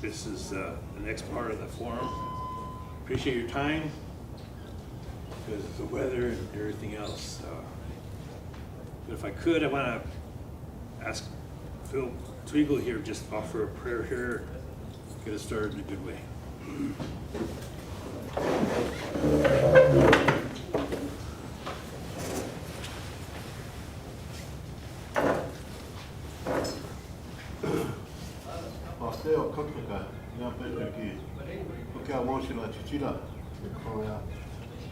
this is the next part of the forum. Appreciate your time because of the weather and everything else. But if I could, I want to ask Phil Tweagle here, just offer a prayer here, get us started in a good way. Paseo Kotlika, na Petriki, Oka Moshila Chichila,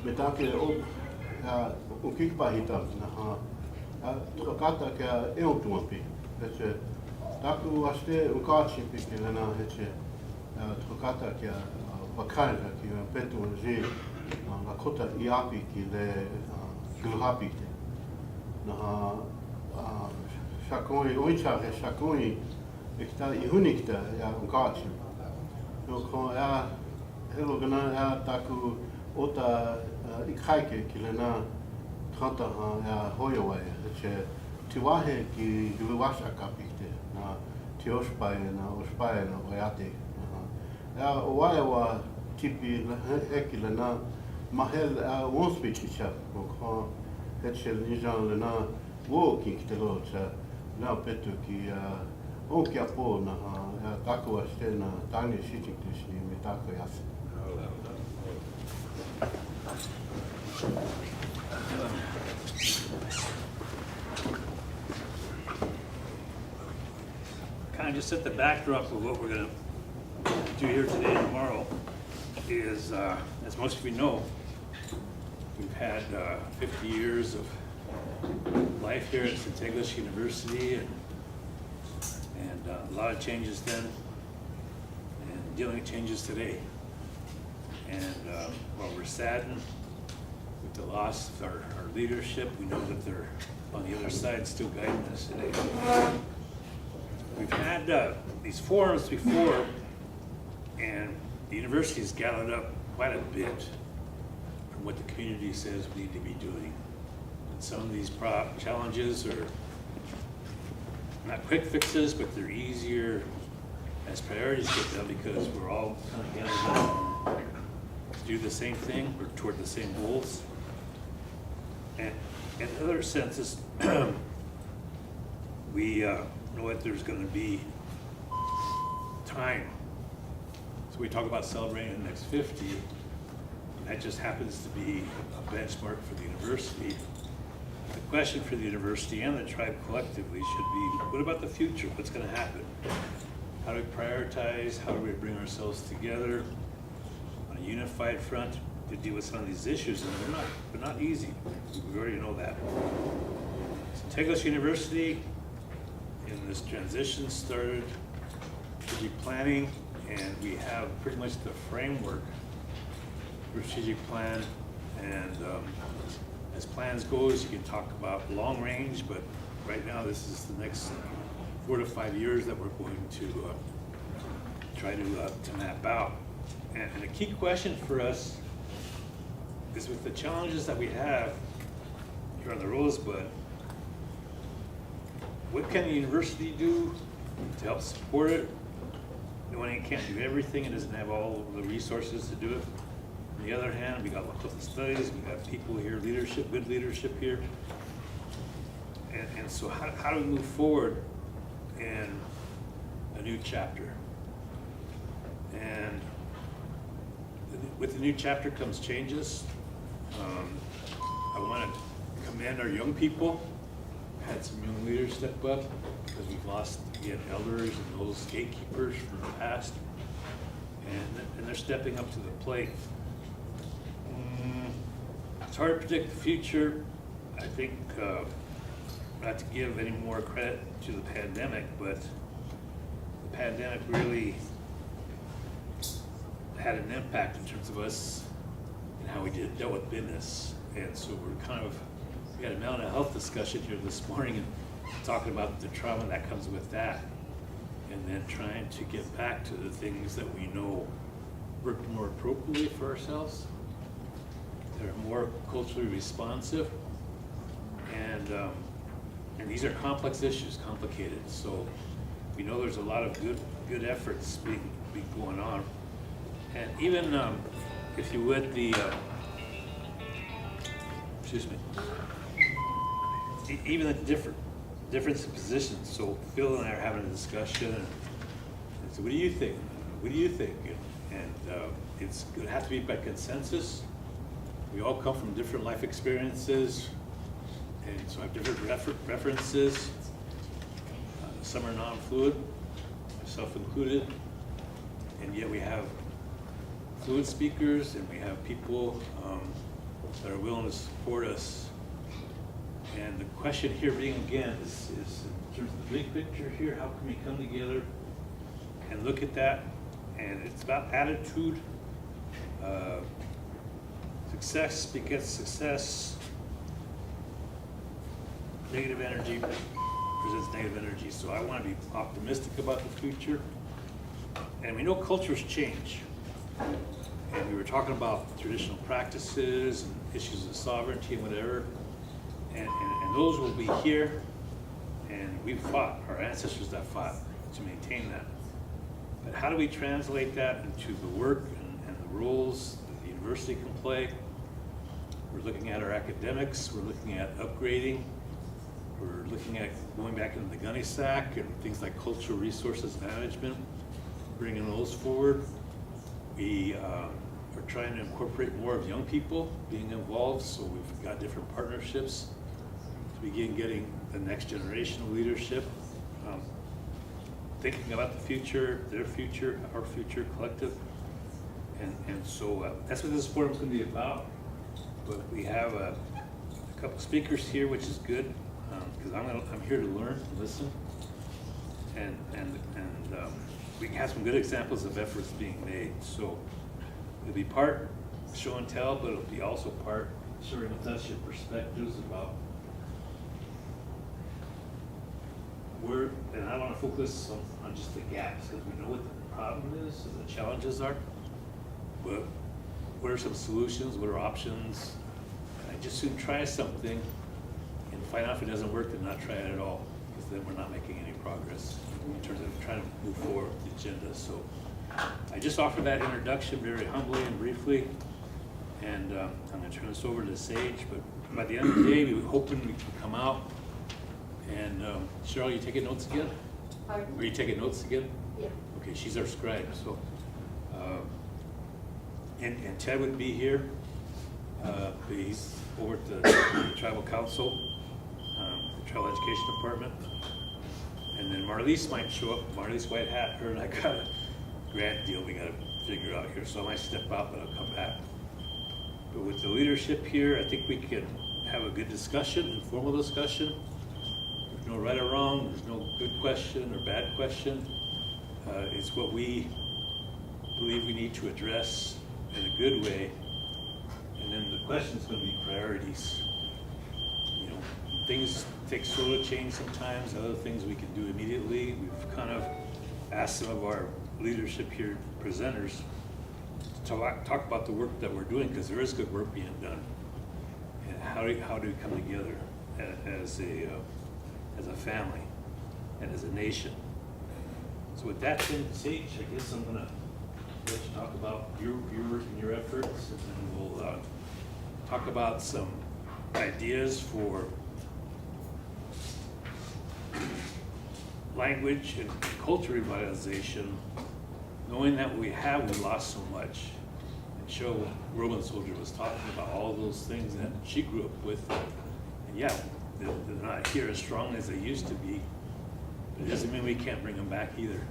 Metake Op, Ukikpahita, Tukata Ka Eotuapi, Taku Aste Ukachi Pikilana Heche, Tukata Ka Wakara, Petu Zi, Lakota Iapi, Le Gulhapi, Shakoi, Oicha, Shakoi. Ikta ihunikta ya unkachi. No ko ya hello gana ya taku ota ikhaike kilena tranta ya hoyowa che tiwahe ki gluwasha kapite na tiospai na ospai na oyate. Ya owa tipi hekilena mahel wonspechicha ko hetchel nijan lena walking telo cha na petu ki Oki apo na taku aste na tani shichiktishi me taku yas. Kind of just set the backdrop of what we're going to do here today and tomorrow is, as most of you know, we've had 50 years of life here at St. English University, and a lot of changes then, and dealing with changes today. And while we're saddened with the loss of our leadership, we know that they're on the other side still guiding us today. We've had these forums before, and the university has gathered up quite a bit from what the community says we need to be doing. And some of these challenges are not quick fixes, but they're easier as priorities get done because we're all kind of gathered to do the same thing, we're toward the same goals. And in other senses, we know that there's going to be time. So we talk about celebrating the next 50, and that just happens to be a benchmark for the university. The question for the university and the tribe collectively should be, what about the future? What's going to happen? How do we prioritize? How do we bring ourselves together on a unified front to deal with some of these issues? And they're not easy. We already know that. So English University in this transition started strategic planning, and we have pretty much the framework for strategic plan. And as plans goes, you can talk about long range, but right now this is the next 4 to 5 years that we're going to try to map out. And a key question for us is, with the challenges that we have here on the Rosebud, what can the university do to help support it? Knowing it can't do everything, it doesn't have all the resources to do it. On the other hand, we got local studies, we got people here, leadership, good leadership here. And so how do we move forward in a new chapter? And with the new chapter comes changes. I want to commend our young people. Had some young leaders step up because we've lost, again, elders and those gatekeepers from the past. And they're stepping up to the plate. It's hard to predict the future. I think, not to give any more credit to the pandemic, but the pandemic really had an impact in terms of us and how we dealt with business. And so we had a mental health discussion here this morning and talking about the trauma that comes with that, and then trying to get back to the things that we know work more appropriately for ourselves, that are more culturally responsive, and these are complex issues, complicated. So we know there's a lot of good efforts being going on. And even, if you would, excuse me, even the difference in positions. So Phil and I are having a discussion, and so what do you think? What do you think? And it's going to have to be by consensus. We all come from different life experiences, and so have different references. Some are non-fluid, myself included, and yet we have fluid speakers, and we have people that are willing to support us. And the question here being, again, is in terms of the big picture here, how can we come together and look at that? And it's about attitude. Success begets success. Negative energy presents negative energy. So I want to be optimistic about the future. And we know cultures change. And we were talking about traditional practices and issues of sovereignty and whatever. And those will be here. And we fought, our ancestors that fought to maintain that. But how do we translate that into the work and the roles that the university can play? We're looking at our academics, we're looking at upgrading, we're looking at going back into the gunny sack and things like cultural resources management, bringing those forward. We are trying to incorporate more of young people being involved, so we've got different partnerships to begin getting the next generation of leadership. Thinking about the future, their future, our future, collective. And so that's what this forum's gonna be about. But we have a couple speakers here, which is good, because I'm here to learn and listen. And we have some good examples of efforts being made. So it'll be part show and tell, but it'll be also part sharing with us your perspectives about where, and I want to focus on just the gaps, because we know what the problem is and the challenges are. But what are some solutions? What are options? And I just soon try something and find out if it doesn't work, then not try it at all, because then we're not making any progress in terms of trying to move forward with the agenda. So I just offered that introduction very humbly and briefly, and I'm going to turn this over to Sage. But by the end of the day, we were hoping we can come out. And Cheryl, you taking notes again? Pardon? Are you taking notes again? Yeah. Okay, she's our scribe. So, and Ted would be here. He's over at the Tribal Council, the Tribal Education Department. And then Marlise might show up. Marlise White Hat. Her and I got a grant deal we got to figure out here. So I might step out, but I'll come back. But with the leadership here, I think we can have a good discussion, informal discussion. There's no right or wrong, there's no good question or bad question. It's what we believe we need to address in a good way. And then the question is going to be priorities. You know, things take slow to change sometimes, other things we can do immediately. We've kind of asked some of our leadership here, presenters, to talk about the work that we're doing, because there is good work being done. And how do we come together as a family and as a nation. So with that said, Sage, I guess I'm gonna let you talk about your work and your efforts, and then we'll talk about some ideas for language and culture revitalization, knowing that we lost so much. And Cheryl, Roman Soldier, was talking about all those things that she grew up with. And yeah, they're not here as strong as they used to be, but it doesn't mean we can't bring them back either.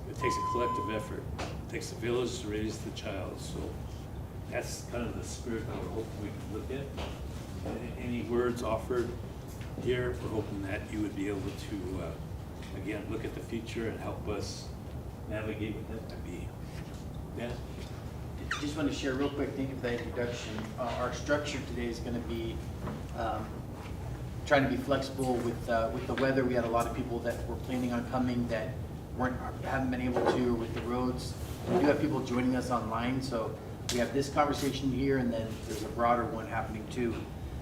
It takes a collective effort. It takes a village to raise the child. So that's kind of the spirit that we're hoping we can look at. Any words offered here, we're hoping that you would be able to, again, look at the future and help us navigate what that might be. Yeah? Just want to share real quick, thank you for that introduction. Our structure today is going to be trying to be flexible with the weather. We had a lot of people that were planning on coming that haven't been able to with the roads. We do have people joining us online, so we have this conversation here, and then there's a broader one happening too.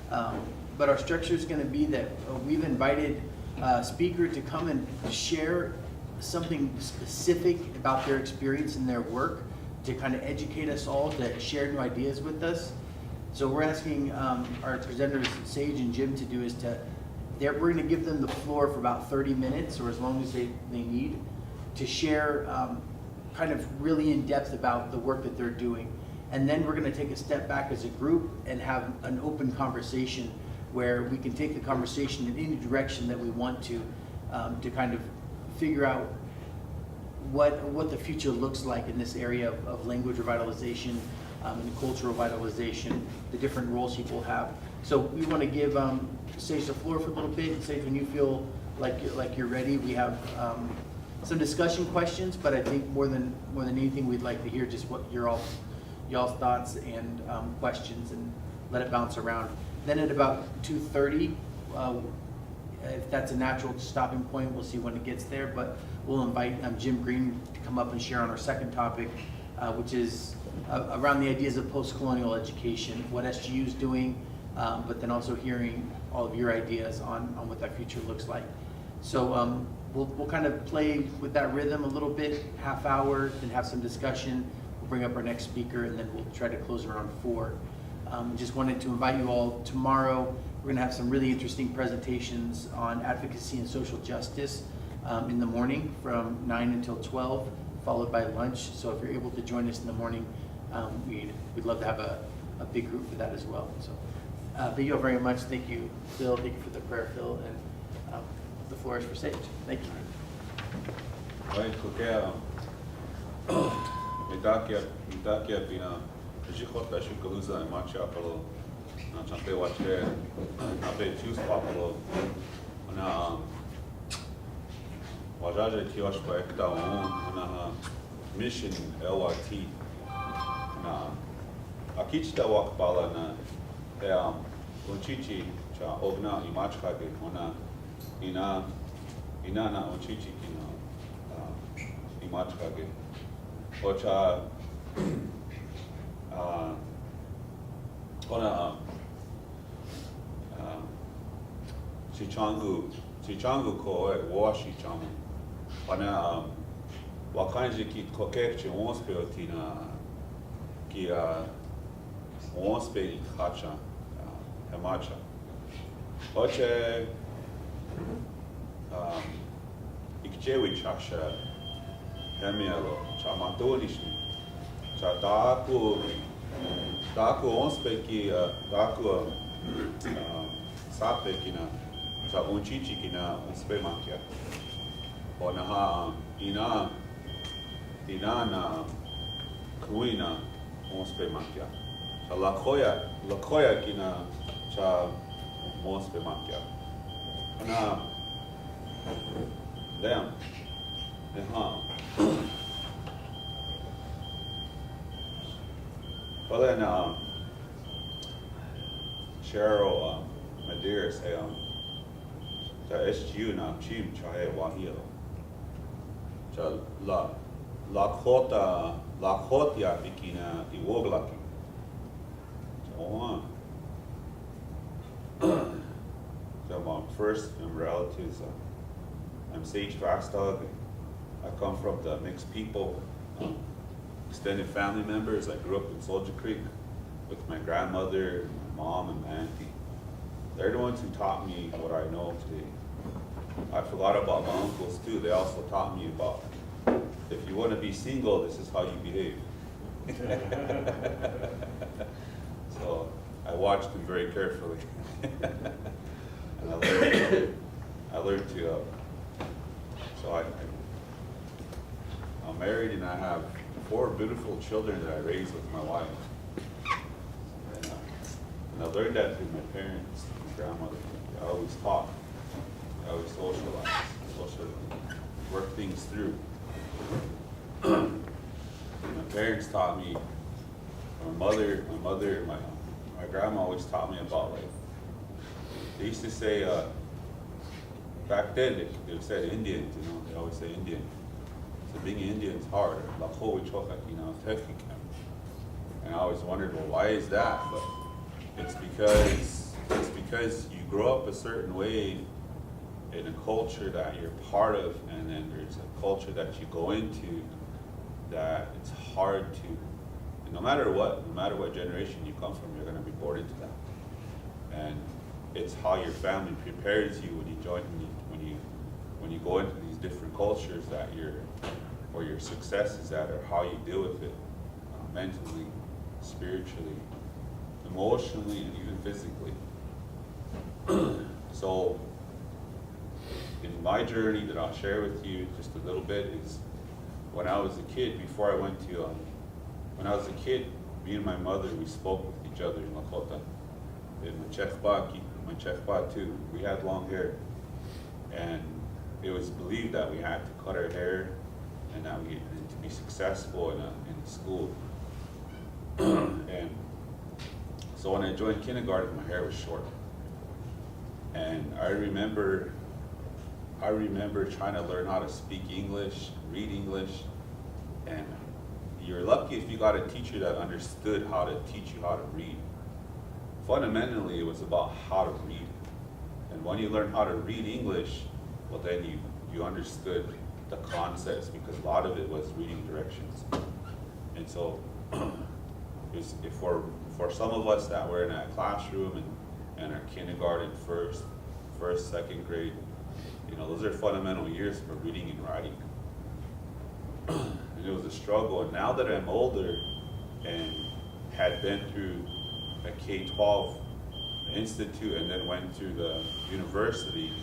But our structure is going to be that we've invited a speaker to come and share something specific about their experience and their work to kind of educate us all, to share new ideas with us. So we're asking our presenters, Sage and Jim, to do is we're going to give them the floor for about 30 minutes or as long as they need to share kind of really in depth about the work that they're doing. And then we're going to take a step back as a group and have an open conversation where we can take the conversation in any direction that we want to kind of figure out what the future looks like in this area of language revitalization and cultural revitalization, the different roles people have. So we want to give Sage the floor for a little bit. Sage, when you feel like you're ready, we have some discussion questions, but I think more than anything, we'd like to hear just what y'all's thoughts and questions, and let it bounce around. Then at about 2:30, if that's a natural stopping point, we'll see when it gets there, but we'll invite Jim Green to come up and share on our second topic, which is around the ideas of post-colonial education, what SGU is doing, but then also hearing all of your ideas on what that future looks like. So we'll kind of play with that rhythm a little bit, half hour, then have some discussion. We'll bring up our next speaker, and then we'll try to close around 4. Just wanted to invite you all tomorrow. We're going to have some really interesting presentations on advocacy and social justice in the morning from 9 until 12, followed by lunch. So if you're able to join us in the morning, we'd love to have a big group for that as well. So thank you all very much. Thank you, Phil. Thank you for the prayer, Phil. And the floor is for Sage. Thank you. Right, okay. Medakia pina, jikota shikaluza and machapalo, champe wache, abe Tues papalo, na wajaje tiosh pa ekda na mission LRT, na akichita wakpala na unchichi cha ogna imachkage ona ina na unchichi kina imachkage ocha ona chichangu ko washi chamu ona wakanji ki kokekchi onspe otina ki onspe ikhacha hemacha oche ikjewi chasha hemielo chamatolishni cha daku onspe ki daku sape kina cha unchichi kina onspe makia ona ha ina na kuina onspe makia cha lakoya kina cha onspe makia ona dem well then Cheryl Medearis the SGU na chim chahe wahio cha la khotia bikina iwoglaki so so my first relatives I'm Sage Vastog. I come from the mixed people, extended family members. I grew up in Soldier Creek with my grandmother, my mom, and my auntie. They're the ones who taught me what I know today. I forgot about my uncles too. They also taught me about if you want to be single, this is how you behave. So I watched them very carefully. And I learned to, so I'm married and I have 4 beautiful children that I raised with my wife. And I learned that through my parents, my grandmother. I always taught, I always socialized, work things through. My parents taught me, my grandma always taught me about life. They used to say, back then they said Indians, they always say Indian. So being Indian is hard. And I always wondered, well, why is that? But it's because you grow up a certain way in a culture that you're part of, and then there's a culture that you go into that it's hard to, and no matter what generation you come from, you're gonna be born into that. And it's how your family prepares you when you join, when you go into these different cultures that or your success is at, or how you deal with it, mentally, spiritually, emotionally, and even physically. So, in my journey that I'll share with you just a little bit is when I was a kid, before I went to, when I was a kid, me and my mother, we spoke with each other in Lakota. In my Chefba too, we had long hair. And it was believed that we had to cut our hair and that we to be successful in school. And so when I joined kindergarten, my hair was short. And I remember trying to learn how to speak English, read English, and you're lucky if you got a teacher that understood how to teach you how to read. Fundamentally, it was about how to read. And when you learn how to read English, well then you understood the concepts, because a lot of it was reading directions. And so for some of us that were in that classroom and our kindergarten, first, second grade, those are fundamental years for reading and writing. And it was a struggle. And now that I'm older and had been through a K-12 institute and then went through the university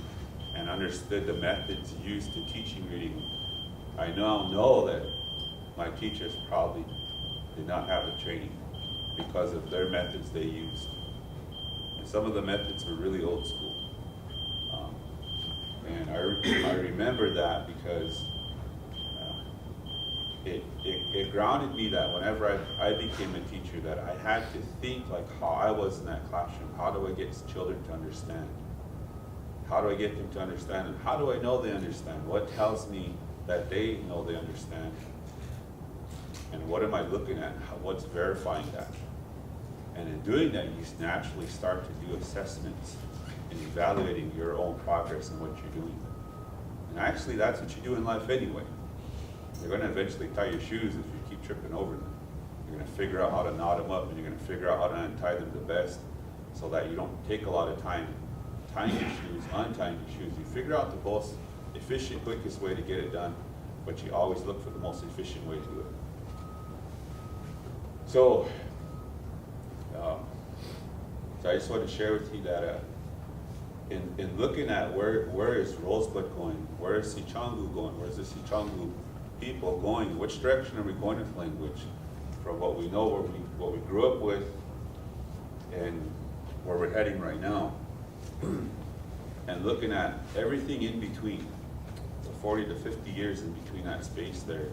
and understood the methods used to teaching reading, I now know that my teachers probably did not have the training because of their methods they used. And some of the methods were really old school. And I remember that because it grounded me that whenever I became a teacher, that I had to think like how I was in that classroom. How do I get children to understand? How do I get them to understand? And how do I know they understand? What tells me that they know they understand? And what am I looking at? What's verifying that? And in doing that, you naturally start to do assessments and evaluating your own progress and what you're doing. And actually, that's what you do in life anyway. You're going to eventually tie your shoes if you keep tripping over them. You're going to figure out how to knot them up, and you're going to figure out how to untie them the best so that you don't take a lot of time tying your shoes, untying your shoes. You figure out the most efficient, quickest way to get it done, but you always look for the most efficient way to do it. So I just want to share with you that in looking at where is Rosebud going, where is Sichangu going, where is the Sichangu people going, which direction are we going with language, from what we know, what we grew up with, and where we're heading right now, and looking at everything in between, the 40 to 50 years in between that space there.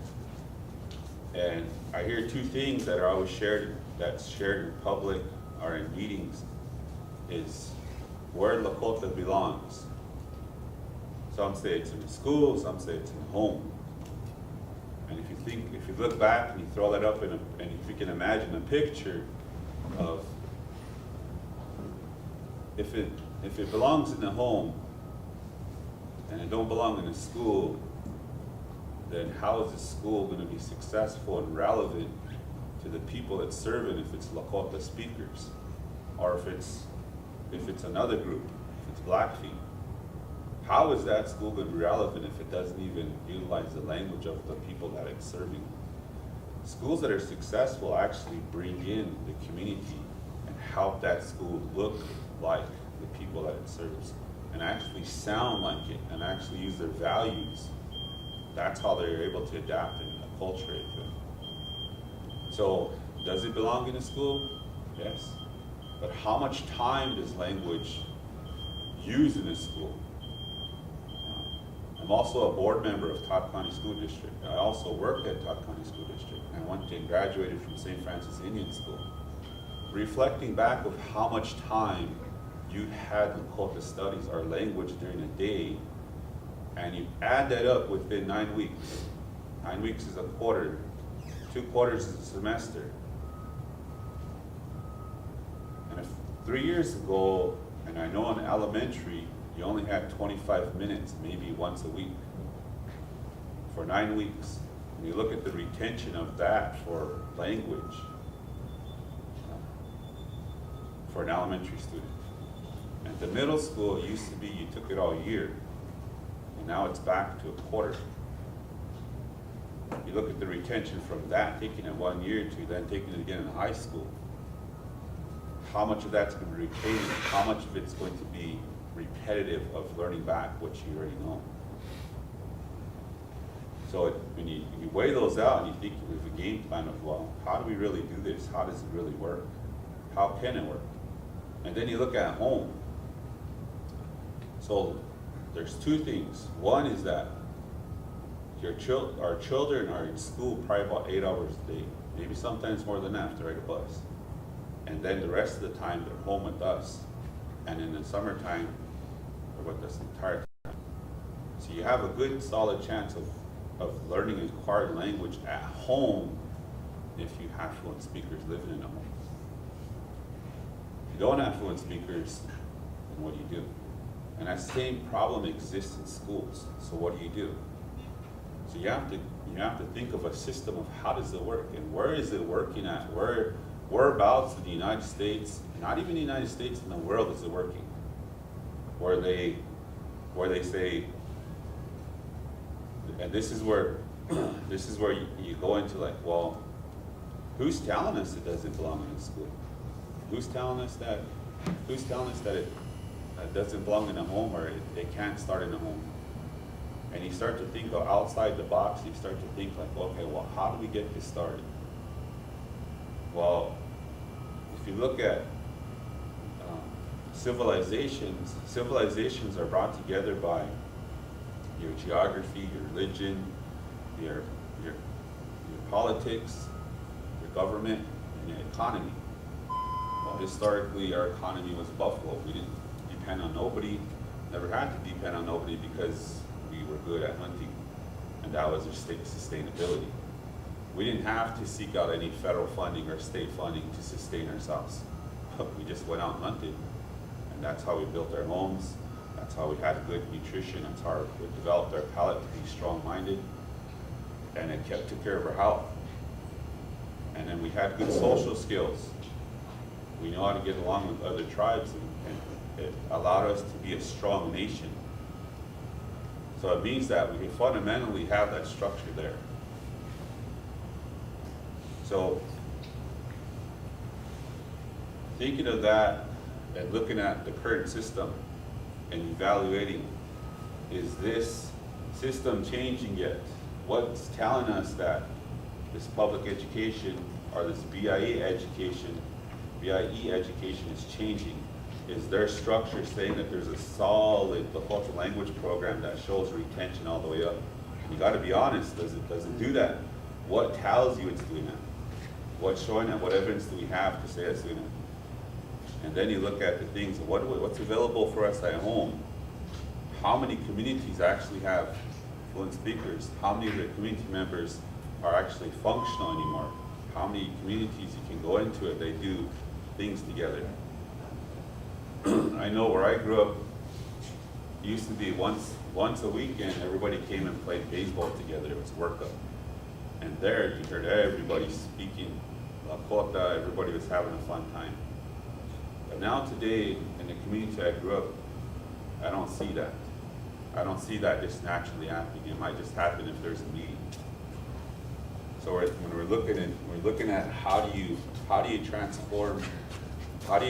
And I hear two things that are always shared, that's shared in public or in meetings, is where Lakota belongs. Some say it's in the school, some say it's in the home. And if you look back and you throw that up and if you can imagine a picture of if it belongs in the home and it don't belong in the school, then how is the school going to be successful and relevant to the people it's serving if it's Lakota speakers, or if it's another group, if it's Blackfeet? How is that school going to be relevant if it doesn't even utilize the language of the people that it's serving? Schools that are successful actually bring in the community and help that school look like the people that it serves, and actually sound like it, and actually use their values. That's how they're able to adapt and acculturate to it. So, does it belong in a school? Yes. But how much time does language use in a school? I'm also a board member of Todd County School District. I also worked at Todd County School District. I went and graduated from St. Francis Indian School. Reflecting back of how much time you had Lakota studies or language during a day, and you add that up within 9 weeks. 9 weeks is a quarter. 2 quarters is a semester. And if 3 years ago, and I know in elementary, you only had 25 minutes, maybe once a week, for 9 weeks. And you look at the retention of that for language, for an elementary student. At the middle school, it used to be you took it all year, and now it's back to a quarter. You look at the retention from that, taking it 1 year to then taking it again in high school. How much of that's going to be retained? How much of it's going to be repetitive of learning back what you already know? So when you weigh those out and you think of a game plan of, well, how do we really do this? How does it really work? How can it work? And then you look at home. So there's two things. One is that our children are in school probably about 8 hours a day, maybe sometimes more than that if they ride a bus. And then the rest of the time they're home with us. And in the summertime, they're with us the entire time. So you have a good solid chance of learning a acquired language at home if you have fluent speakers living in a home. If you don't have fluent speakers, then what do you do? And that same problem exists in schools. So what do? So you have to think of a system of how does it work and where is it working at? Whereabouts in the United States, not even the United States, in the world is it working? Where they say, and this is where you go into like, well, who's telling us it doesn't belong in a school? Who's telling us that it doesn't belong in a home, or it can't start in a home? And you start to think outside the box. You start to think like, okay, well, how do we get this started? Well, if you look at civilizations are brought together by your geography, your religion, your politics, your government, and your economy. Well, historically, our economy was buffalo. We didn't depend on nobody, never had to depend on nobody because we were good at hunting, and that was our state sustainability. We didn't have to seek out any federal funding or state funding to sustain ourselves. We just went out and hunted, and that's how we built our homes. That's how we had good nutrition. That's how we developed our palate to be strong-minded, and it took care of our health. And then we had good social skills. We know how to get along with other tribes, and it allowed us to be a strong nation. So it means that we fundamentally have that structure there. So thinking of that and looking at the current system and evaluating, is this system changing yet? What's telling us that this public education or this BIE education is changing? Is their structure saying that there's a solid cultural language program that shows retention all the way up? You got to be honest. Does it do that? What tells you it's doing that? What's showing that? What evidence do we have to say it's doing that? And then you look at the things. What's available for us at home? How many communities actually have fluent speakers? How many of the community members are actually functional anymore? How many communities you can go into it? They do things together. I know where I grew up, it used to be once a weekend, everybody came and played baseball together. It was workup. And there you heard everybody speaking Lakota, everybody was having a fun time. But now today, in the community I grew up, I don't see that. I don't see that just naturally happening. It might just happen if there's a meeting. So when we're looking at how do you transform how do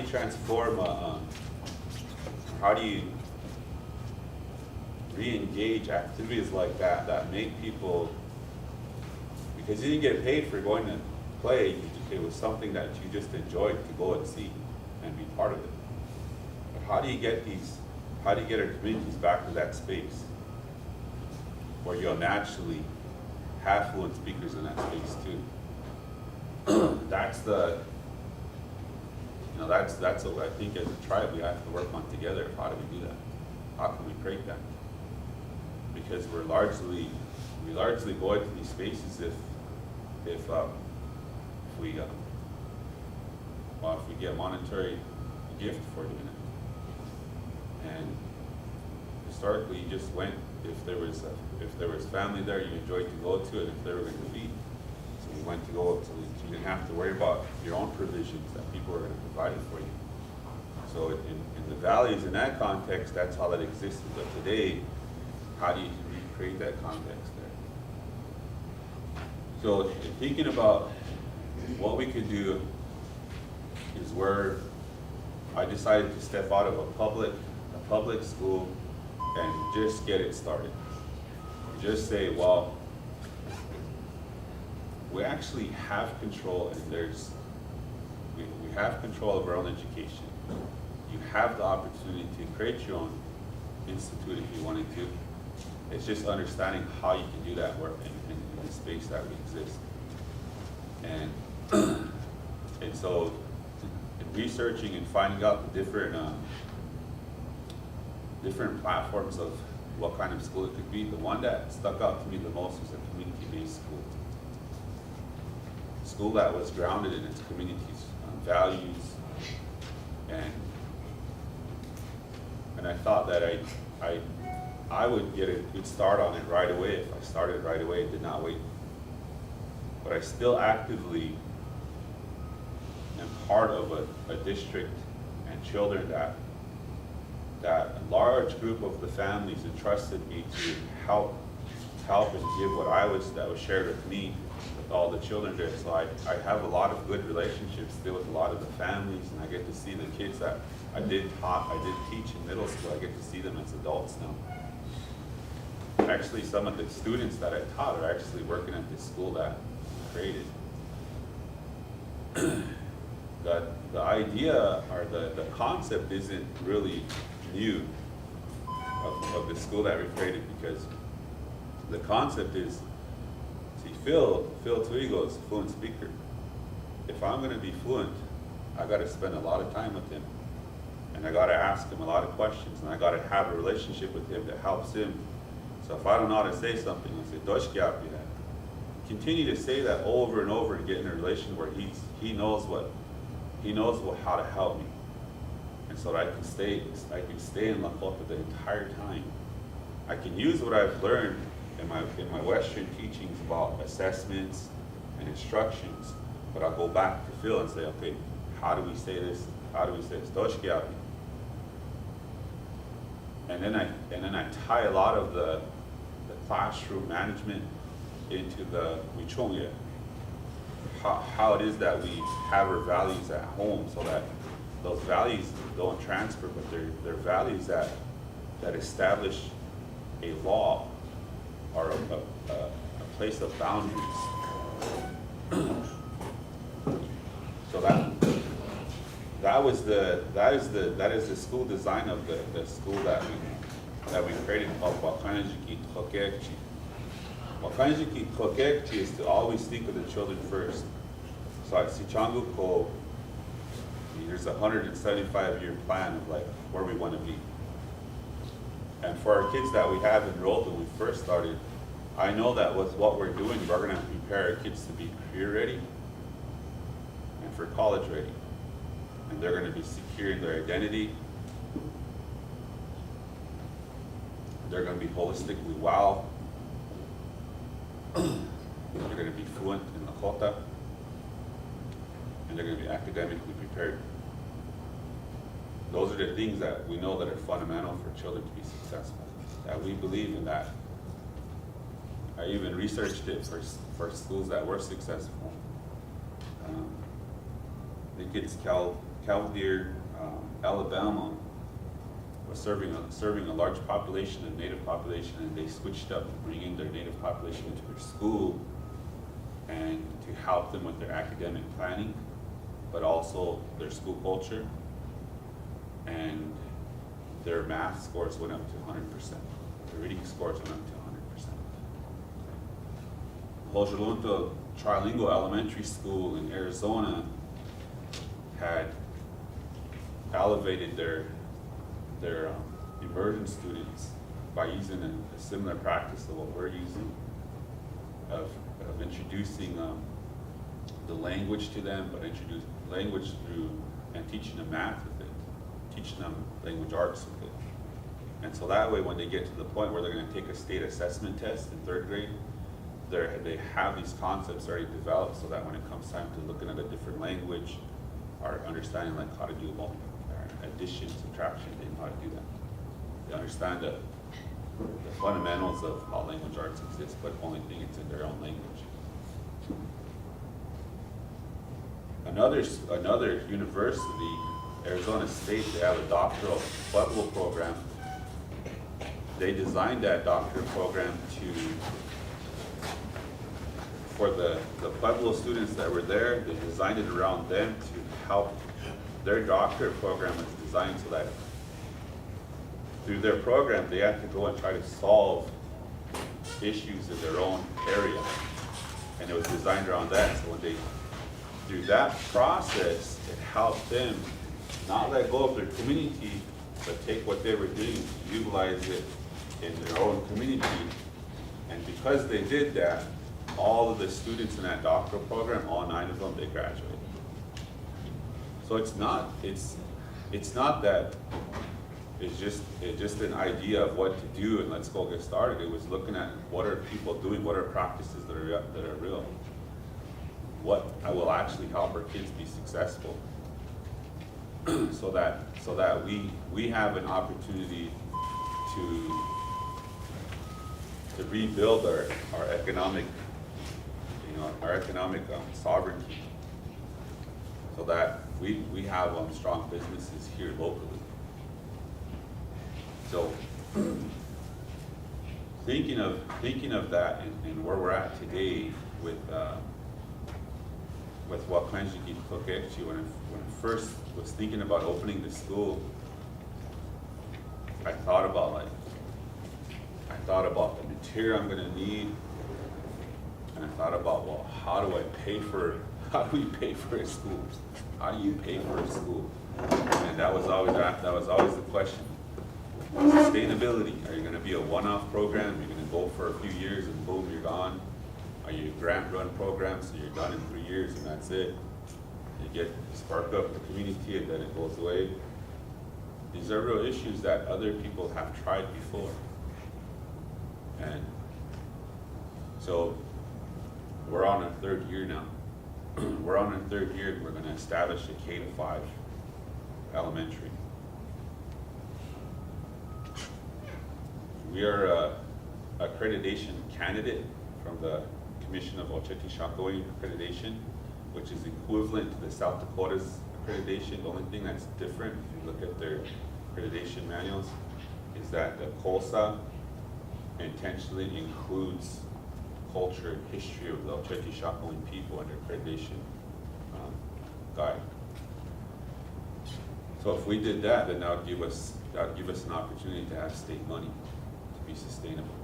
you re-engage activities like that make people, because you didn't get paid for going to play, it was something that you just enjoyed to go and see and be part of it. But how do you get our communities back to that space where you'll naturally have fluent speakers in that space too? That's what I think as a tribe we have to work on together. How do we do that? How can we create that? Because we largely go into these spaces if we get monetary gift for doing it. And historically, you just went if there was family there you enjoyed to go to, and if they were going to feed. So you went to go, so you didn't have to worry about your own provisions that people were going to provide for you. So in the valleys, in that context, that's how that existed. But today, how do you recreate that context there? So in thinking about what we could do is where I decided to step out of a public school and just get it started. Just say, well, we actually have control, and we have control of our own education. You have the opportunity to create your own institute if you wanted to. It's just understanding how you can do that work in the space that we exist. And and so in researching and finding out the different platforms of what kind of school it could be, the one that stuck out to me the most was a community-based school. A school that was grounded in its community's values, and I thought that I would get a good start on it right away if I started right away and did not wait. But I still actively am part of a district and children that a large group of the families entrusted me to help and give that was shared with me with all the children there. So I have a lot of good relationships still with a lot of the families, and I get to see the kids that I did teach in middle school. I get to see them as adults now. Actually, some of the students that I taught are actually working at this school that I created. The idea or the concept isn't really new of the school that we created, because the concept is, see, Phil Tuigo is a fluent speaker. If I'm going to be fluent, I got to spend a lot of time with him, and I got to ask him a lot of questions, and I got to have a relationship with him that helps him. So if I don't know how to say something, I say "Doshkiapi." Continue to say that over and over and get in a relation where he knows how to help me, and so that I can stay in Lakota the entire time. I can use what I've learned in my Western teachings about assessments and instructions, but I'll go back to Phil and say, okay, how do we say this? How do we say this? Doshkiapi. And then I tie a lot of the classroom management into the Wichongye. How it is that we have our values at home, so that those values don't transfer, but they're values that establish a law or a place of boundaries. So that is the school design of the school that we created called Wakanjiki Tokekchi. Wakanjiki Tokekchi is to always think of the children first. So at Sichangu Ko, there's a 175-year plan of like where we want to be. And for our kids that we have enrolled when we first started, I know that with what we're doing, we're going to prepare our kids to be career ready and for college ready. And they're going to be secure in their identity. They're going to be holistically well. They're going to be fluent in Lakota. And they're going to be academically prepared. Those are the things that we know that are fundamental for children to be successful. That we believe in that. I even researched it for schools that were successful. I think it's Cavalier, Alabama, was serving a large population, a native population, and they switched up bringing their native population into their school and to help them with their academic planning, but also their school culture. And their math scores went up to 100%. Their reading scores went up to 100%. Hojolunto Trilingual Elementary School in Arizona had elevated their immersion students by using a similar practice of what we're using, of introducing the language to them, but introduce language through and teaching them math with it, teaching them language arts with it. And And so that way, when they get to the point where they're gonna take a state assessment test in 3rd grade, they have these concepts already developed, so that when it comes time to looking at a different language, or understanding like how to do addition, subtraction, they know how to do that. They understand the fundamentals of how language arts exist, but only thing it's in their own language. Another university, Arizona State, they have a doctoral Pueblo program. They designed that doctoral program for the Pueblo students that were there. They designed it around them to help. Their doctorate program was designed so that through their program, they had to go and try to solve issues in their own area. And it was designed around that. So when they, through that process, it helped them not let go of their community, but take what they were doing, utilize it in their own community. And because they did that, all of the students in that doctoral program, all 9 of them, they graduated. So it's not that it's just an idea of what to do and let's go get started. It was looking at what are people doing, what are practices that are real, what will actually help our kids be successful, so that we have an opportunity to rebuild our economic, sovereignty, so that we have strong businesses here locally. So thinking of that and where we're at today with what Kanjiki took at you, when I first was thinking about opening the school, I thought about the material I'm gonna need, and I thought about, well, how do we pay for a school? How do you pay for a school? And that was always the question. Sustainability. Are you going to be a one-off program? You're going to go for a few years and boom, you're gone? Are you a grant-run program, so you're done in 3 years and that's it? You spark up the community and then it goes away. These are real issues that other people have tried before. And so we're on our 3rd year now. We're on our 3rd year and we're going to establish a K-5 elementary. We are a accreditation candidate from the Commission of Ocheti Shakowin Accreditation, which is equivalent to the South Dakota's accreditation. The only thing that's different, if you look at their accreditation manuals, is that the COSA intentionally includes culture and history of the Ocheti Shakowin people and their accreditation guide. So if we did that, then that would give us an opportunity to have state money to be sustainable.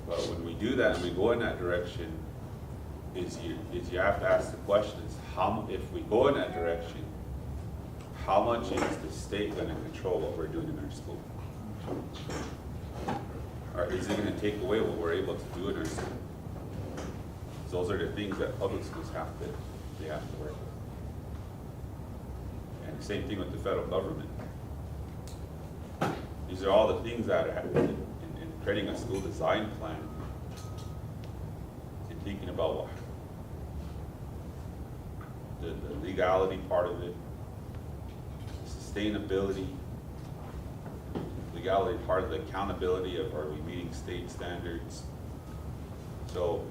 But when we do that and we go in that direction, you have to ask the question is if we go in that direction, how much is the state going to control what we're doing in our school? Or is it going to take away what we're able to do in our school? Those are the things that public schools have to work with. And the same thing with the federal government. These are all the things that are happening in creating a school design plan and thinking about the legality part of it, sustainability, legality part of the accountability of, are we meeting state standards? So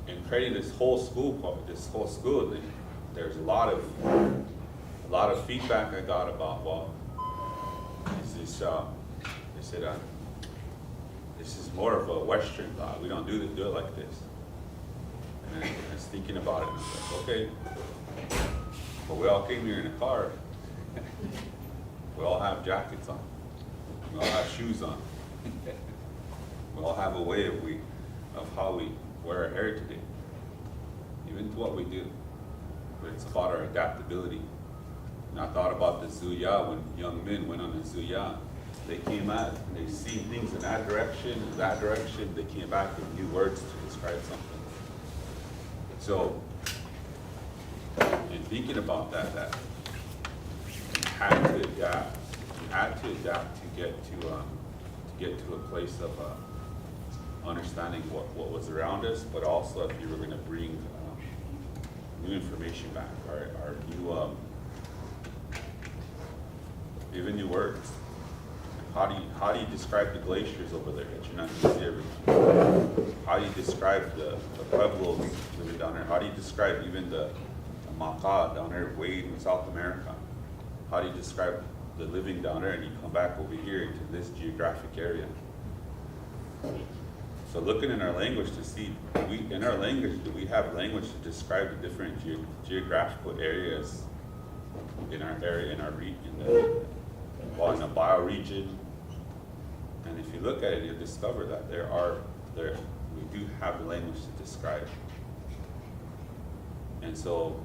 in creating this whole school, there's a lot of feedback I got about, well, they said this is more of a Western thought. We don't do it like this. And I was thinking about it, and I was like, okay, but we all came here in a car. We all have jackets on. We all have shoes on. We all have a way of how we wear our hair today, even to what we do. But it's about our adaptability. And I thought about the Zuya, when young men went on the Zuya. They came out and they see things in that direction, they came back with new words to describe something. So, in thinking about that had to adapt. You had to adapt to get to a place of understanding what was around us, but also if you were going to bring new information back, or new, even new words. How do you describe the glaciers over there that you're not going to see everything? How do you describe the pueblos living down there? How do you describe even the Maca down there way in South America? How do you describe the living down there, and you come back over here into this geographic area? So looking in our language to see, in our language, do we have language to describe the different geographical areas in our area, in the bioregion? And if you look at it, you'll discover that we do have the language to describe. And so,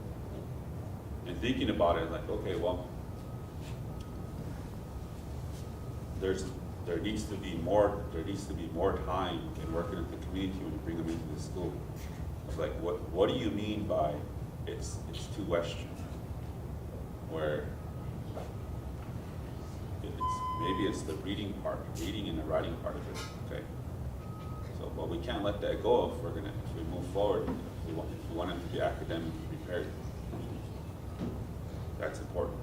in thinking about it, like, okay, well, there needs to be more time in working with the community when you bring them into the school. It's like, what do you mean by it's too Western? Where maybe it's the reading and the writing part of it, okay? So, but we can't let that go if we move forward, if we want it to be academically prepared. That's important.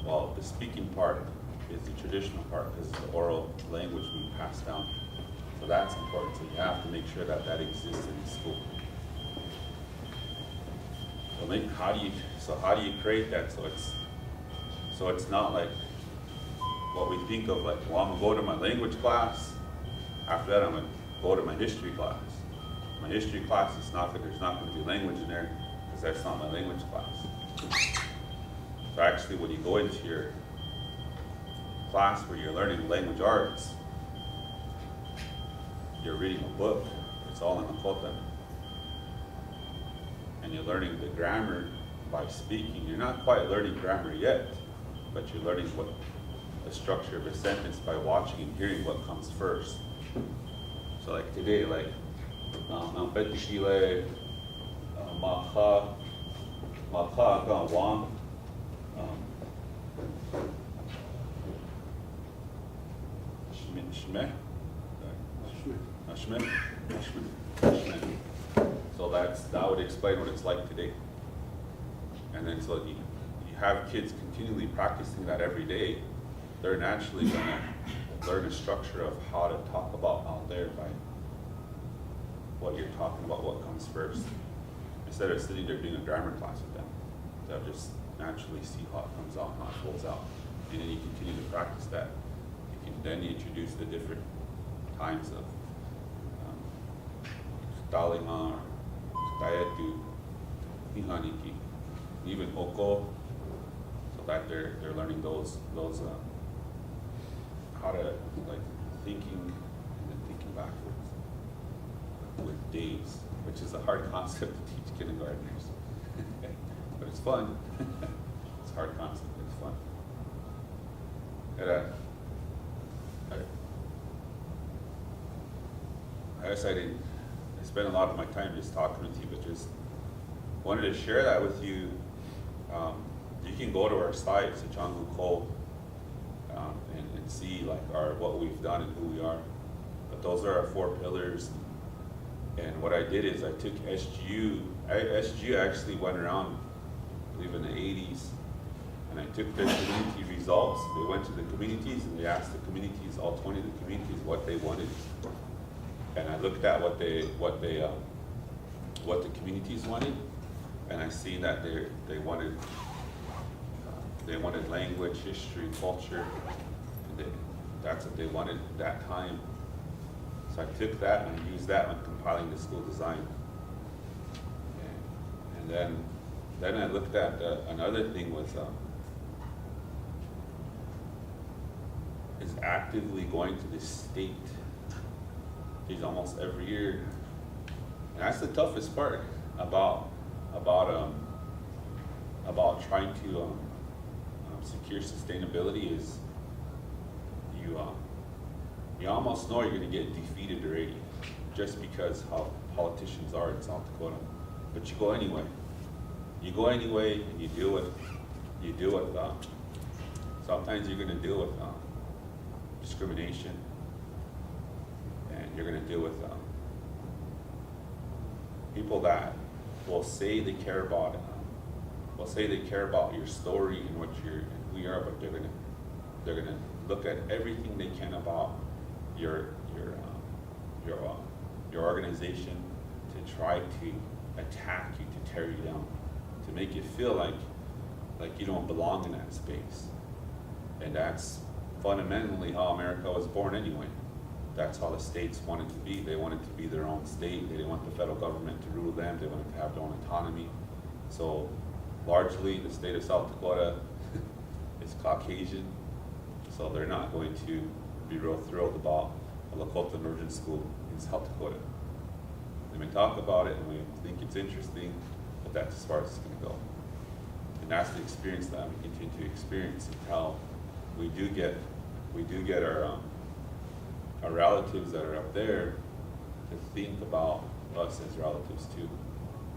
Well, the speaking part is the traditional part, because it's the oral language we pass down. So that's important. So you have to make sure that exists in the school. So how do you create that so it's not like what we think of, like, well, I'm gonna go to my language class. After that, I'm gonna go to my history class. My history class there's not gonna be language in there, because that's not my language class. So actually, when you go into your class where you're learning language arts, you're reading a book. It's all in Lakota. And you're learning the grammar by speaking. You're not quite learning grammar yet, but you're learning what the structure of a sentence by watching and hearing what comes first. So like today, like Petikile, Macha, Wang, Shmeh. So that would explain what it's like today. And then so you have kids continually practicing that every day, they're naturally gonna learn a structure of how to talk about out there by what you're talking about, what comes first. Instead of sitting there doing a grammar class with them, they'll just naturally see how it comes out, how it folds out. And then you continue to practice that. You can then introduce the different times of Stalima, Tayetu, Nihaniki, even Oko, so that they're learning those how to, like, thinking and then thinking backwards with days, which is a hard concept to teach kindergartners. But it's fun. It's a hard concept, but it's fun. And, I guess I spent a lot of my time just talking with you, but just wanted to share that with you. You can go to our site, Sichangu Cole, and see like what we've done and who we are. But those are our 4 pillars. And what I did is I took SGU. SGU actually went around, I believe in the 80s, and I took their community results. They went to the communities and they asked the communities, all 20 of the communities, what they wanted. And I looked at what the communities wanted, and I see that they wanted language, history, culture, and that's what they wanted at that time. So I took that and I used that when compiling the school design. And then I looked at another thing was is actively going to the state. He's almost every year, and that's the toughest part about trying to secure sustainability is you almost know you're going to get defeated already, just because how politicians are in South Dakota. But you go anyway. you go anyway and you deal with, sometimes you're gonna deal with discrimination, and you're gonna deal with people that will say they care about your story and what you're, and who you are, but they're gonna look at everything they can about your organization to try to attack you, to tear you down, to make you feel like you don't belong in that space. And that's fundamentally how America was born anyway. That's how the states wanted to be. They wanted to be their own state. They didn't want the federal government to rule them. They wanted to have their own autonomy. So largely the state of South Dakota is Caucasian, so they're not going to be real thrilled about a Lakota immersion school in South Dakota. They may talk about it and we think it's interesting, but that's as far as it's going to go. And that's the experience that we continue to experience until we do get our relatives that are up there to think about us as relatives too,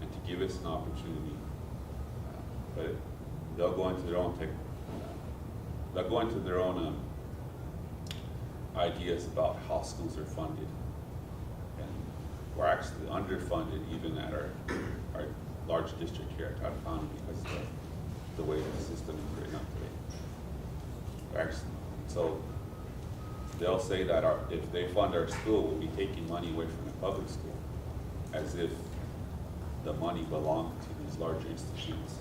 and to give us an opportunity. But they'll go into their own ideas about how schools are funded, and we're actually underfunded even at our large district here at Todd County because of the way the system is written up today. So they'll say that if they fund our school, we'll be taking money away from the public school, as if the money belonged to these larger institutions.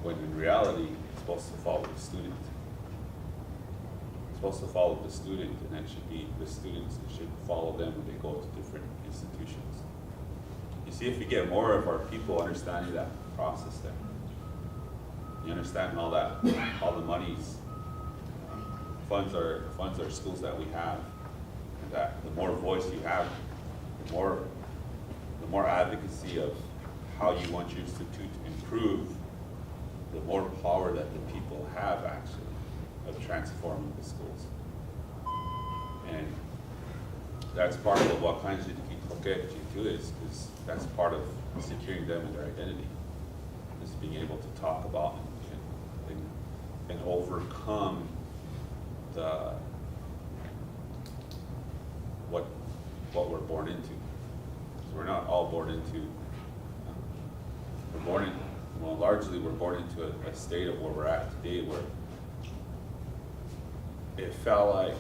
When in reality, it's supposed to follow the student. It's supposed to follow the student, and that should be the students that should follow them when they go to different institutions. You see, if we get more of our people understanding that process there, you understand how the monies funds our schools that we have, and that the more voice you have, the more advocacy of how you want your institute to improve, the more power that the people have actually of transforming the schools. And that's part of what kinds of people get you to is because that's part of securing them in their identity, is being able to talk about and overcome what we're born into. So we're not all born into, largely we're born into a state of where we're at today, where it felt like,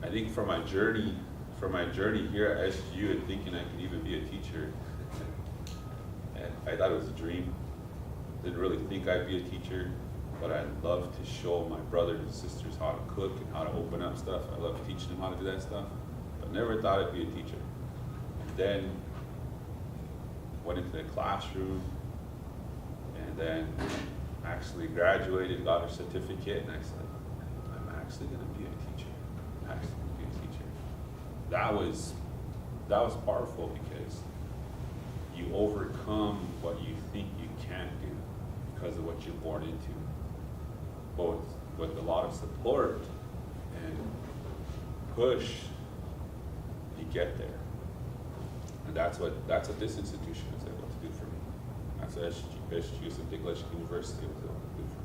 I think from my journey here at SGU and thinking I could even be a teacher, and I thought it was a dream. Didn't really think I'd be a teacher, but I love to show my brothers and sisters how to cook and how to open up stuff. I love teaching them how to do that stuff, but never thought I'd be a teacher. And then went into the classroom, and then actually graduated, got a certificate, and I said, I'm actually going to be a teacher. I'm actually going to be a teacher. That was powerful because you overcome what you think you can't do because of what you're born into. But with a lot of support and push, you get there. And that's what this institution was able to do for me. That's what SGU, St. Nicholas University, was able to do for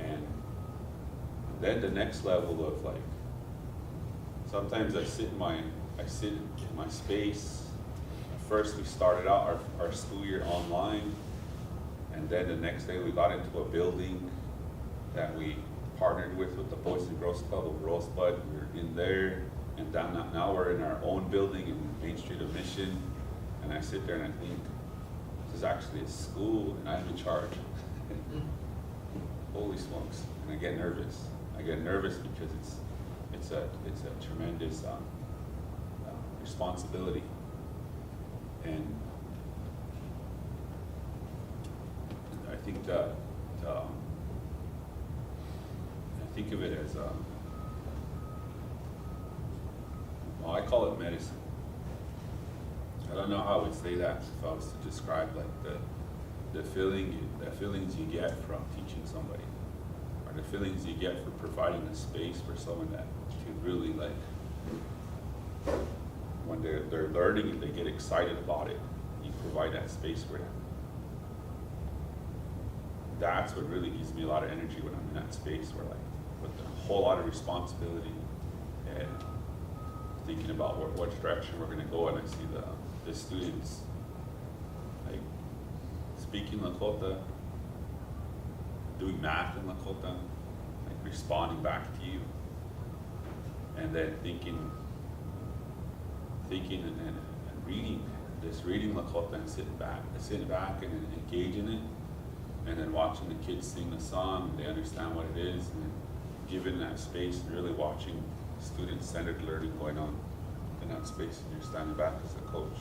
me. And then the next level of like, sometimes I sit in my space. First, we started out our school year online, and then the next day we got into a building that we partnered with the Boys and Girls Club of Rosebud. We were in there, and now we're in our own building in Main Street of Mission, and I sit there and I think, this is actually a school, and I'm in charge. Holy smokes! And I get nervous. I get nervous because it's a tremendous responsibility. And I think I think of it as I call it medicine. I don't know how I would say that if I was to describe like the feelings you get from teaching somebody, or the feelings you get for providing a space for someone that to really like when they're learning and they get excited about it, you provide that space for them. That's what really gives me a lot of energy when I'm in that space where like with a whole lot of responsibility and thinking about what direction we're gonna go, and I see the students like speaking Lakota, doing math in Lakota, like responding back to you, and then thinking and reading Lakota and sitting back and engaging it, and then watching the kids sing the song, and they understand what it is, and then giving that space and really watching student-centered learning going on in that space, and you're standing back as a coach,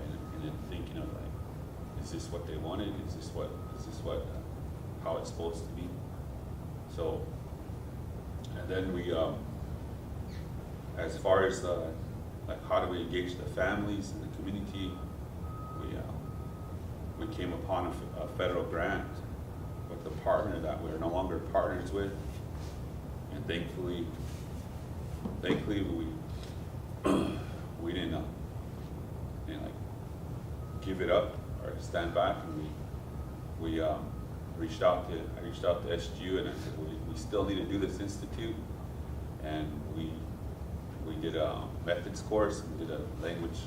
and then thinking of like, is this what they wanted? Is this what how it's supposed to be? So, and then we, as far as like how do we engage the families and the community, we came upon a federal grant with a partner that we're no longer partners with, and thankfully we didn't like give it up or stand back, and we reached out to SGU, and I said we still need to do this institute, and we did a methods course, we did a language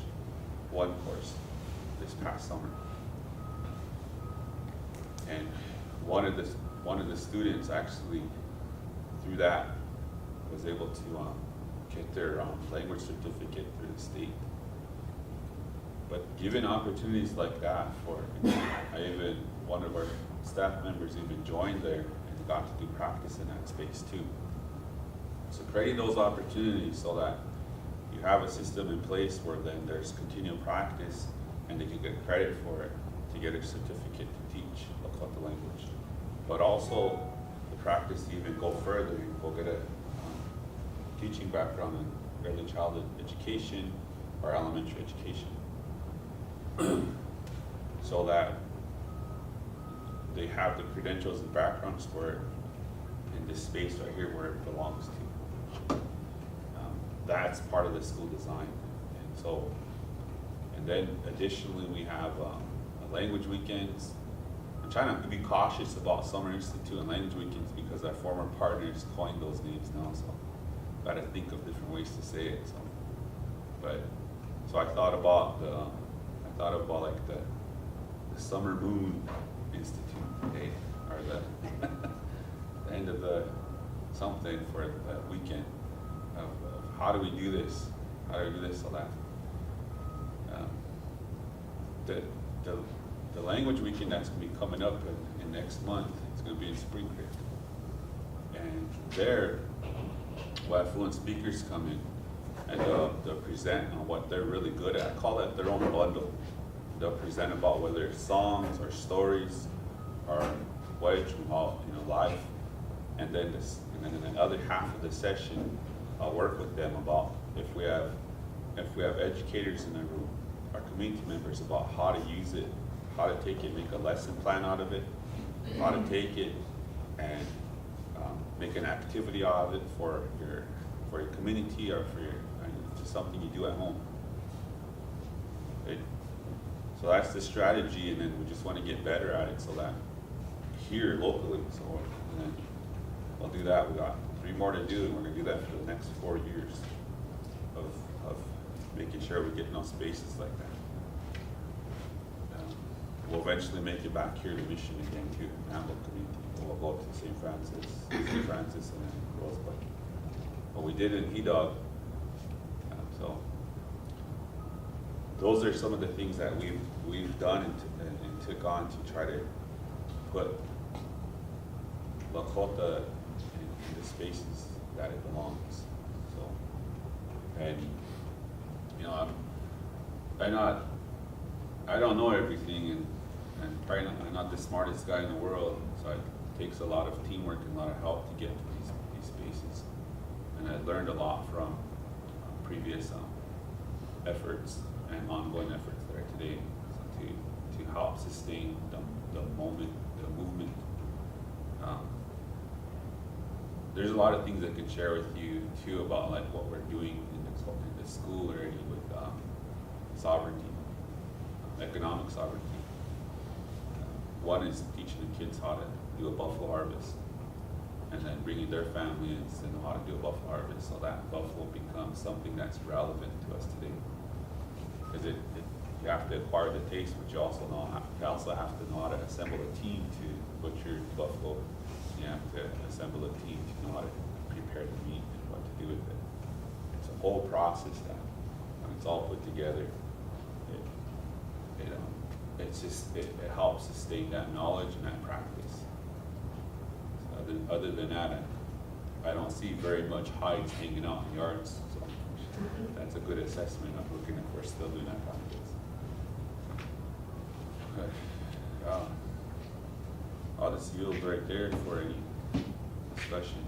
1 course this past summer, and one of the students actually through that was able to get their language certificate through the state. But given opportunities like that, one of our staff members even joined there and got to do practice in that space too. So creating those opportunities so that you have a system in place where then there's continual practice and they can get credit for it to get a certificate to teach Lakota language. But also the practice to even go further and go get a teaching background in early childhood education or elementary education. So that they have the credentials and backgrounds for it in this space right here where it belongs to. That's part of the school design. And then additionally we have language weekends. I'm trying to be cautious about Summer Institute and language weekends because our former partners coined those names now, so got to think of different ways to say it. So I thought about like the Summer Moon Institute Day, or the end of the something for that weekend of how do we do this? How do we do this so that the language weekend that's going to be coming up in next month, it's going to be in Spring Creek, and there we'll have fluent speakers come in and they'll present on what they're really good at. I call that their own bundle. They'll present about whether it's songs or stories or wedge about life, and then in the other half of the session, I'll work with them about if we have educators in the room, our community members, about how to use it, how to take it, make a lesson plan out of it, how to take it and make an activity out of it for your community or for just something you do at home. Okay? So that's the strategy, and then we just want to get better at it so that here locally. So and then we'll do that. We got 3 more to do, and we're going to do that for the next 4 years of making sure we're getting those spaces like that. We'll eventually make it back here to Mission again too, Amble community. We'll go to St. Francis, and then Rosebud. But we did in Hedog. So those are some of the things that we've done and took on to try to put Lakota in the spaces that it belongs. So, and I don't know everything, and probably I'm not the smartest guy in the world, so it takes a lot of teamwork and a lot of help to get to these spaces. And I learned a lot from previous efforts and ongoing efforts that are today to help sustain the movement. There's a lot of things I can share with you too about like what we're doing in the school already with sovereignty, economic sovereignty. One is teaching the kids how to do a buffalo harvest, and then bringing their families and how to do a buffalo harvest, so that buffalo becomes something that's relevant to us today. Because you have to acquire the taste, but you also have to know how to assemble a team to butcher buffalo. You have to assemble a team to know how to prepare the meat and what to do with it. It's a whole process that, when it's all put together, it helps sustain that knowledge and that practice. So other than that, I don't see very much hides hanging out in yards. So that's a good assessment of looking if we're still doing that practice. Okay. I'll just yield right there for any discussion.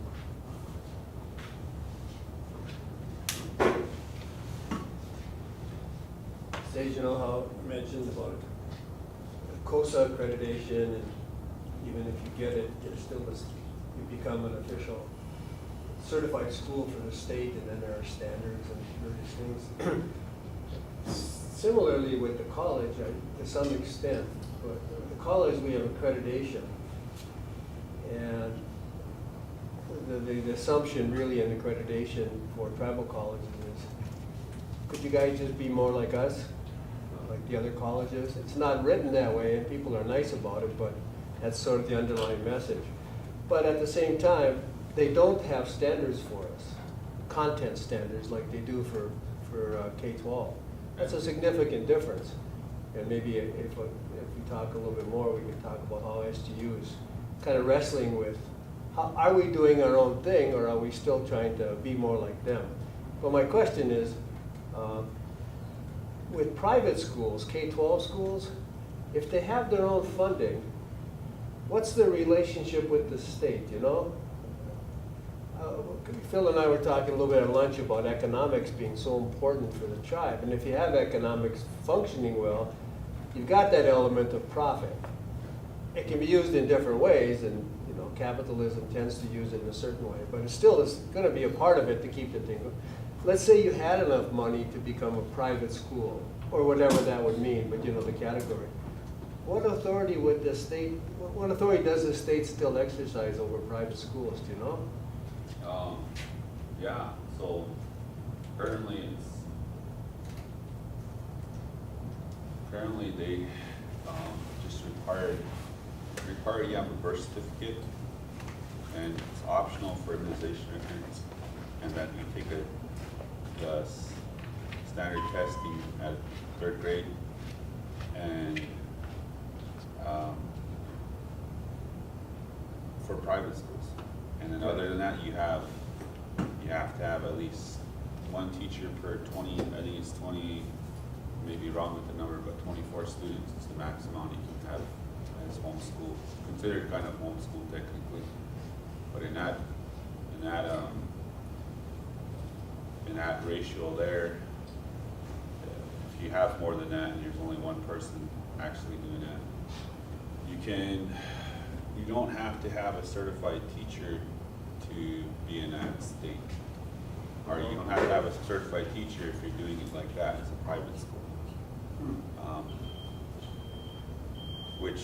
Sage, you know how you mentioned about COSA accreditation, and even if you get it, you become an official certified school for the state, and then there are standards and various things. Similarly with the college, to some extent, but the college we have accreditation, and the assumption really in accreditation for tribal colleges is, could you guys just be more like us, like the other colleges? It's not written that way, and people are nice about it, but that's sort of the underlying message. But at the same time, they don't have standards for us, content standards like they do for K-12. That's a significant difference. And maybe if we talk a little bit more, we can talk about how SGU is kind of wrestling with, how, are we doing our own thing, or are we still trying to be more like them? But my question is, with private schools, K-12 schools, if they have their own funding, what's the relationship with the state, you know? Phil and I were talking a little bit at lunch about economics being so important for the tribe. And if you have economics functioning well, you've got that element of profit. It can be used in different ways, and you know, capitalism tends to use it in a certain way, but it still is going to be a part of it to keep the thing. Let's say you had enough money to become a private school, or whatever that would mean, but you know the category. What authority would the state, what authority does the state still exercise over private schools, do you know? Yeah, so currently they just require you have a birth certificate, and it's optional for immunization records, and then you take the standard testing at 3rd grade, and for private schools. And then other than that, you have to have at least one teacher per 20, I think it's 20, maybe wrong with the number, but 24 students is the maximum you can have as homeschool, considered kind of homeschool technically. But in that ratio there, if you have more than that and there's only one person actually doing that, you don't have to have a certified teacher to be in that state. Or you don't have to have a certified teacher if you're doing it like that as a private school. Which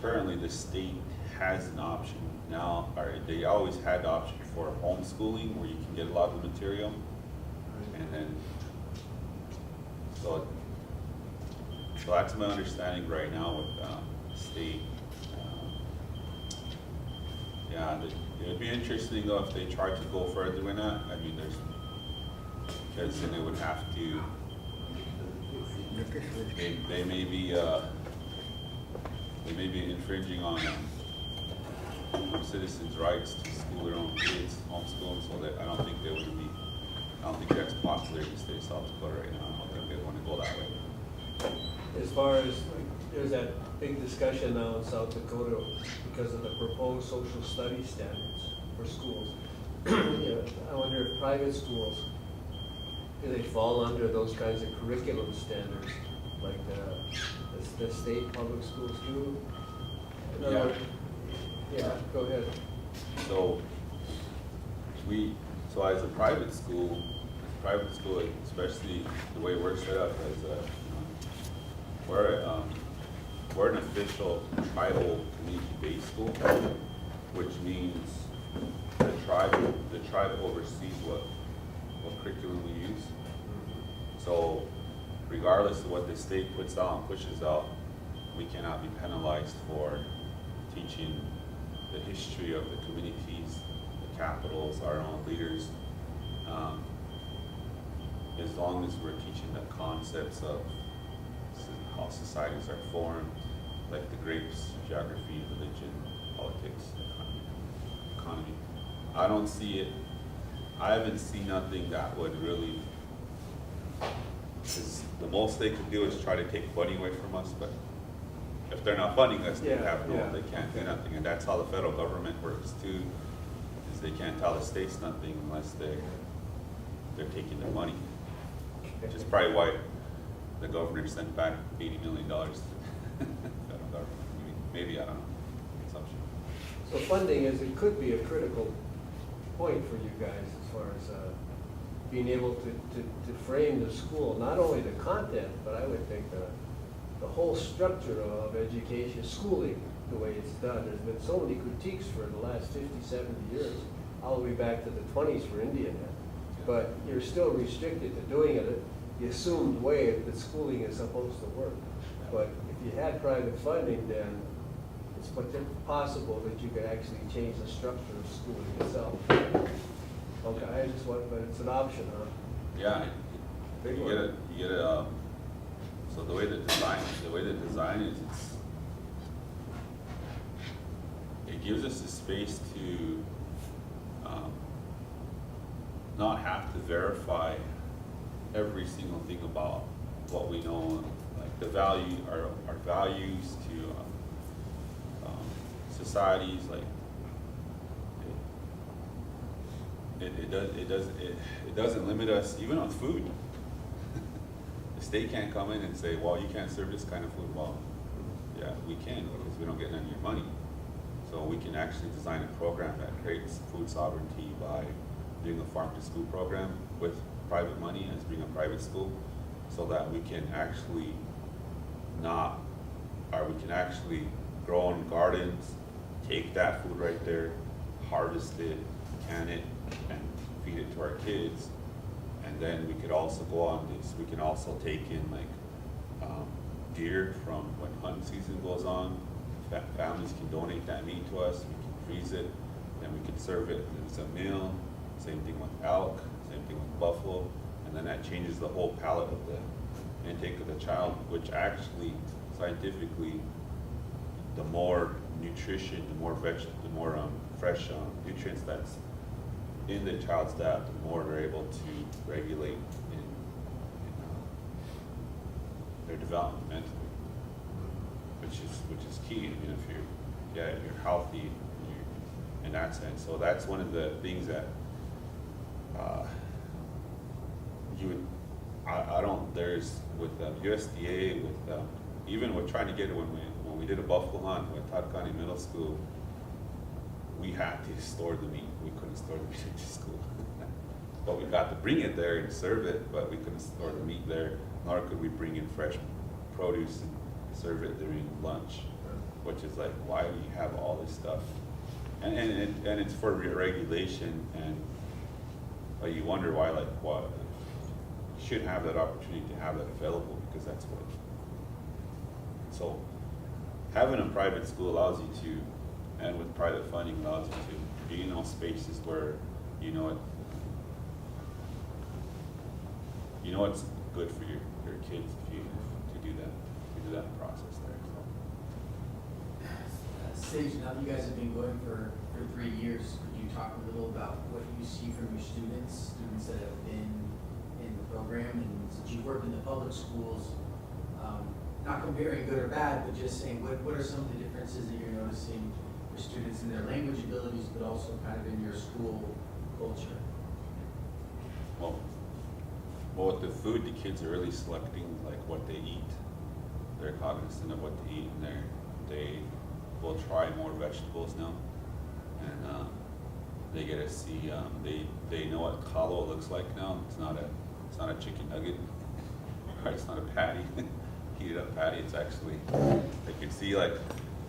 currently the state has an option now, or they always had the option for homeschooling where you can get a lot of the material. And then, so that's my understanding right now with the state. Yeah, it'd be interesting though if they tried to go further than that. I mean, because then they would have to, they may be infringing on citizens' rights to school their own kids, homeschool, so that I don't think that's popular in the state of South Dakota right now. I don't think they want to go that way. As far as, there's that big discussion now in South Dakota because of the proposed social studies standards for schools. I wonder if private schools, do they fall under those kinds of curriculum standards like the state public schools do? Yeah. Yeah, go ahead. So So as a private school, especially the way we're set up as a, we're an official tribal community-based school, which means the tribe oversees what curriculum we use. So regardless of what the state puts out and pushes out, we cannot be penalized for teaching the history of the communities, the capitals, our own leaders. As long as we're teaching the concepts of how societies are formed, like the grapes, geography, religion, politics, economy. I don't see it, I haven't seen nothing that would really, because the most they could do is try to take funding away from us, but if they're not funding us, they can't do nothing. And that's how the federal government works too, is they can't tell the states nothing unless they're taking their money. Which is probably why the governor sent back $80 million to the federal government. Maybe, I don't know, consumption. So funding it could be a critical point for you guys as far as being able to frame the school, not only the content, but I would think the whole structure of education, schooling, the way it's done. There's been so many critiques for the last 50, 70 years, all the way back to the 20s for India now. But you're still restricted to doing it the assumed way that schooling is supposed to work. But if you had private funding, then it's possible that you could actually change the structure of schooling itself. Okay, I just want, but it's an option, huh? Yeah, you get it. So the way the design is, it gives us the space to not have to verify every single thing about what we know, like the value, our values to societies, like it doesn't limit us even on food. The state can't come in and say, well, you can't serve this kind of food. Well, yeah, we can, because we don't get none of your money. So we can actually design a program that creates food sovereignty by doing a farm to school program with private money as being a private school, so that we can actually grow on gardens, take that food right there, harvest it, can it, and feed it to our kids. And then we could also go on this, we can also take in deer from when hunting season goes on. Families can donate that meat to us, we can freeze it, and we can serve it as a meal. Same thing with elk, same thing with buffalo, and then that changes the whole palate of the intake of the child, which actually, scientifically, the more nutrition, the more fresh nutrients that's in the child's diet, the more they're able to regulate in their development mentally, which is key. I mean, if you're healthy in that sense. So that's one of the things that there's with USDA, with even with trying to get it when we did a buffalo hunt with Todd County Middle School, we had to store the meat. We couldn't store the meat at the school. But we got to bring it there and serve it, but we couldn't store the meat there, nor could we bring in fresh produce and serve it during lunch, which is like, why do you have all this stuff? And it's for regulation, and you wonder why, like, what you should have that opportunity to have that available, because that's what. So having a private school allows you to, and with private funding allows you to be in those spaces where you know it's good for your kids if you do that process there. So. Sage, now that you guys have been going for 3 years, could you talk a little about what you see from your students that have been in the program? And since you've worked in the public schools, not comparing good or bad, but just saying what are some of the differences that you're noticing for students in their language abilities, but also kind of in your school culture? Well, with the food, the kids are really selecting like what they eat. They're cognizant of what to eat, and they will try more vegetables now. And They get to see, they know what kalo looks like now. It's not a chicken nugget, or it's not a patty, heated up patty. It's actually, they can see, like,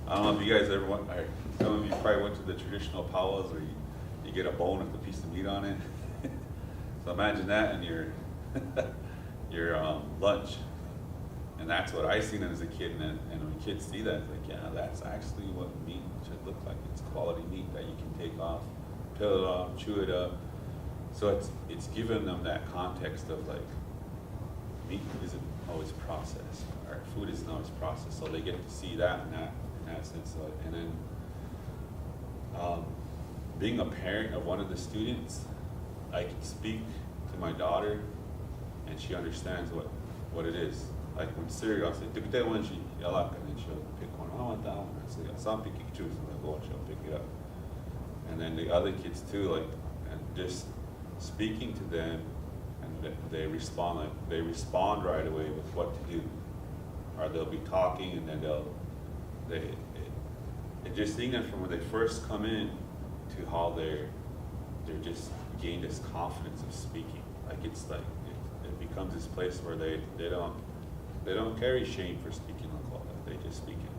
I don't know if you guys ever went, or some of you probably went to the traditional powwows where you get a bone with a piece of meat on it. So imagine that in your lunch. And that's what I seen as a kid, and when kids see that, it's like, yeah, that's actually what meat should look like. It's quality meat that you can take off, peel it off, chew it up. So it's given them that context of like, meat isn't always processed, or food isn't always processed. So they get to see that in that sense. And then being a parent of one of the students, I can speak to my daughter, and she understands what it is. Like when cereal, I say, "Look at that one," she yell, and then she'll pick one. I want that one. I say, "Some picky choose," and I go and she'll pick it up. And then the other kids too, like, and just speaking to them, and they respond right away with what to do, or they'll be talking, and then and just seeing them from when they first come in to how they're just gain this confidence of speaking. Like it's like it becomes this place where they don't carry shame for speaking Lakota. They just speak it.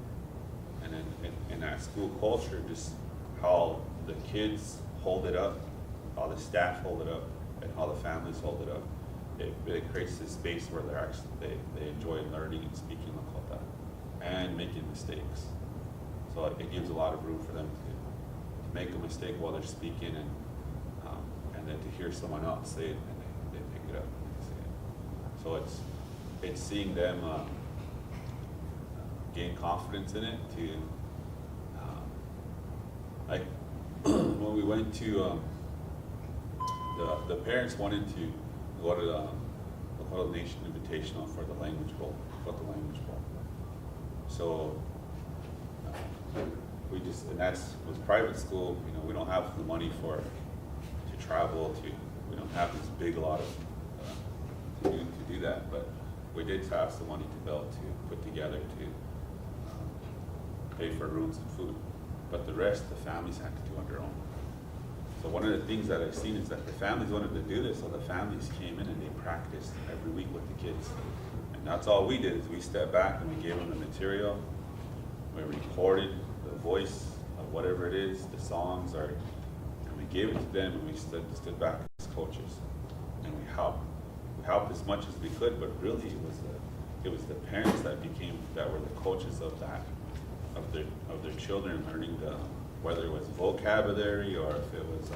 And then in that school culture, just how the kids hold it up, how the staff hold it up, and how the families hold it up, it creates this space where they enjoy learning and speaking Lakota and making mistakes. So it gives a lot of room for them to make a mistake while they're speaking, and then to hear someone else say it, and they pick it up and say it. So it's seeing them gain confidence in it. To like when we went to the parents wanted to go to the Lakota Nation Invitational for the language bowl, So we just, and was private school. You know, we don't have the money to travel to. We don't have this big lot of to do that, but we did have some money to be able to put together to pay for rooms and food. But the rest, the families had to do on their own. So one of the things that I've seen is that the families wanted to do this, so the families came in and they practiced every week with the kids. And that's all we did, is we stepped back and we gave them the material, we recorded the voice of whatever it is, the songs, and we gave it to them, and we stood back as coaches. And we helped as much as we could, but really it was the parents that were the coaches of that, of their children learning whether it was vocabulary, or if it was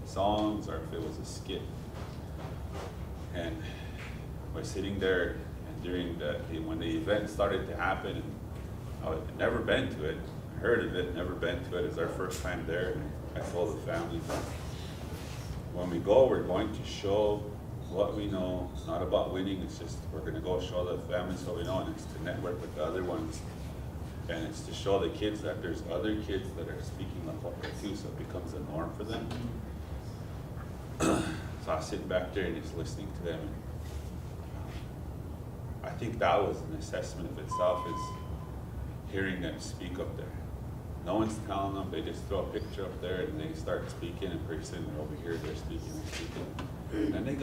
songs, or if it was a skit. And we're sitting there, and when the event started to happen, and I had never been to it, heard of it, never been to it. It's our first time there. And I told the families that when we go, we're going to show what we know. It's not about winning, it's just we're going to go show the families what we know, and it's to network with the other ones. And it's to show the kids that there's other kids that are speaking Lakota too, so it becomes a norm for them. So I was sitting back there and just listening to them. And I think that was an assessment of itself, is hearing them speak up there. No one's telling them, they just throw a picture up there and they start speaking, and pretty soon they're over here, they're speaking and speaking. And then they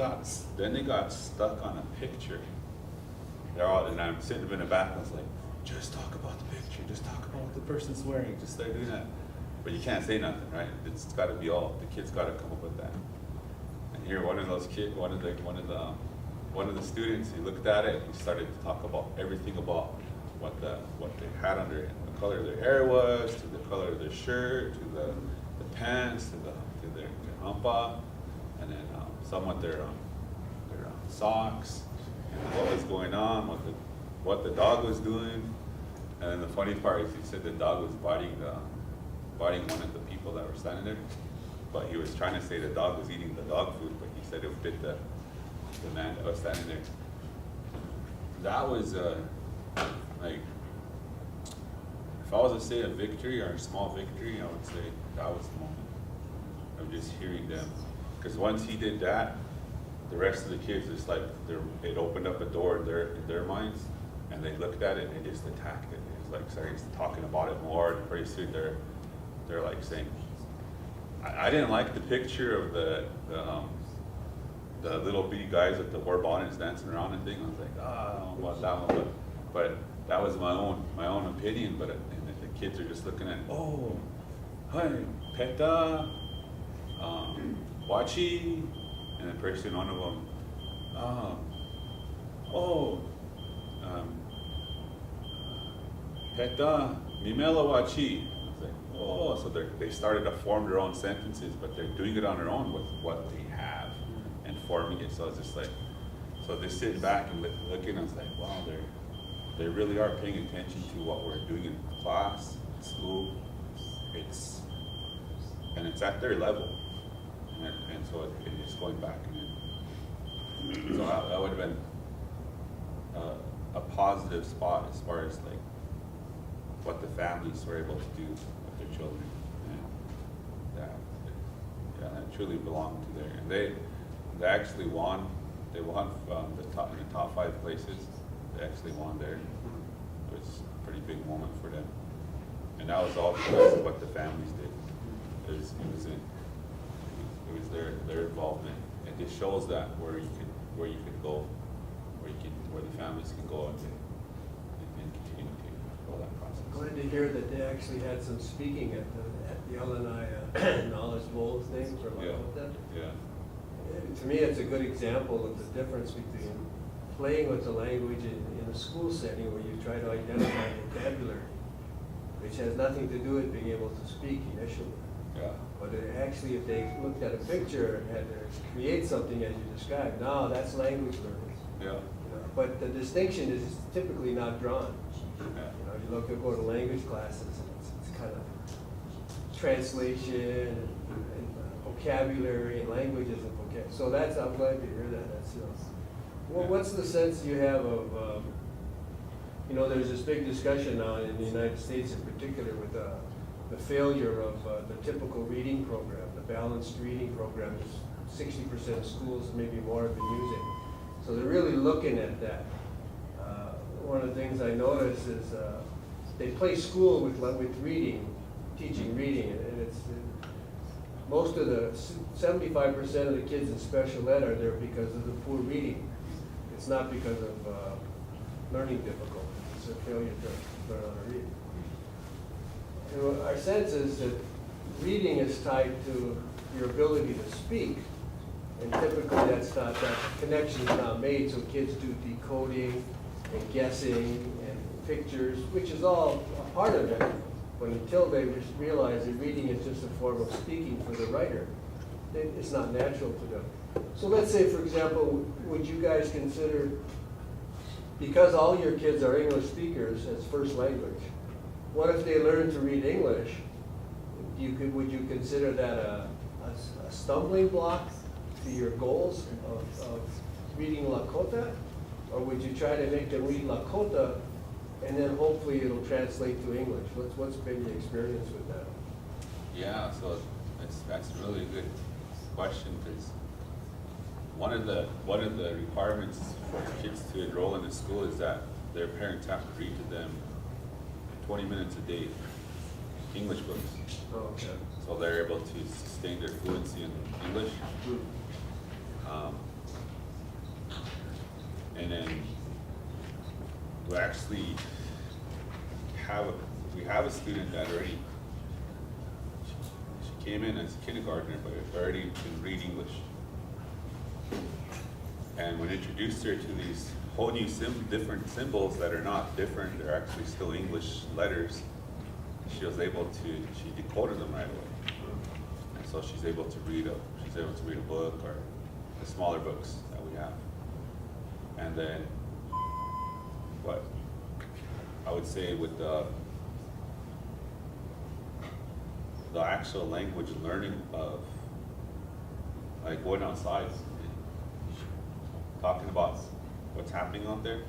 got stuck on a picture. And I'm sitting in the back and I was like, just talk about the picture, just talk about what the person's wearing, just start doing that. But you can't say nothing, right? It's gotta be the kids gotta come up with that. And here one of those kids, one of the students, he looked at it and he started to talk about everything about what they had on their, the color of their hair was, to the color of their shirt, to the pants, to their humpa, and then some with their socks, and what was going on, what the dog was doing. And then the funny part is he said the dog was biting one of the people that were standing there, but he was trying to say the dog was eating the dog food, but he said it bit the man that was standing there. That was like, if I was to say a victory or a small victory, I would say that was the moment of just hearing them. Because once he did that, the rest of the kids, it's like it opened up a door in their minds, and they looked at it and they just attacked it. It was like starting talking about it more, and pretty soon they're like saying, I didn't like the picture of the little bitty guys with the war bonnets dancing around and thing. I was like, I don't know about that one, but that was my own opinion. But and if the kids are just looking at, oh, hi, Peta, Wachi, and then pretty soon one of them, Peta, Mimela Wachi. I was like, oh, so they started to form their own sentences, but they're doing it on their own with what they have and forming it. So I was just like, so just sitting back and looking, I was like, wow, they really are paying attention to what we're doing in class, in school. It's at their level, and so it's going back. And so that would have been a positive spot as far as like what the families were able to do with their children, and that truly belonged to there. And they actually won. They won in the top 5 places. They actually won there. It was a pretty big moment for them, and that was all because of what the families did. It was their involvement. It just shows that where you can go, where the families can go and continue to go that process. Glad to hear that they actually had some speaking at the LNI Knowledge Bowl thing for Lakota. Yeah. To me, it's a good example of the difference between playing with the language in a school setting where you try to identify vocabulary, which has nothing to do with being able to speak initially. Yeah. But actually, if they looked at a picture and had to create something as you described, no, that's language learning. Yeah. You know, but the distinction is typically not drawn. Yeah. You know, you go to language classes, and it's kind of translation and vocabulary and languages and vocabulary. So I'm glad to hear that. What's the sense you have of, there's this big discussion now in the United States in particular with the failure of the typical reading program. The balanced reading program is 60% of schools, maybe more, have been using. So they're really looking at that. One of the things I notice is they play school with reading, teaching reading, and it's most of the 75% of the kids in special ed are there because of the poor reading. It's not because of learning difficulties. It's a failure to learn how to read. And our sense is that reading is tied to your ability to speak, and typically that connection is not made, so kids do decoding and guessing and pictures, which is all a part of it, but until they realize that reading is just a form of speaking for the writer, it's not natural to them. So let's say, for example, would you guys consider, because all your kids are English speakers as first language, what if they learn to read English? Would you consider that a stumbling block to your goals of reading Lakota? Or would you try to make them read Lakota and then hopefully it'll translate to English? What's been your experience with that? Yeah, so that's a really good question, because one of the requirements for kids to enroll in the school is that their parents have to read to them 20 minutes a day English books. Oh, okay. So they're able to sustain their fluency in English. And then we actually have a student that already, she came in as a kindergartner, but already can read English. And when introduced her to these whole new different symbols that are not different, they're actually still English letters, she decoded them right away. And so she's able to read a book or the smaller books that we have. And then what I would say with the actual language learning of like going outside and talking about what's happening out there,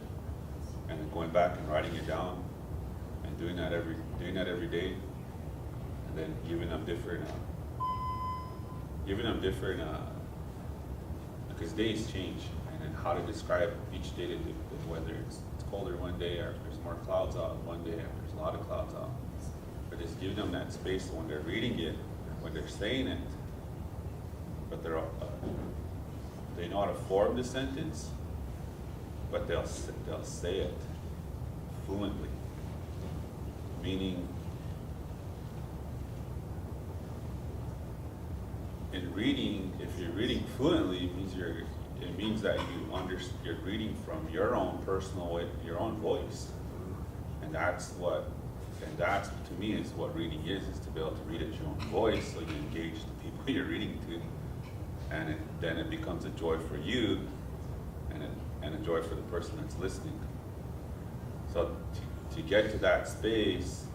and then going back and writing it down and doing that every day, and then giving them different because days change, and then how to describe each day, whether it's colder one day, or if there's more clouds out one day, or if there's a lot of clouds out. But just giving them that space when they're reading it, saying it, but they know how to form the sentence, but they'll say it fluently, meaning in reading, if you're reading fluently, it means that you're reading from your own personal way, your own voice, and that's to me is what reading is to be able to read at your own voice, so you engage the people you're reading to, and then it becomes a joy for you, and a joy for the person that's listening. So to get to that space,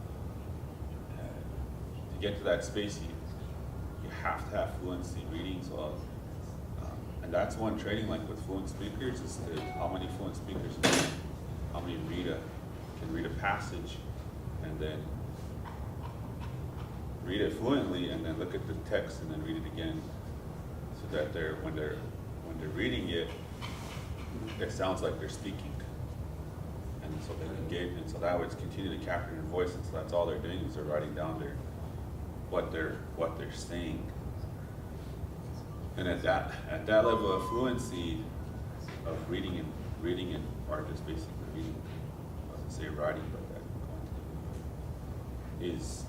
you have to have fluency reading. So, and that's one training, like with fluent speakers, is how many fluent speakers know how many can read a passage, and then read it fluently, and then look at the text, and then read it again, so that when they're reading it, it sounds like they're speaking, and so they can engage, and so that would continue to capture their voice, and so that's all they're doing is they're writing down what they're saying. And at that level of fluency of reading and or just basically reading, I wasn't say writing, but that is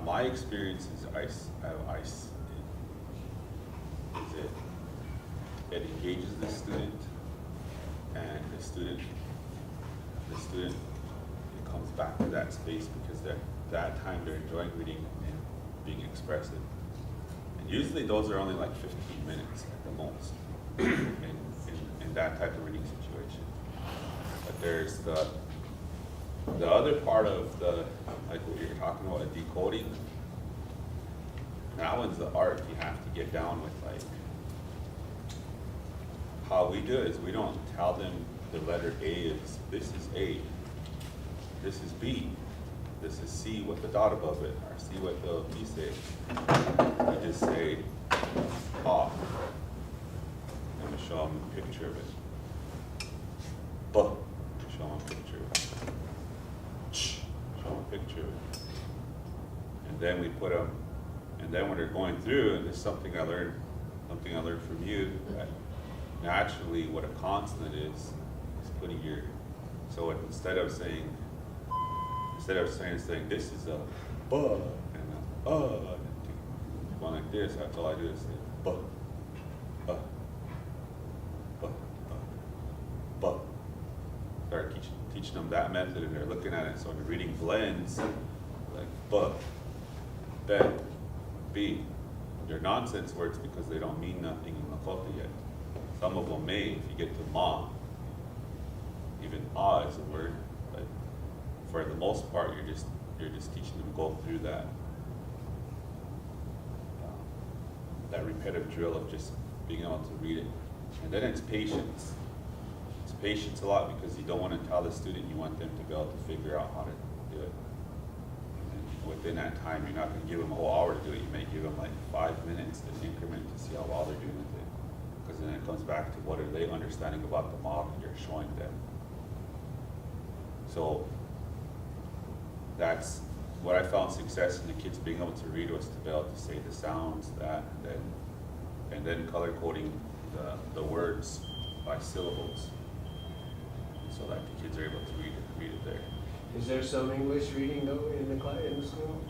my experience is it engages the student, and the student it comes back to that space because that time they're enjoying reading and being expressive. And usually those are only like 15 minutes at the most in that type of reading situation. But there's the other part of like what you're talking about, decoding. That one's the art you have to get down with. Like, how we do it is we don't tell them the letter A is, this is A, this is B, this is C with the dot above it, or C with the B say. We just say, ah, and we show them a picture of it. But, show them a picture of it. Ch, show them a picture of it. And then we put them, and then when they're going through, and this is something I learned from you, that naturally what a consonant is putting your, so instead of saying this is a buh and a going like this, that's all I do is say buh, buh, buh, buh, buh. Start teaching them that method, and they're looking at it, so when you're reading blends, like buh, ben, B. They're nonsense words because they don't mean nothing in Lakota yet. Some of them may, if you get to ma, even ah is a word, but for the most part, you're just teaching them to go through that repetitive drill of just being able to read it. And then it's patience. It's patience a lot because you don't want to tell the student, you want them to be able to figure out how to do it. And within that time, you're not going to give them a whole hour to do it. You may give them like 5 minutes in increment to see how well they're doing with it. Because then it comes back to what are they understanding about the model you're showing them. So that's what I found success in the kids being able to read was to be able to say the sounds, that, and then color coding the words by syllables, so that the kids are able to read it there. Is there some English reading though in the school?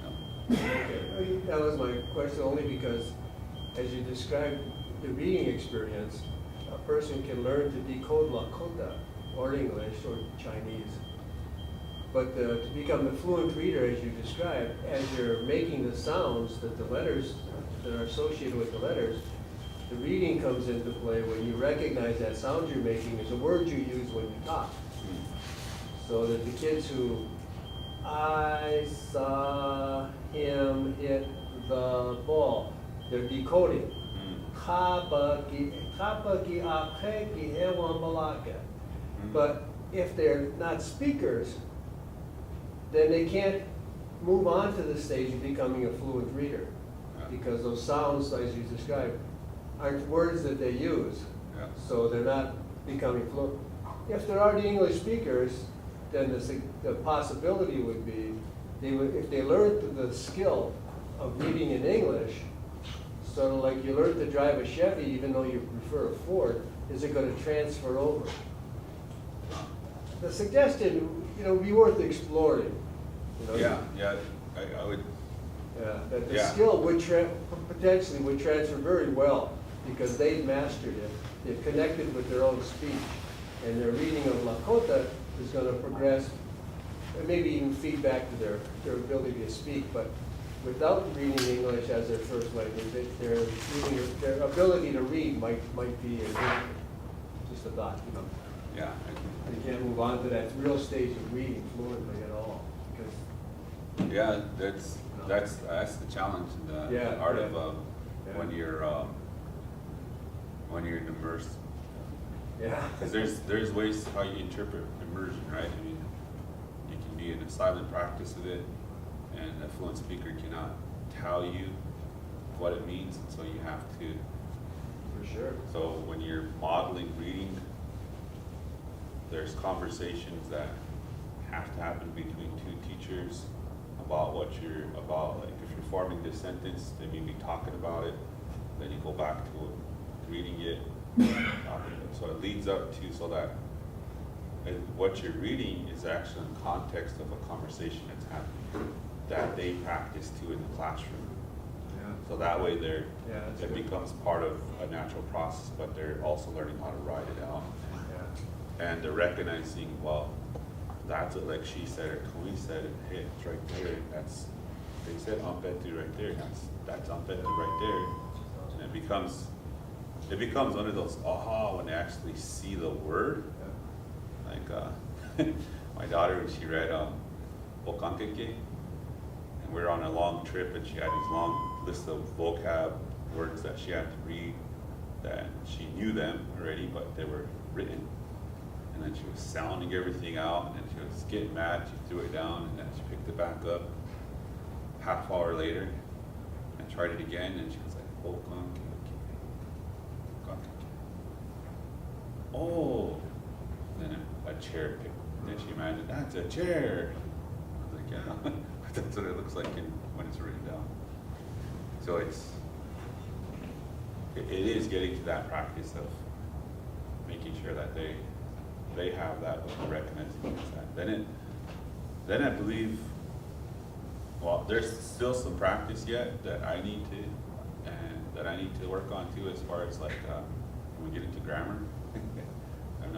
No. Okay. That was my question only because as you described the reading experience, a person can learn to decode Lakota or English or Chinese. But to become a fluent reader, as you described, as you're making the sounds that the letters that are associated with the letters, the reading comes into play when you recognize that sound you're making is a word you use when you talk. So that the kids who, I saw him hit the ball, they're decoding. But if they're not speakers, then they can't move on to the stage of becoming a fluent reader. Because those sounds, as you described, aren't words that they use. Yeah. So they're not becoming fluent. If they're already English speakers, then the possibility would be they would, if they learned the skill of reading in English, sort of like you learned to drive a Chevy even though you prefer a Ford, is it gonna transfer over? The suggestion, would be worth exploring. Yeah, I would, Yeah, that the Yeah. skill would potentially would transfer very well, because they've mastered it, they've connected with their own speech, and their reading of Lakota is gonna progress, and maybe even feed back to their ability to speak, but without reading English as their first language, their ability to read might be just a thought, yeah. They can't move on to that real stage of reading fluently at all, because Yeah, that's the challenge in the Yeah, art yeah. of Yeah. when you're immersed. yeah. Because there's ways how you interpret immersion, right? I mean, you can be in a silent practice of it, and a fluent speaker cannot tell you what it means, and so you have to. For sure. So when you're modeling reading, there's conversations that have to happen between two teachers about what you're about. Like if you're forming this sentence, they may be talking about it, then you go back to reading it, talking about it. So it leads up to so that what you're reading is actually in context of a conversation that's happening that they practice too in the classroom. Yeah. So that way Yeah, that's it good. becomes part of a natural process, but they're also learning how to write it out. Yeah. And they're recognizing, well, that's what, like she said, or Tony said, and hey, it's right there, that's, they said Ampetu right there, that's Ampetu right there. And it becomes one of those aha when they actually see the word. Like, my daughter, when she read Okankeke, and we were on a long trip, and she had these long lists of vocab words that she had to read, that she knew them already, but they were written. And then she was sounding everything out, and she was getting mad, she threw it down, and then she picked it back up half hour later, and tried it again, and she was like, Okankeke. Oh, then a chair picked. Then she imagined, that's a chair. I was like, yeah, that's what it looks like when it's written down. So it is getting to that practice of making sure that they have that, recognizing that. Then I believe, well, there's still some practice yet that I need to work on too, as far as like when we get into grammar. I'm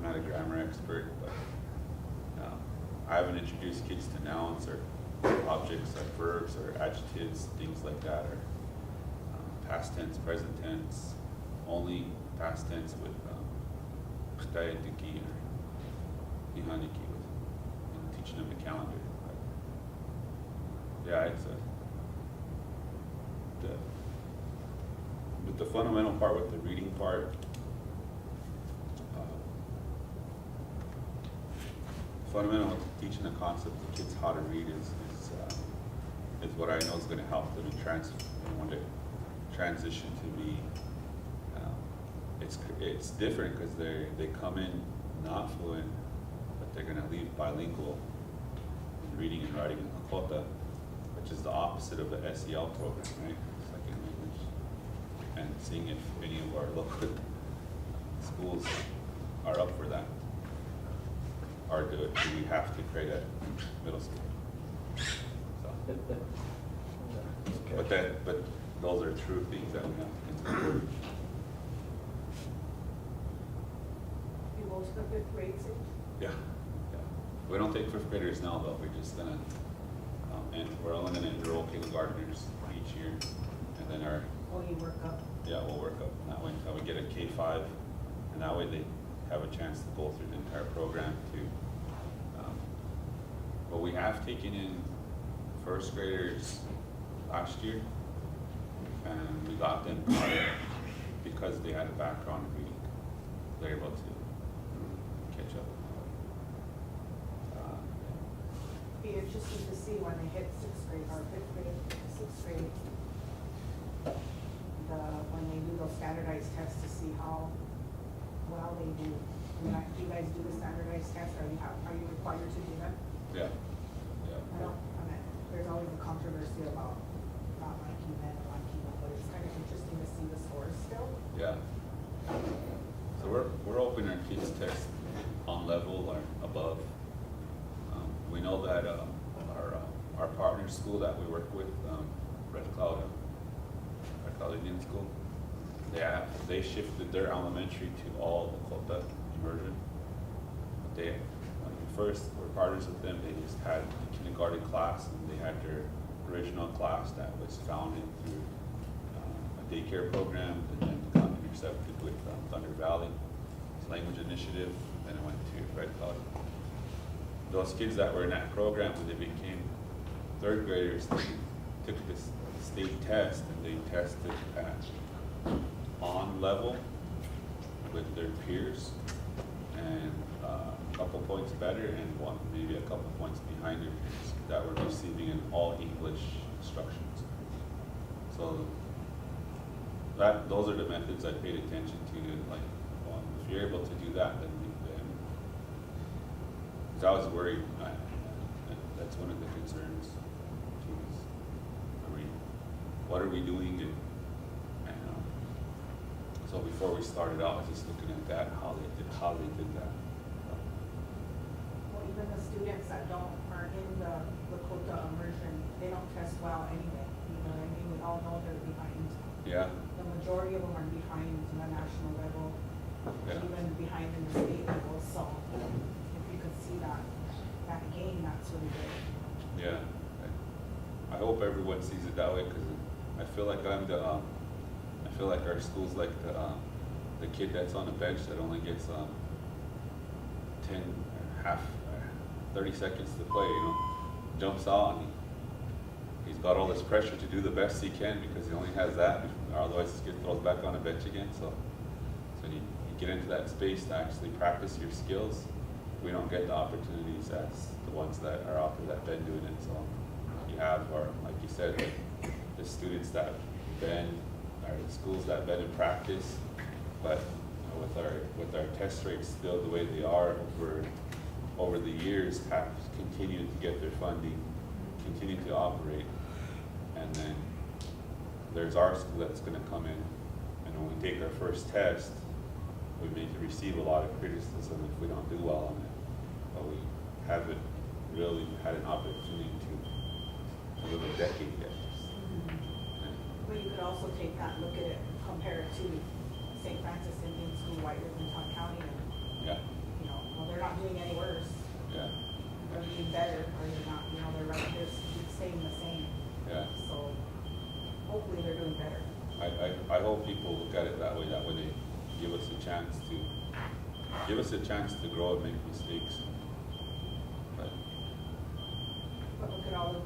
not a grammar expert, but I haven't introduced kids to nouns or objects or verbs or adjectives, things like that, or past tense, present tense, only past tense with Kutayatiki or Nihaniki, and teaching them the calendar. But yeah, but the fundamental part with the reading part, fundamental with teaching the concept of kids how to read is what I know is going to help them when they transition to be. It's different because they come in not fluent, but they're going to leave bilingual in reading and writing in Lakota, which is the opposite of the SEL program, right? Second language. And seeing if any of our local schools are up for that. Or do we have to create a middle school? So, but those are true things that we have to consider. You most of fifth grades? Yeah. We don't take fifth graders now, though. We're just gonna, and we're only gonna enroll kindergartners each year, and then Oh, you work up? yeah, we'll work up that way until we get a K-5, and that way they have a chance to go through the entire program too. But we have taken in first graders last year, and we got them because they had a background in reading. They're able to catch up. Be interesting to see when they hit sixth grade or fifth grade, sixth grade. When they do those standardized tests to see how well they do. Do you guys do the standardized tests, or are you required to do them? Yeah. And don't, I mean, there's always a controversy about not liking men and liking them, but it's kind of interesting to see the scores still. Yeah. So we're hoping our kids test on level or above. We know that our partner school that we work with, Red Cloud Indian School, they shifted their elementary to all Lakota immersion. They, when we first were partners with them, they just had the kindergarten class, and they had their original class that was founded through a daycare program, and then got intercepted with Thunder Valley language initiative, then it went to Red Cloud. Those kids that were in that program, when they became third graders, they took this state test, and they tested at on level with their peers, and a couple points better, and maybe a couple points behind their peers that were receiving an all English instructions. So those are the methods I paid attention to. Like, well, if you're able to do that, then because I was worried. That's one of the concerns. What are we doing? And so before we started out, I was just looking at that, how they did that. Well, even the students that aren't in the Lakota immersion, they don't test well anyway, you know what I mean? We all know they're behind. Yeah. The majority of them are behind in the national level, Yeah. even behind in the state level, so if you could see that gain, that's really good. Yeah. I hope everyone sees it that way, because I feel like I feel like our school's like the kid that's on the bench that only gets 30 seconds to play, you know, jumps out and he's got all this pressure to do the best he can because he only has that, otherwise he gets thrown back on the bench again. So you get into that space to actually practice your skills. We don't get the opportunities as the ones that are out there that been doing it. So you have, or like you said, the students that been, or the schools that been in practice, but with our test rates still the way they are over the years, have continued to get their funding, continue to operate, and then there's our school that's going to come in, and when we take our first test, we may receive a lot of criticism if we don't do well on it, but we haven't really had an opportunity to live a decade yet. But you could also take that, look at it, compare it to St. Francis Indian School, White River, Town County, and, Yeah, you know, well, they're not doing any worse. yeah, They're doing better, or they're not, you know, they're right, they're staying the same. yeah. So hopefully they're doing better. I hope people look at it that way they give us a chance to grow and make mistakes. But But look at all the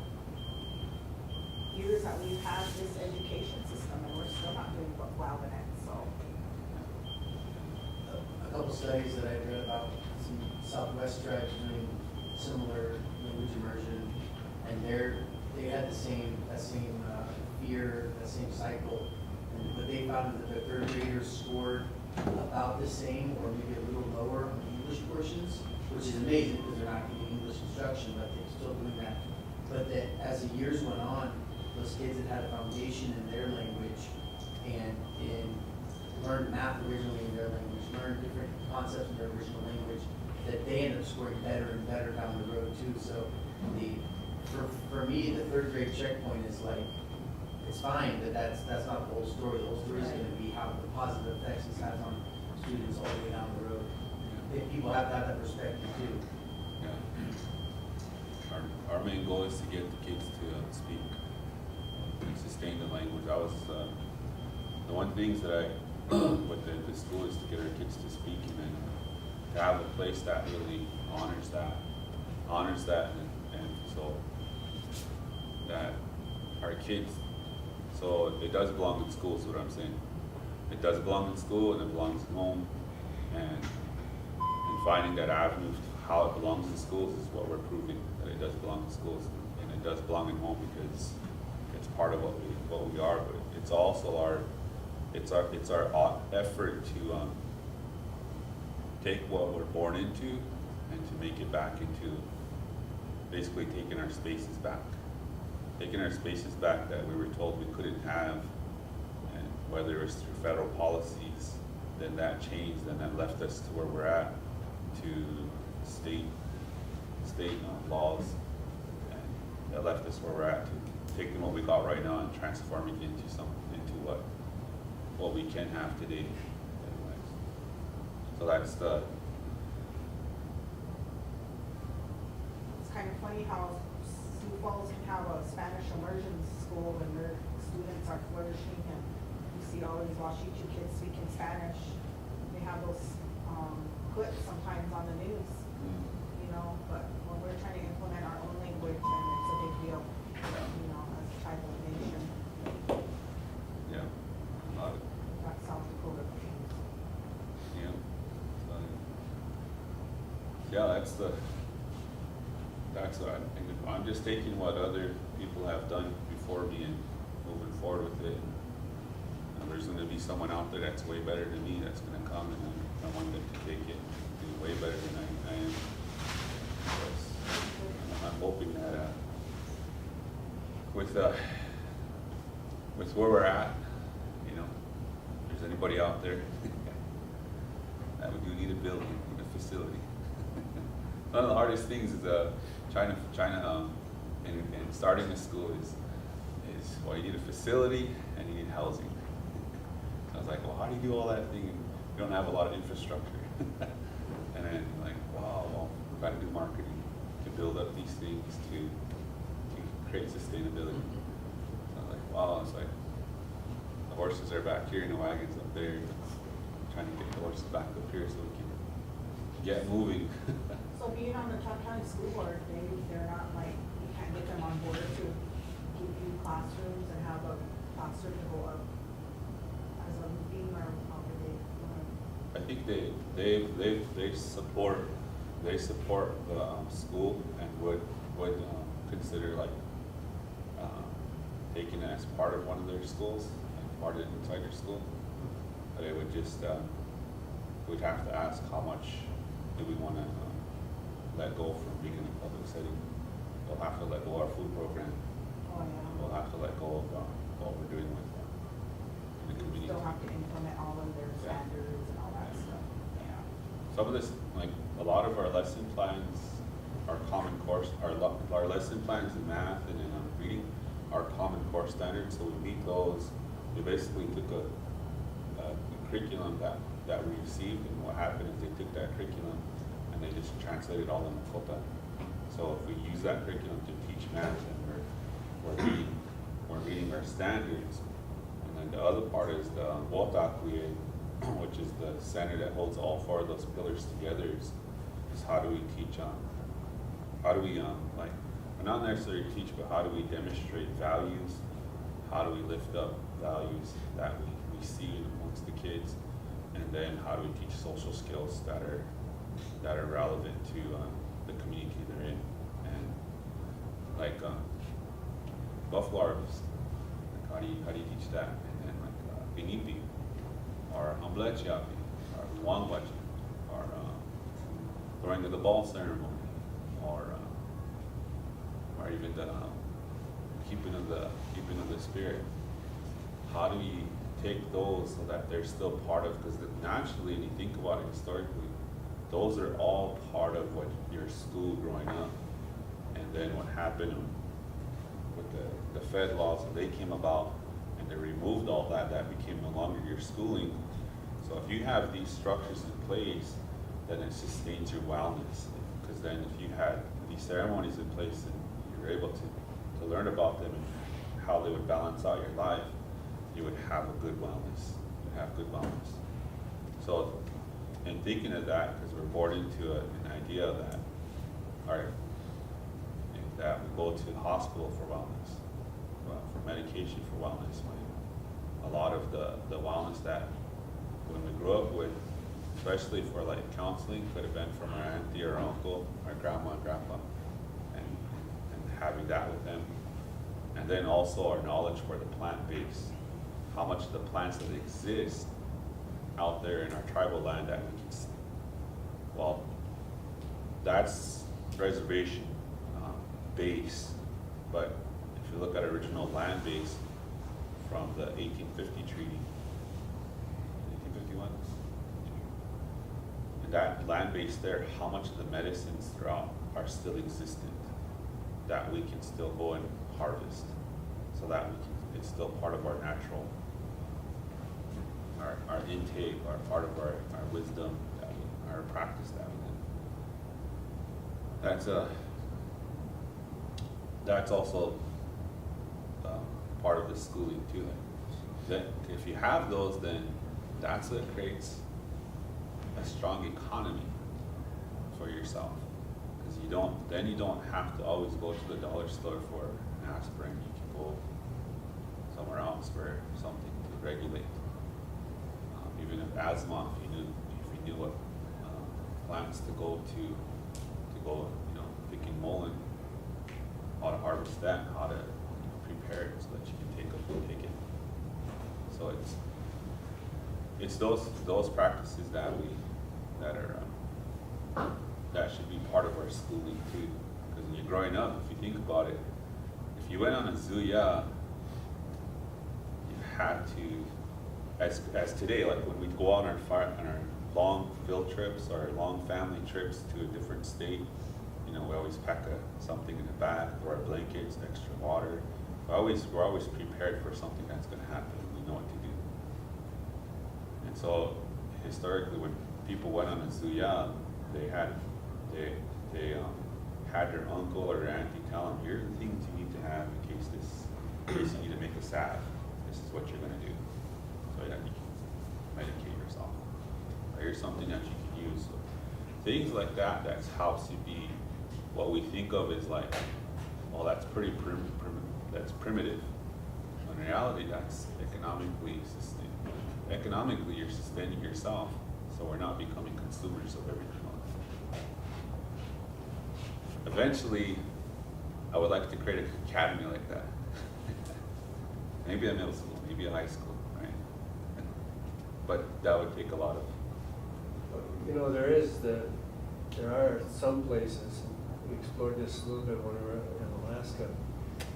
years that we've had this education system, and we're still not doing well in it, so. A couple studies that I read about, some Southwest tribes doing similar language immersion, and they had that same fear, that same cycle, but they found that the third graders scored about the same or maybe a little lower on the English portions, which is amazing because they're not getting English instruction, but they're still doing that. But that as the years went on, those kids that had a foundation in their language and learned math originally in their language, learned different concepts in their original language, that they ended up scoring better and better down the road too. So for me, the third grade checkpoint is like, it's fine, but that's not the whole story. The whole story is going to be how the positive effects this has on students all the way down the road. If people have to have that perspective too. yeah, our main goal is to get the kids to speak, sustain the language. I was the one things that I with the school is to get our kids to speak, and then to have a place that really honors that, and so that our kids. So it does belong in school, is what I'm saying. It does belong in school, and it belongs at home, and finding that avenue of how it belongs in schools is what we're proving, that it does belong in schools, and it does belong in home because it's part of what we are, but it's also our effort to take what we're born into and to make it back into basically taking our spaces back. Taking our spaces back that we were told we couldn't have, and whether it was through federal policies, then that changed, and that left us to where we're at, to state laws, and that left us where we're at, to taking what we got right now and transforming it into what we can have today. Anyways. So that's the. It's kind of funny how Sioux Falls can have a Spanish immersion school and their students are flourishing, and you see all these Washichu kids speaking Spanish. They have those clips sometimes on the news, you know, but when we're trying to implement our own language, then it's a big deal, you know, as a tribal nation. Yeah. That South Dakota things. Yeah. Yeah, that's what I'm just taking what other people have done before me and moving forward with it. And there's gonna be someone out there that's way better than me that's gonna come, and I want them to take it and do way better than I am. I'm hoping that with where we're at, you know, if there's anybody out there that we do need a building, a facility. One of the hardest things is China and starting a school is well, you need a facility and you need housing. So I was like, well, how do you do all that thing and you don't have a lot of infrastructure? And then like, wow, well, we've got to do marketing to build up these things to create sustainability. So I was like, wow, it's like the horses are back here and the wagons up there, trying to get the horses back up here so we can get moving. So being on the Tuck County School Board, they're not like, you can't get them on board to give you classrooms and have a classroom to go up as a meeting, or how do they? I think they support the school and would consider like taking it as part of one of their schools, like part of it inside their school. But it would just we'd have to ask how much do we want to let go from being in a public setting. We'll have to let go of our food program. Oh, yeah. We'll have to let go of what we're doing with the community. Still have to implement all of their standards and all that stuff, yeah. Some of this, like a lot of our lesson plans, our common course, our lesson plans in math and in reading are common core standards. So we meet those. We basically took a curriculum that we received, and what happened is they took that curriculum and they just translated all in Lakota. So if we use that curriculum to teach math, and we're meeting our standards. And then the other part is the Wotakwe, which is the center that holds all four of those pillars together. Is how do we teach like, not necessarily teach, but how do we demonstrate values? How do we lift up values that we see amongst the kids? And then how do we teach social skills that are relevant to the community they're in? And like buffalo harvest, like how do you teach that? And then like Binipi, or Amblechiapi, or Wangwachi, or throwing of the ball ceremony, or even the keeping of the spirit. How do we take those so that they're still part of, because naturally, when you think about it historically, those are all part of what your school growing up. And then what happened with the Fed laws, when they came about and they removed all that became no longer your schooling. So if you have these structures in place, then it sustains your wellness. Because then if you had these ceremonies in place and you're able to learn about them and how they would balance out your life, you would have a good wellness. You have good wellness. So in thinking of that, because we're born into an idea that, all right, that we go to the hospital for wellness, for medication for wellness. A lot of the wellness that when we grew up with, especially for like counseling, could have been from our auntie or uncle, our grandma and grandpa, and having that with them. And then also our knowledge for the plant base, how much of the plants that exist out there in our tribal land that we can see. Well, that's reservation. base, but if you look at original land base from the 1850 treaty, 1851, and that land base there, how much of the medicines throughout are still existent that we can still go and harvest, so that we can, it's still part of our natural, our intake, our part of our wisdom, that we, our practice that we do. That's also part of the schooling too. Like, that if you have those, then that's what creates a strong economy for yourself. Because then you don't have to always go to the dollar store for an aspirin. You can go somewhere else for something to regulate. Even if asthma, if you knew what plants to go, picking mullein, how to harvest that, how to prepare it so that you can take it. So it's those practices that should be part of our schooling too. Because when you're growing up, if you think about it, if you went on a zuya, you had to, as today, like when we go on our long field trips or long family trips to a different state, we always pack something in the bag, throw our blankets, extra water. We're always prepared for something that's going to happen. We know what to do. And so historically, when people went on a zuya, they had their uncle or their auntie tell them, "Here's the things you need to have in case you need to make a salve. This is what you're going to do, so that you can medicate yourself. Or here's something that you can use." So things like that helps you be what we think of as like, well, that's pretty that's primitive. In reality, that's economically sustainable. Economically, you're sustaining yourself, so we're not becoming consumers of everything else. Eventually, I would like to create an academy like that. Maybe a middle school, maybe a high school, right? But that would take a lot of. There are some places, we explored this a little bit when we were in Alaska,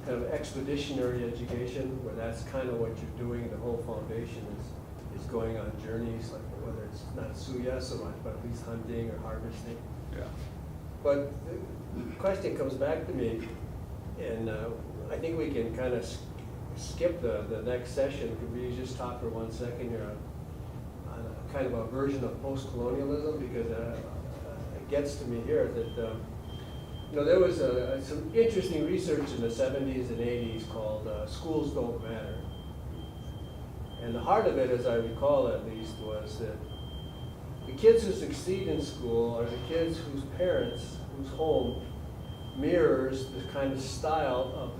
kind of expeditionary education, where that's kind of what you're doing. The whole foundation is going on journeys, like whether it's not suya so much, but at least hunting or harvesting. Yeah. But the question comes back to me, and I think we can kind of skip the next session. Could we just talk for 1 second here on a kind of a version of post-colonialism, because it gets to me here that there was some interesting research in the 70s and 80s called Schools Don't Matter. And the heart of it, as I recall at least, was that the kids who succeed in school are the kids whose parents, whose home mirrors the kind of style of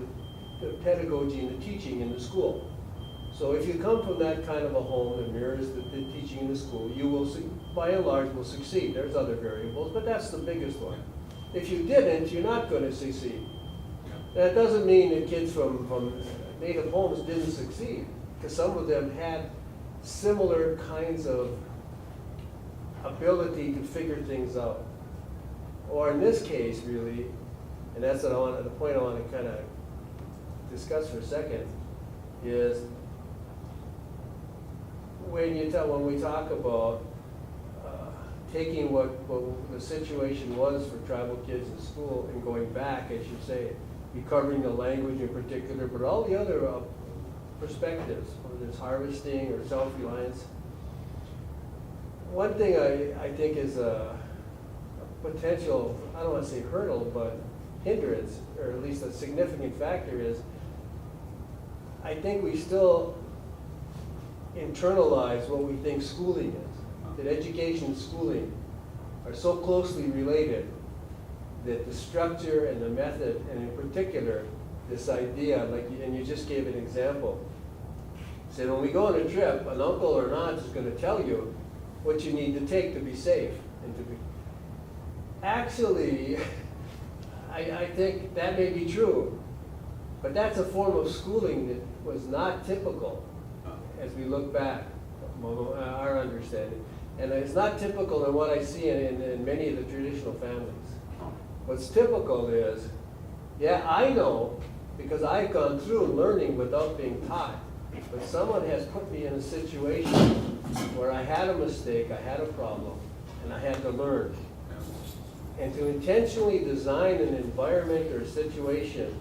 the pedagogy and the teaching in the school. So if you come from that kind of a home that mirrors the teaching in the school, you will, by and large, will succeed. There's other variables, but that's the biggest one. If you didn't, you're not going to succeed. That doesn't mean that kids from native homes didn't succeed, because some of them had similar kinds of ability to figure things out. Or in this case, really, and that's the point I want to kind of discuss for a second, is when we talk about taking what the situation was for tribal kids in school and going back, as you say, recovering the language in particular, but all the other perspectives, whether it's harvesting or self-reliance. One thing I think is a potential, I don't want to say hurdle, but hindrance, or at least a significant factor, is I think we still internalize what we think schooling is. That education and schooling are so closely related that the structure and the method, and in particular, this idea, and you just gave an example. Said when we go on a trip, an uncle or an aunt is going to tell you what you need to take to be safe and to be. Actually, I think that may be true, but that's a form of schooling that was not typical as we look back, our understanding. And it's not typical in what I see in many of the traditional families. What's typical is Yeah, I know, because I've gone through learning without being taught. But someone has put me in a situation where I had a mistake, I had a problem, and I had to learn. And to intentionally design an environment or a situation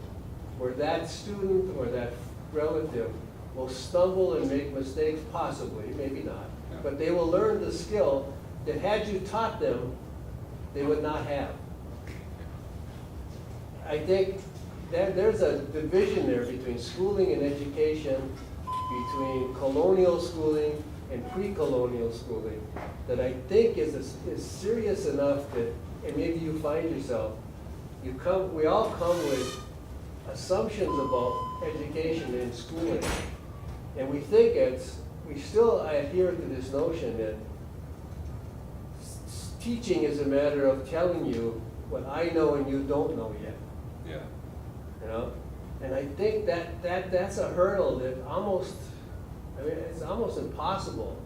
where that student or that relative will stumble and make mistakes, possibly, maybe not, but they will learn the skill that had you taught them, they would not have. I think that there's a division there between schooling and education, between colonial schooling and pre-colonial schooling, that I think is serious enough that, and maybe you find yourself, we all come with assumptions about education and schooling. And we think we still adhere to this notion that teaching is a matter of telling you what I know and you don't know yet. Yeah. You know? And I think that's a hurdle that it's almost impossible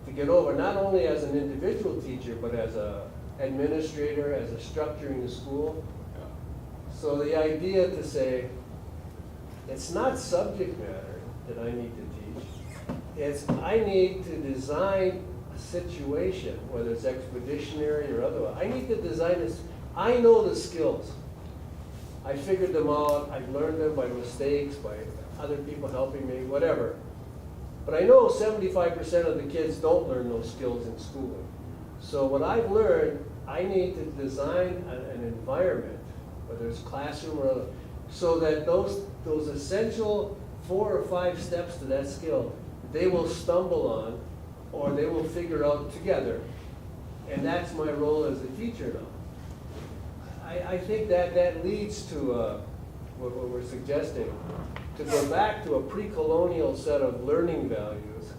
to get over, not only as an individual teacher, but as a administrator, as a structure in the school. Yeah. So the idea to say, it's not subject matter that I need to teach, it's I need to design a situation, whether it's expeditionary or otherwise. I need to design this. I know the skills. I figured them out, I've learned them by mistakes, by other people helping me, whatever. But I know 75% of the kids don't learn those skills in schooling. So what I've learned, I need to design an environment, whether it's classroom or other, so that those essential 4 or 5 steps to that skill, they will stumble on, or they will figure out together. And that's my role as a teacher now. I think that leads to what we're suggesting, to go back to a pre-colonial set of learning values,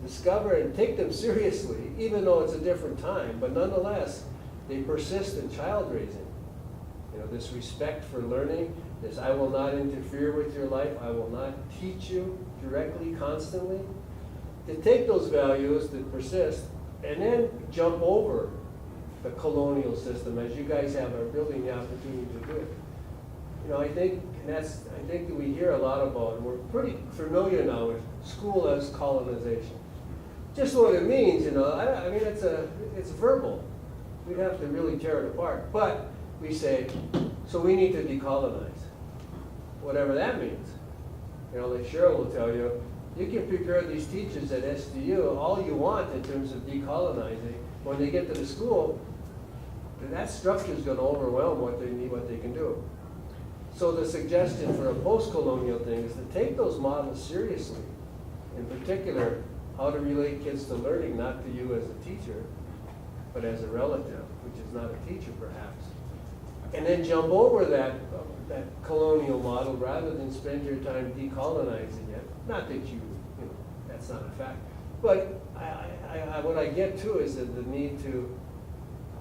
discover and take them seriously, even though it's a different time, but nonetheless, they persist in child raising. You know, this respect for learning, this I will not interfere with your life, I will not teach you directly, constantly. To take those values that persist and then jump over the colonial system, as you guys are building the opportunity to do it. You know, I think that we hear a lot about, and we're pretty familiar now with school as colonization. Just what it means, you know, I mean, it's verbal. We'd have to really tear it apart. But we say, so we need to decolonize, whatever that means. You know, like Cheryl will tell you, you can prepare these teachers at SDU all you want in terms of decolonizing. When they get to the school, that structure is going to overwhelm what they need, what they can do. So the suggestion for a post-colonial thing is to take those models seriously. In particular, how to relate kids to learning, not to you as a teacher, but as a relative, which is not a teacher perhaps. And then jump over that colonial model rather than spend your time decolonizing it. Not that you know, that's not a fact. But what I get to is that the need to,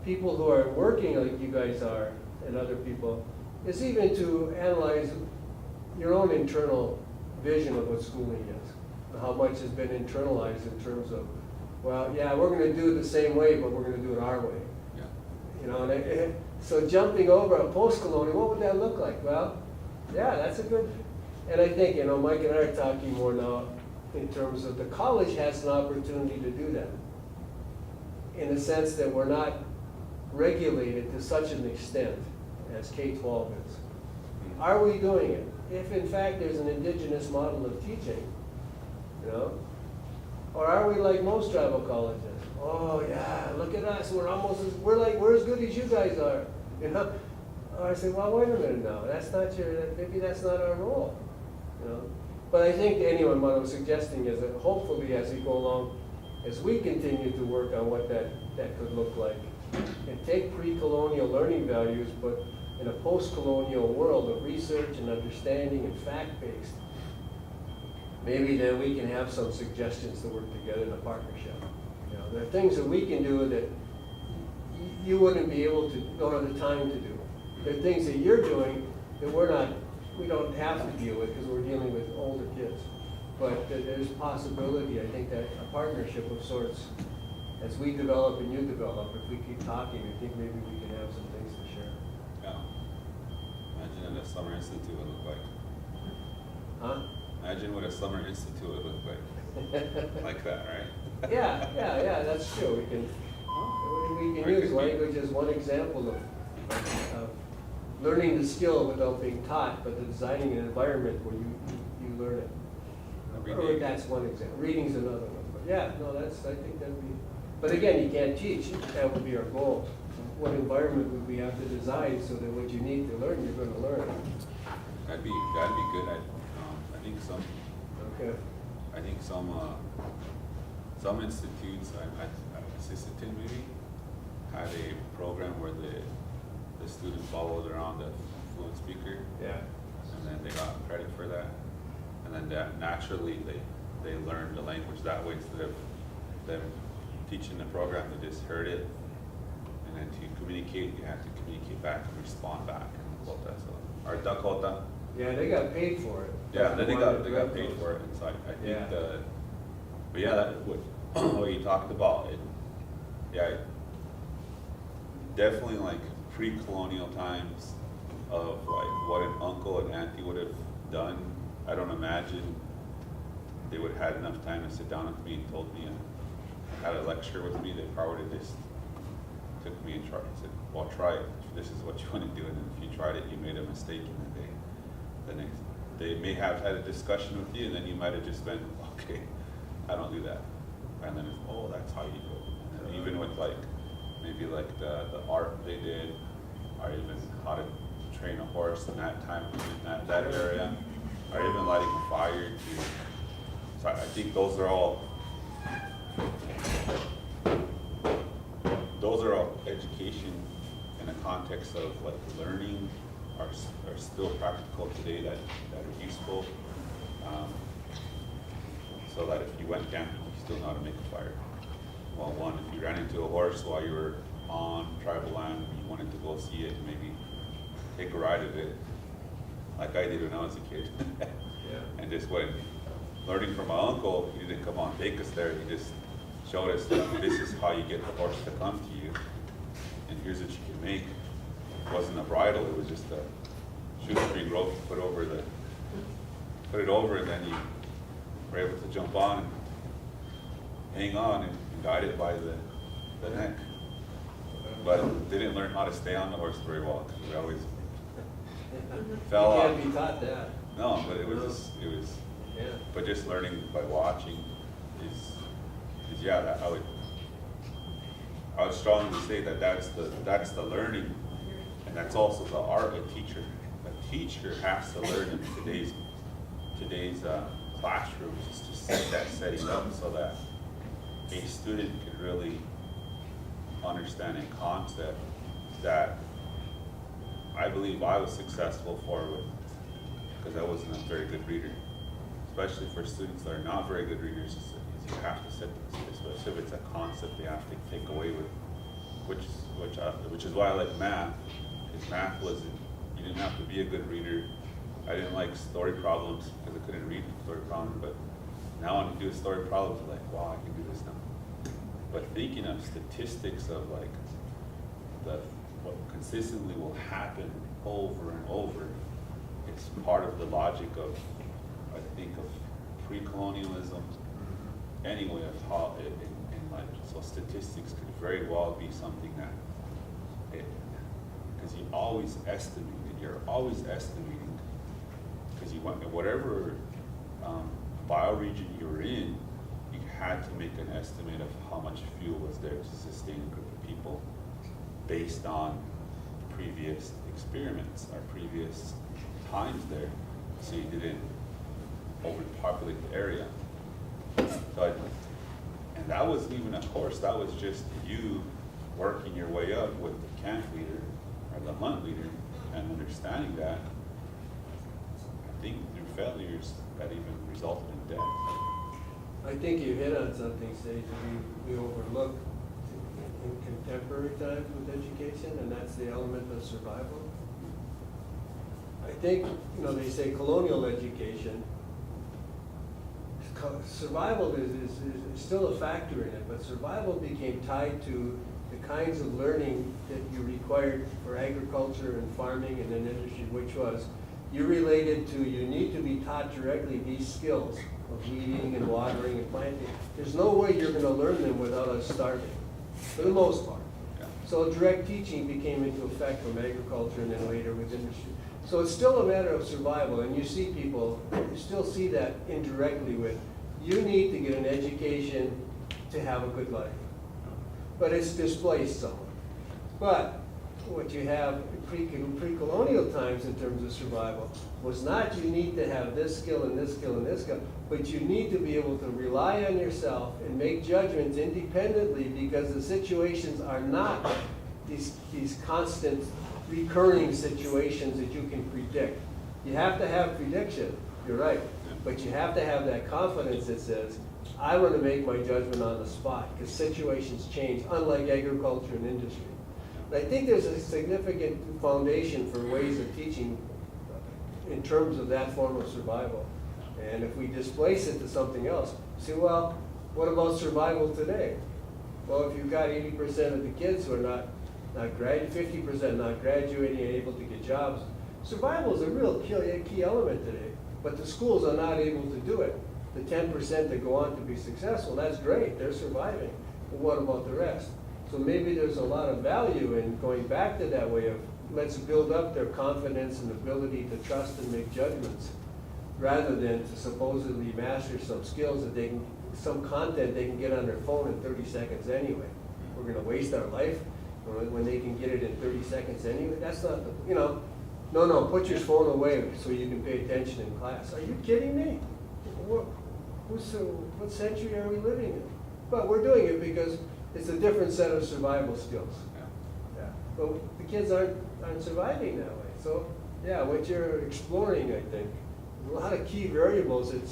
people who are working like you guys are and other people, is even to analyze your own internal vision of what schooling is, how much has been internalized in terms of, well, yeah, we're going to do it the same way, but we're going to do it our way. Yeah. You know, so jumping over a post-colonial, what would that look like? Well, yeah, that's a good, and I think, you know, Mike and I are talking more now in terms of the college has an opportunity to do that, in the sense that we're not regulated to such an extent as K-12 is. Are we doing it? If in fact there's an indigenous model of teaching, you know, or are we like most tribal colleges? Oh yeah, look at us, we're as good as you guys are, you know? Or I say, well, wait a minute now, maybe that's not our role, you know? But I think, anyway, what I'm suggesting is that hopefully as we go along, as we continue to work on what that could look like, and take pre-colonial learning values, but in a post-colonial world of research and understanding and fact-based, maybe then we can have some suggestions to work together in a partnership. You know, there are things that we can do that you wouldn't be able to, don't have the time to do. There are things that you're doing that we don't have to deal with because we're dealing with older kids. But there's possibility, I think, that a partnership of sorts, as we develop and you develop, if we keep talking, I think maybe we can have some things to share. Yeah. Imagine Imagine a summer institute would look like. Huh? Imagine what a summer institute would look like. Like that, right? Yeah, that's true. We can Or it use could be- language as one example of learning the skill without being taught, but designing an environment where you learn it. Or Reading. that's one example. Reading's another one. But yeah, no, I think that'd be, but again, you can't teach. That would be our goal. What environment would we have to design so that what you need to learn, you're gonna learn? That'd be good. I think Okay. some institutes, I assisted in maybe, had a program where the student followed around the fluent speaker, Yeah. and then they got credit for that. And then that naturally they learned the language that way instead of them teaching the program. They just heard it, and then to communicate, you have to communicate back and respond back. And or Dakota. Yeah, they got paid for it. Yeah, then they got Direct paid those. for it. And so I think Yeah. but yeah, that what you talked about, yeah, definitely like pre-colonial times of like what an uncle and auntie would have done. I don't imagine they would have had enough time to sit down with me and told me and had a lecture with me. They probably would have just took me and said, well, try it. This is what you want to do. And if you tried it, you made a mistake, and then they may have had a discussion with you, and then you might have just been, okay, I don't do that. And then it's, oh, that's how you do it. And even with like, maybe like the art they did, or even how to train a horse in that time, in that area, or even lighting a fire too. So I think those are all education in the context of like learning are still practical today that are useful. So that if you went camping, you still know how to make a fire. Well, one, if you ran into a horse while you were on tribal land and you wanted to go see it, maybe take a ride of it, like I did when I was a kid. Yeah. And just went learning from my uncle. He didn't come on take us there. He just showed us that this is how you get the horse to come to you, and here's what you can make. It wasn't a bridle; it was just a shoestring rope to put it over, and then you were able to jump on and hang on and guide it by the neck. But didn't learn how to stay on the horse very well because we always fell You off. can't be taught that. No, but it was Yeah. but just learning by watching is yeah, that I would strongly say that's the learning, and that's also the art. A teacher has to learn in today's classrooms is to set that setting up so that a student could really understand a concept that I believe I was successful with, because I wasn't a very good reader. Especially for students that are not very good readers, is you have to set, especially if it's a concept they have to take away with, which is why I like math, because math wasn't, you didn't have to be a good reader. I didn't like story problems because I couldn't read story problems, but now when you do story problems, I'm like, wow, I can do this now. But thinking of statistics of like what consistently will happen over and over, it's part of the logic of, I think, of pre-colonialism, anyway, of how in like, so statistics could very well be something that, because you're always estimating, because you want, whatever bioregion you're in, you had to make an estimate of how much fuel was there to sustain a group of people based on previous experiments or previous times there, so you didn't overpopulate the area. So and that wasn't even a course, that was just you working your way up with the camp leader or the hunt leader and understanding that. I think through failures that even resulted in death. I think you hit on something, Sage, that we overlook in contemporary times with education, and that's the element of survival. I think, they say colonial education, survival is still a factor in it, but survival became tied to the kinds of learning that you required for agriculture and farming and an industry, which was, you related to, you need to be taught directly these skills of weeding and watering and planting. There's no way you're gonna learn them without us starving, for the most part. Yeah. So direct teaching became into effect from agriculture and then later with industry. So it's still a matter of survival, and you see people, you still see that indirectly with, you need to get an education to have a good life. But it's displaced somewhat. But what you have in pre-colonial times in terms of survival was not you need to have this skill and this skill and this skill, but you need to be able to rely on yourself and make judgments independently, because the situations are not these constant recurring situations that you can predict. You have to have prediction, you're right, but you have to have that confidence that says, I want to make my judgment on the spot, because situations change, unlike agriculture and industry. And I think there's a significant foundation for ways of teaching in terms of that form of survival. And if we displace it to something else, say, well, what about survival today? Well, if you've got 80% of the kids who are not 50% not graduating and able to get jobs, survival is a real key element today. But the schools are not able to do it. The 10% that go on to be successful, that's great, they're surviving. But what about the rest? So maybe there's a lot of value in going back to that way of, let's build up their confidence and ability to trust and make judgments, rather than to supposedly master some skills that they can, some content they can get on their phone in 30 seconds anyway. We're gonna waste our life when they can get it in 30 seconds anyway. That's not, no, put your phone away so you can pay attention in class. Are you kidding me? What century are we living in? But we're doing it because it's a different set of survival skills. Yeah. But the kids aren't surviving that way. So yeah, what you're exploring, I think, a lot of key variables that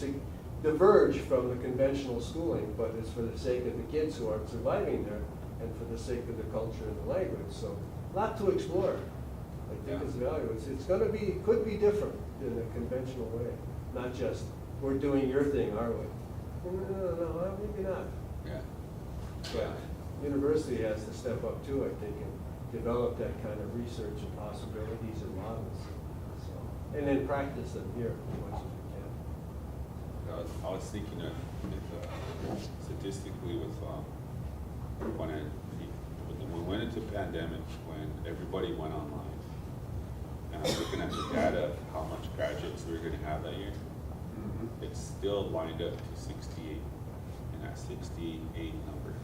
diverge from the conventional schooling, but it's for the sake of the kids who aren't surviving there and for the sake of the culture and the language. So a lot to explore. I think it's valuable. It's gonna be, could be different in the conventional way, not just we're doing your thing our way. No, maybe not. Yeah. But university has to step up too, I think, and develop that kind of research and possibilities and models. So, and then practice them here as much as we can. I was thinking of statistically with when we went into pandemic, when everybody went online, and I was looking at the data of how much graduates we were going to have that year. It's still lined up to 68, and that 68 number.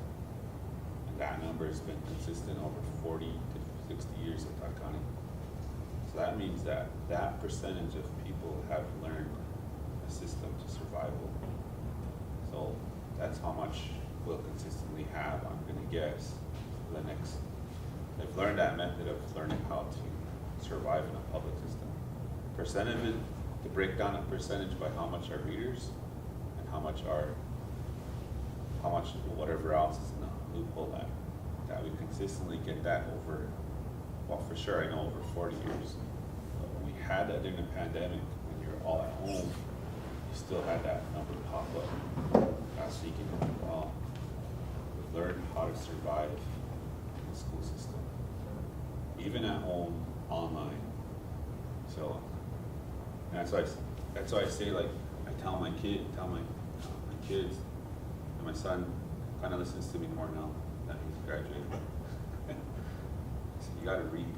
And that number has been consistent over 40 to 60 years at Todd County. So that means that that percentage of people have learned a system to survival. So that's how much we'll consistently have, I'm gonna guess, for the next. They've learned that method of learning how to survive in a public system. Percent of it, to break down a percentage by how much are readers and how much whatever else is in the loophole that we consistently get that over, well, for sure, I know over 40 years. But when we had that during the pandemic, when you were all at home, you still had that number pop up. I was thinking, well, we've learned how to survive in the school system, even at home, online. So that's why I say, like, I tell my kids, and my son kind of listens to me more now that he's graduated. So you got to read.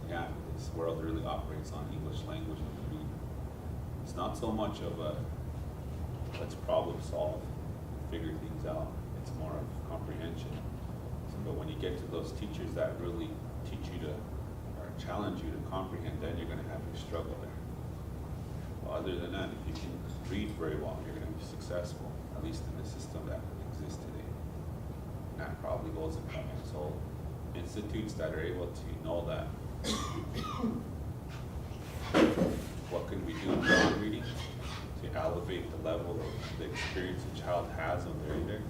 Yeah, this world really operates on English language and read. It's not so much of a let's problem solve, figure things out. It's more of comprehension. So, but when you get to those teachers that really teach you to, or challenge you to comprehend, then you're going to have your struggle there. Well, other than that, if you can read very well, you're going to be successful, at least in the system that exists today. And that probably goes in public. So institutes that are able to know that, what can we do beyond reading to elevate the level of the experience a child has when they're in there?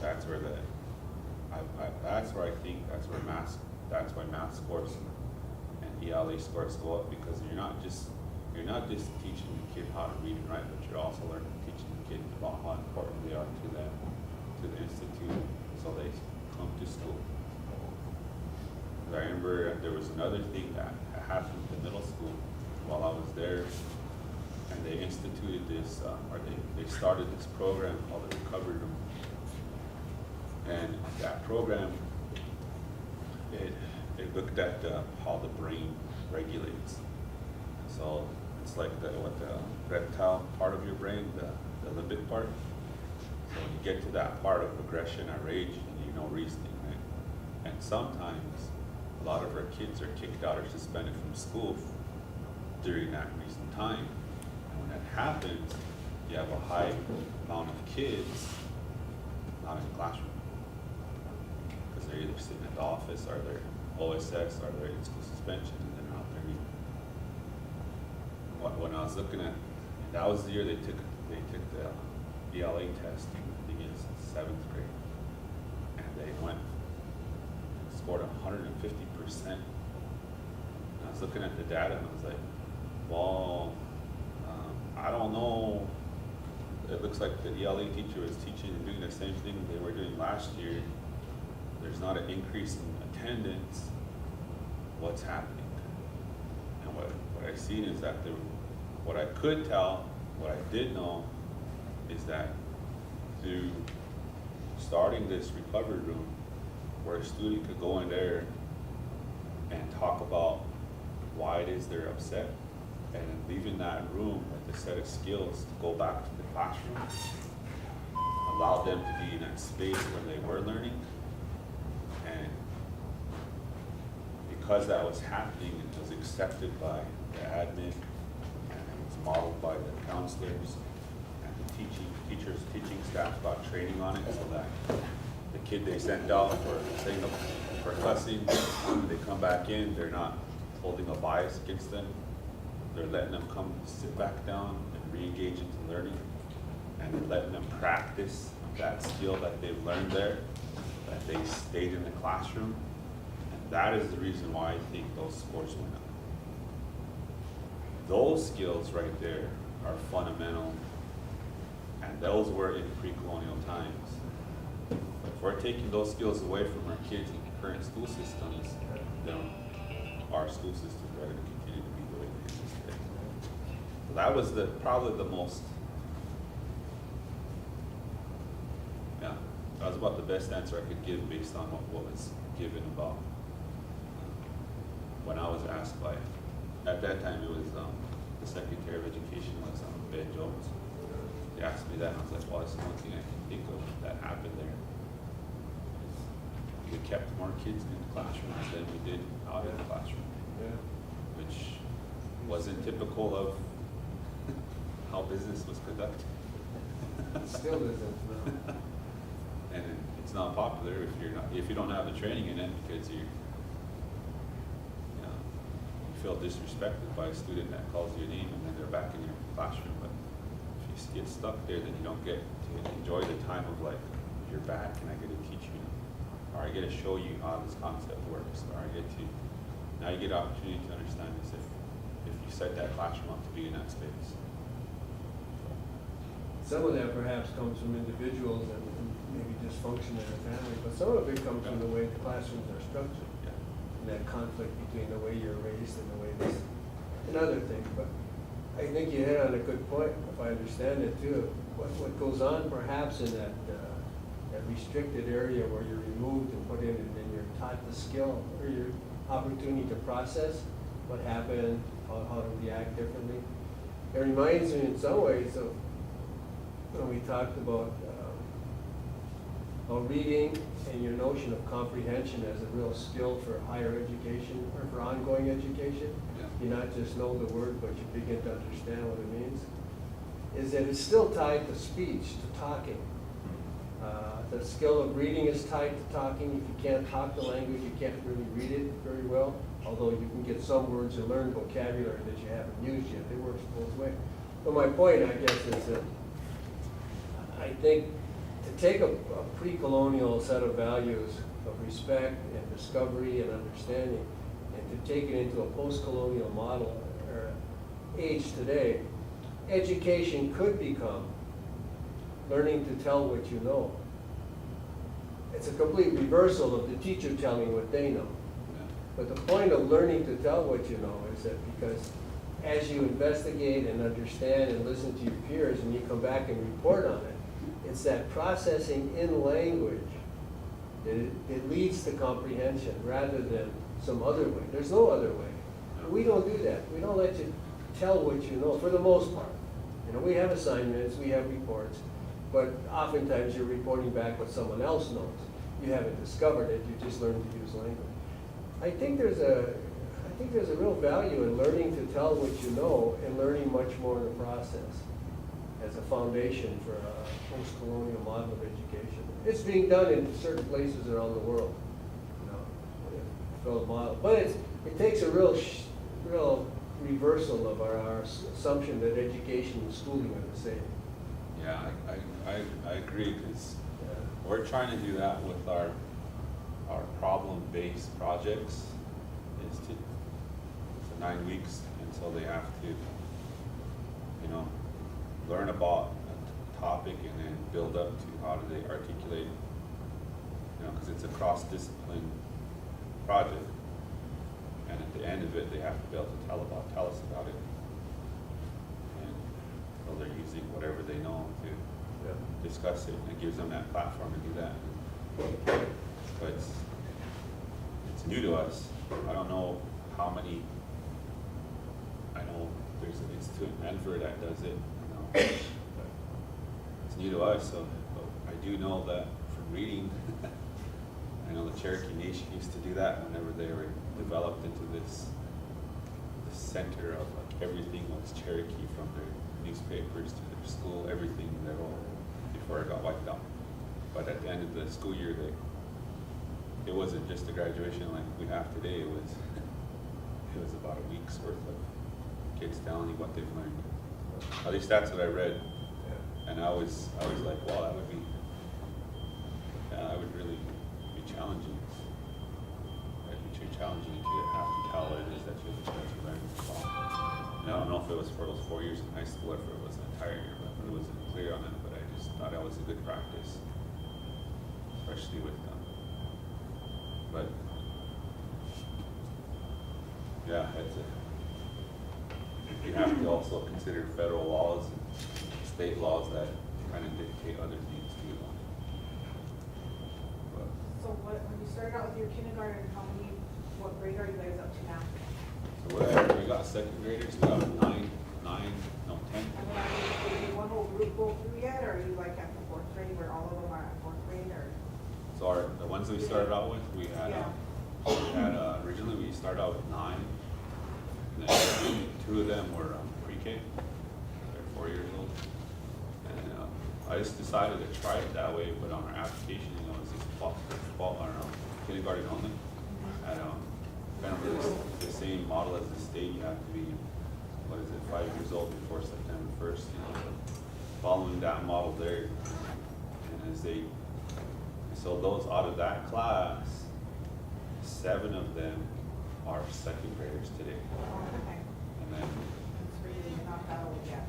That's where that's why math scores and ELA scores go up, because you're not just teaching the kid how to read and write, but you're also teaching the kid about how important they are to the institute. So they come to school. I remember there was another thing that happened in middle school while I was there, and they instituted this, or they started this program called the Recovery Room. And that program, it looked at how the brain regulates. So it's like the reptile part of your brain, the limbic part. So when you get to that part of aggression or rage, you know reasoning, right? And sometimes a lot of our kids are kicked out or suspended from school during that recent time. And when that happens, you have a high amount of kids not in the classroom. Because they're either sitting at the office, or they're OSS, or they're in school suspension, and they're not there either. When I was looking at, that was the year they took the ELA test, I think it's 7th grade. And they scored 150%. And I was looking at the data and I was like, well, I don't know. It looks like the ELA teacher was teaching and doing the same thing they were doing last year. There's not an increase in attendance. What's happening? And what I've seen is that what I could tell, what I did know, is that through starting this recovery room, where a student could go in there and talk about why it is they're upset, and leaving that room with a set of skills to go back to the classroom, allow them to be in that space where they were learning. And because that was happening, it was accepted by the admin, and it was modeled by the counselors and the teaching staff got training on it, so that the kid they sent out for cussing, when they come back in, they're not holding a bias against them. They're letting them come sit back down and re-engage into learning, and they're letting them practice that skill that they've learned there, that they stayed in the classroom. And that is the reason why I think those scores went up. Those skills right there are fundamental, and those were in pre-colonial times. But if we're taking those skills away from our kids in current school systems, then our school systems are going to continue to be the way they is today. So that was probably the most, that was about the best answer I could give based on what was given about when I was asked by, at that time it was the Secretary of Education was Baird. They asked me that, and I was like, well, that's the one thing I can think of that happened there. We kept more kids in the classrooms than we did out of the classroom, which wasn't typical of how business was conducted. Still isn't, no. And it's not popular if you don't have the training in it, because you feel disrespected by a student that calls your name and then they're back in your classroom. But if you get stuck there, then you don't get to enjoy the time of like, you're back and I get to teach you, or I get to show you how this concept works, or now you get an opportunity to understand this if you set that classroom up to be in that space. Some of that perhaps comes from individuals and maybe dysfunction in a family, but some of it comes from the way the classrooms are structured. And that conflict between the way you're raised and the way this, another thing. But I think you hit on a good point, if I understand it too. What goes on perhaps in that restricted area where you're removed and put in, and then you're taught the skill or your opportunity to process what happened, how to react differently. It reminds me in some ways of when we talked about reading and your notion of comprehension as a real skill for higher education or for ongoing education. You not just know the word, but you begin to understand what it means. Is that it's still tied to speech, to talking. The skill of reading is tied to talking. If you can't talk the language, you can't really read it very well. Although you can get some words and learn vocabulary that you haven't used yet. It works both ways. But my point, I guess, is that I think to take a pre-colonial set of values of respect and discovery and understanding and to take it into a post-colonial model or age today, education could become learning to tell what you know. it's a complete reversal of the teacher telling what they know. But the point of learning to tell what you know is that because as you investigate and understand and listen to your peers and you come back and report on it, it's that processing in language that it leads to comprehension rather than some other way. There's no other way. We don't do that. We don't let you tell what you know for the most part. You know, we have assignments, we have reports, but oftentimes you're reporting back what someone else knows. You haven't discovered it, you just learned to use language. I think there's a real value in learning to tell what you know and learning much more in the process as a foundation for a post-colonial model of education. It's being done in certain places around the world, you know, build a model. But it takes a real reversal of our assumption that education and schooling are the same. Yeah, I agree, because we're trying to do that with our problem-based projects, is to 9 weeks until they have to, you know, learn about a topic and then build up to how do they articulate, you know, because it's a cross-discipline project. And at the end of it, they have to be able to tell us about it. And so they're using whatever they know to discuss it, and it gives them that platform to do that. But it's new to us. I don't know how many. I know there's an institute in Denver that does it. You know, but it's new to us, so but I do know that from reading. I know the Cherokee Nation used to do that whenever they were developed into this center of like everything was Cherokee, from their newspapers to their school, everything their own, before it got wiped out. But at the end of the school year, it wasn't just a graduation like we have today. It was about a week's worth of kids telling you what they've learned. At least that's what I read, and I was like, wow, that would be really be challenging. It'd be too challenging if you have to tell what it is that you learned. And I don't know if it was for those 4 years in high school or if it was an entire year, but it wasn't clear on it. But I just thought that was a good practice, especially with them. But yeah, you have to also consider federal laws and state laws that kind of dictate other things too. But, So when you started out with your kindergarten, what grade are you guys up to now? so we got second graders, we got 10. I mean, did one whole group go through yet, or are you like at the fourth grade where all of them are at fourth grade, or? So the ones we started out with, we had originally we started out with 9, and then 2 of them were pre-K. They're 4 years old, and I just decided to try it that way. But on our application, you know, it's just kindergarten only. And kind of the same model as the state. You have to be 5 years old before September 1st. You know, following that model there, and so those out of that class, 7 of them are second graders today. Okay. And then It's really not that old yet.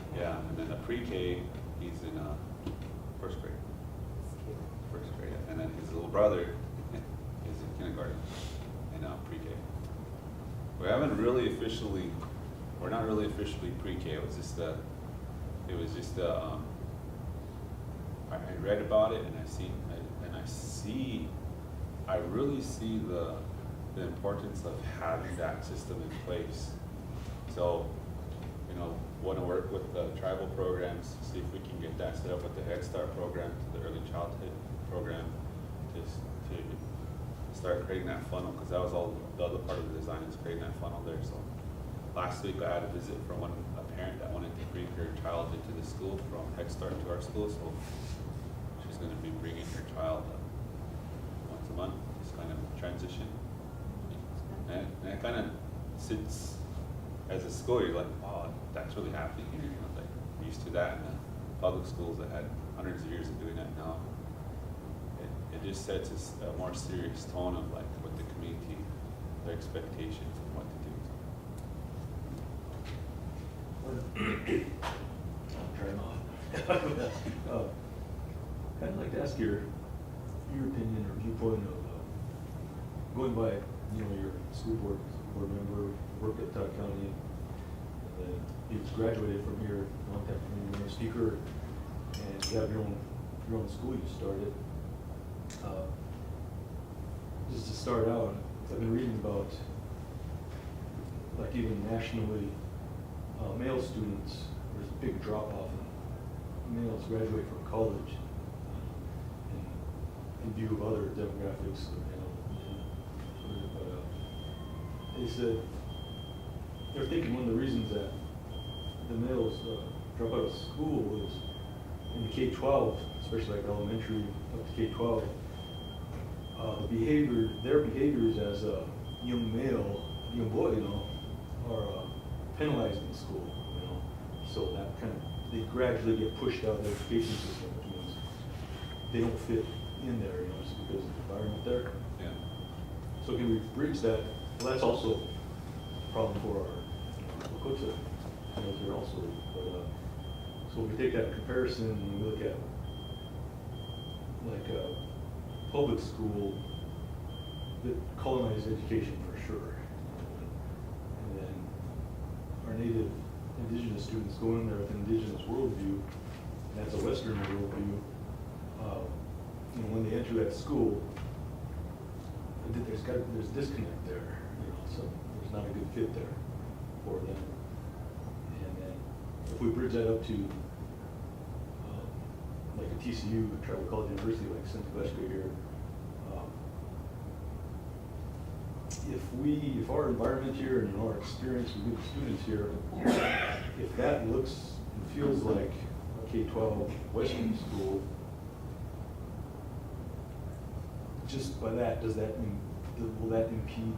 and then the pre-K, he's in first grade. First grade, and then his little brother is in kindergarten and pre-K. We're not really officially pre-K. It was just I read about it, and I really see the importance of having that system in place. So, you know, want to work with the tribal programs, see if we can get that set up with the Head Start program, to the early childhood program, to start creating that funnel, because that was all the other part of the design, is creating that funnel there. So last week I had a visit from a parent that wanted to bring her child into the school from Head Start to our school. So she's going to be bringing her child once a month, this kind of transition. And it kind of sits, as a school, you're like, wow, that's really happening here. You know, like, we're used to that in the public schools that had hundreds of years of doing that now. It just sets a more serious tone of like what the community, their expectations and what to do. I'll turn off. I'd like to ask your your opinion or viewpoint of going by, you know, your school board member, worked at Todd County, and then you graduated from here a long time from your own speaker, and you have your own school you started. Just to start out, I've been reading about, like even nationally, male students, there's a big drop off in males graduate from college in view of other demographics, but they said they're thinking one of the reasons that the males drop out of school is in the K-12, especially like elementary up to K-12, their behaviors as a young male, young boy, you know, are penalized in school, you know, so that kind of, they gradually get pushed out of the education system, which means they don't fit in there, you know, just because of the environment there. Yeah. So can we bridge that? Well, that's also a problem for our Lakota males here also, but so if we take that comparison and we look at like public school that colonized education for sure. And then our native indigenous students go in there with an indigenous worldview, and that's a Western worldview. You know, when they enter that school, there's disconnect there, you know, so there's not a good fit there for them. And then if we bridge that up to like a TCU, a tribal college university like Central here, if our environment here and our experience with the students here, if that looks and feels like a K-12 Western school, just by that, will that impede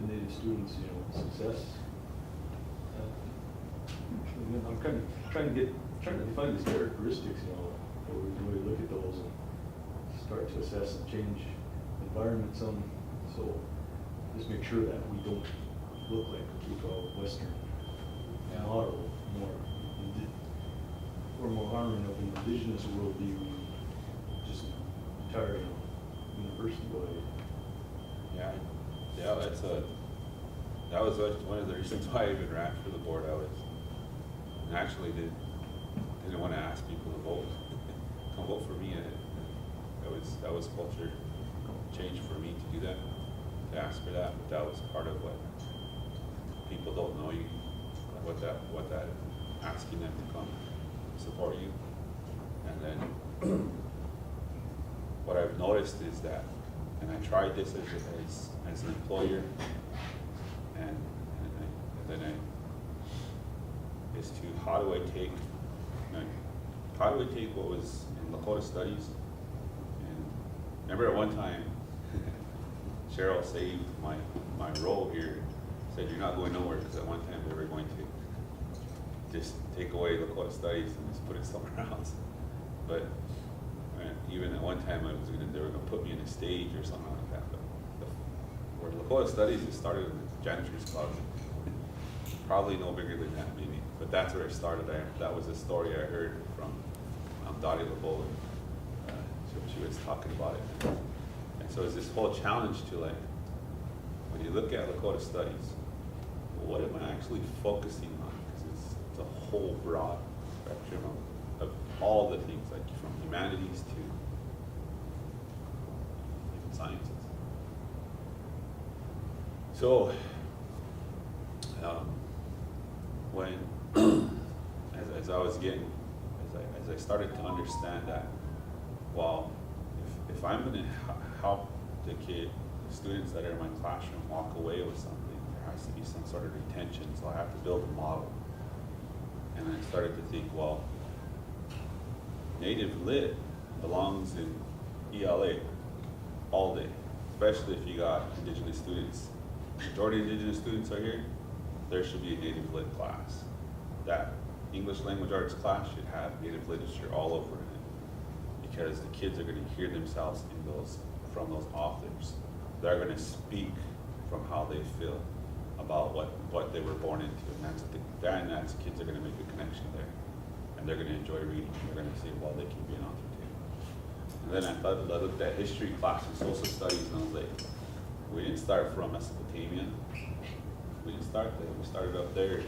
the native students, you know, success? I'm kind of trying to define these characteristics, you know, where we can really look at those and start to assess and change the environment some, so just make sure that we don't look like a K-12 Western model, or more honoring of an indigenous worldview, just entire, you know, university way. Yeah, that was one of the reasons why I even ran for the board. I actually didn't want to ask people to vote, come vote for me, and that was culture change for me to do that, to ask for that. But that was part of what people don't know you, what that asking them to come support you, and then what I've noticed is that, and I tried this as an employer, and then is to how do I take what was in Lakota studies, and remember at one time Cheryl saved my role here, said you're not going nowhere, because at one time they were going to just take away Lakota studies and just put it somewhere else, but even at one time they were going to put me in a stage or something like that, but where Lakota studies, it started in the janitor's closet. Probably no bigger than that, maybe. But that's where it started. That was a story I heard from Dottie LeBeau. She was talking about it. And so it's this whole challenge to, like, when you look at Lakota studies, what am I actually focusing on? Because it's a whole broad spectrum of all the things, like from humanities to even sciences. So, when as I started to understand that, well, if I'm going to help the students that are in my classroom walk away with something, there has to be some sort of retention. So I have to build a model. And I started to think, well, Native Lit belongs in ELA all day, especially if you got Indigenous students. Majority of Indigenous students are here. There should be a Native Lit class. That English language arts class should have Native literature all over it, because the kids are going to hear themselves from those authors. They're going to speak from how they feel about what they were born into, and that's kids are going to make a connection there, and they're going to enjoy reading. They're going to say, well, they can be an author too. And And then I looked at history class and social studies, and I was like, we didn't start from Mesopotamia. We didn't start there. We started up there.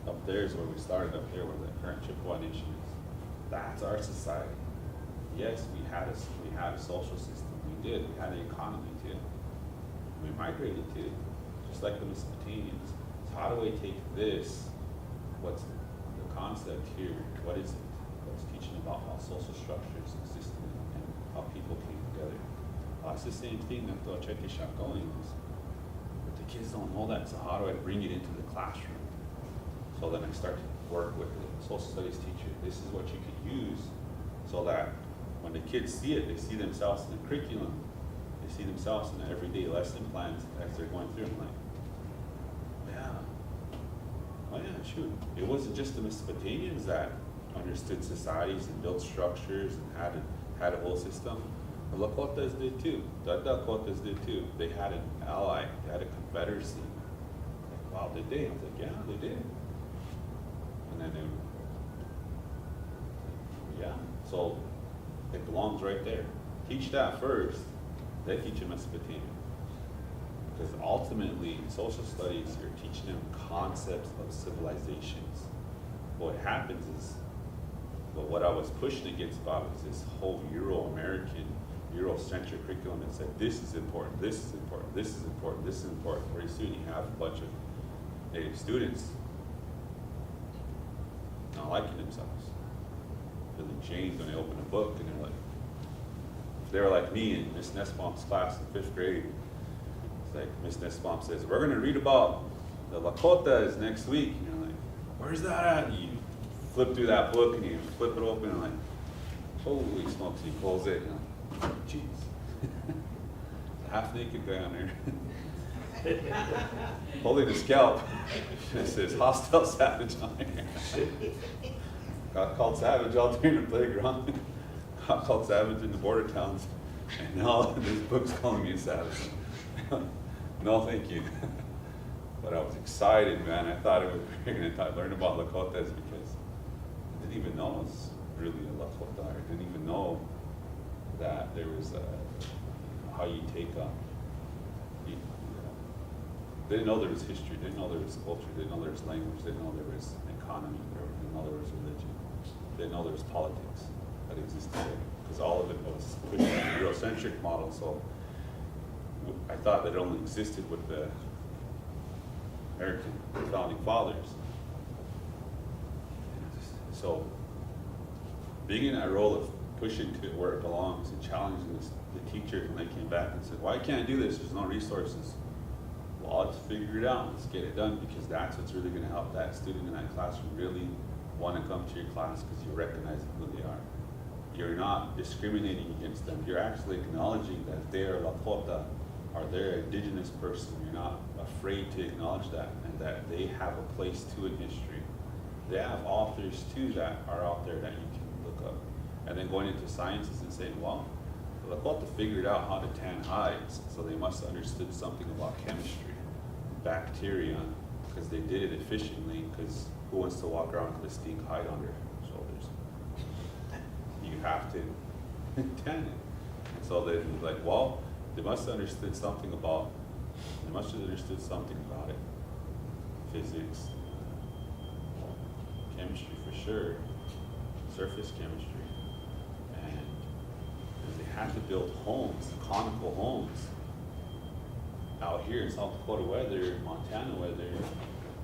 Up there is where we started, up here where the current Chippewa Nation is. That's our society. Yes, we had a social system. We did. We had an economy too. We migrated too, just like the Mesopotamians. So how do we take this? What's the concept here? What is it? What's teaching about how social structures existed and how people came together? Well, that's the same thing that the Cheque Shakoin is. But the kids don't know that, so how do I bring it into the classroom? So then I start to work with the social studies teacher. This is what you could use so that when the kids see it, they see themselves in the curriculum, they see themselves in the everyday lesson plans as they're going through. I'm like, oh yeah, shoot. It wasn't just the Mesopotamians that understood societies and built structures and had a whole system. The Lakotas did too. The Dakotas did too. They had an ally, they had a confederacy. Like, wow, did they? I was like, yeah, they did. And then yeah, so it belongs right there. Teach that first, then teach them Mesopotamia. Because ultimately, in social studies, you're teaching them concepts of civilizations. What happens is, but what I was pushing against about is this whole Euro-American, Eurocentric curriculum that said this is important, this is important, this is important, this is important. Pretty soon you have a bunch of native students not liking themselves, feeling shamed when they open a book and they're like, if they were like me in Miss Nussbaum's class in 5th grade, it's like Miss Nussbaum says, we're gonna read about the Lakotas next week. And you're like, where's that at? And you flip through that book and you flip it open and like, holy smokes, you close it and you're like, jeez. It's a half naked guy on there. Holding a scalp. It says hostile savage on there. Got called savage out there in the playground. Got called savage in the border towns. And now this book's calling me a savage. No, thank you. But I was excited, man. I thought we were going to learn about Lakotas because I didn't even know it was really a Lakota. I didn't even know that there was how you take didn't know there was history, didn't know there was culture, didn't know there was language, didn't know there was an economy, didn't know there was religion, didn't know there was politics that existed there. Because all of it was pushing the Eurocentric model, so I thought that it only existed with the American founding fathers. So being in that role of pushing to where it belongs and challenging the teachers when they came back and said, why can't I do this? There's no resources. Well, let's figure it out. Let's get it done because that's what's really going to help that student in that classroom really want to come to your class because you recognize who they are. You're not discriminating against them. You're actually acknowledging that they're Lakota or they're an indigenous person. You're not afraid to acknowledge that and that they have a place too in history. They have authors too that are out there that you can look up. And then going into sciences and saying, well, the Lakota figured out how to tan hides, so they must have understood something about chemistry, bacteria, because they did it efficiently, because who wants to walk around with a stink hide on their shoulders? You have to tan it. And so they're like, well, they must have understood something about it. Physics, chemistry for sure, surface chemistry. And they had to build homes, conical homes, out here in South Dakota weather, Montana weather,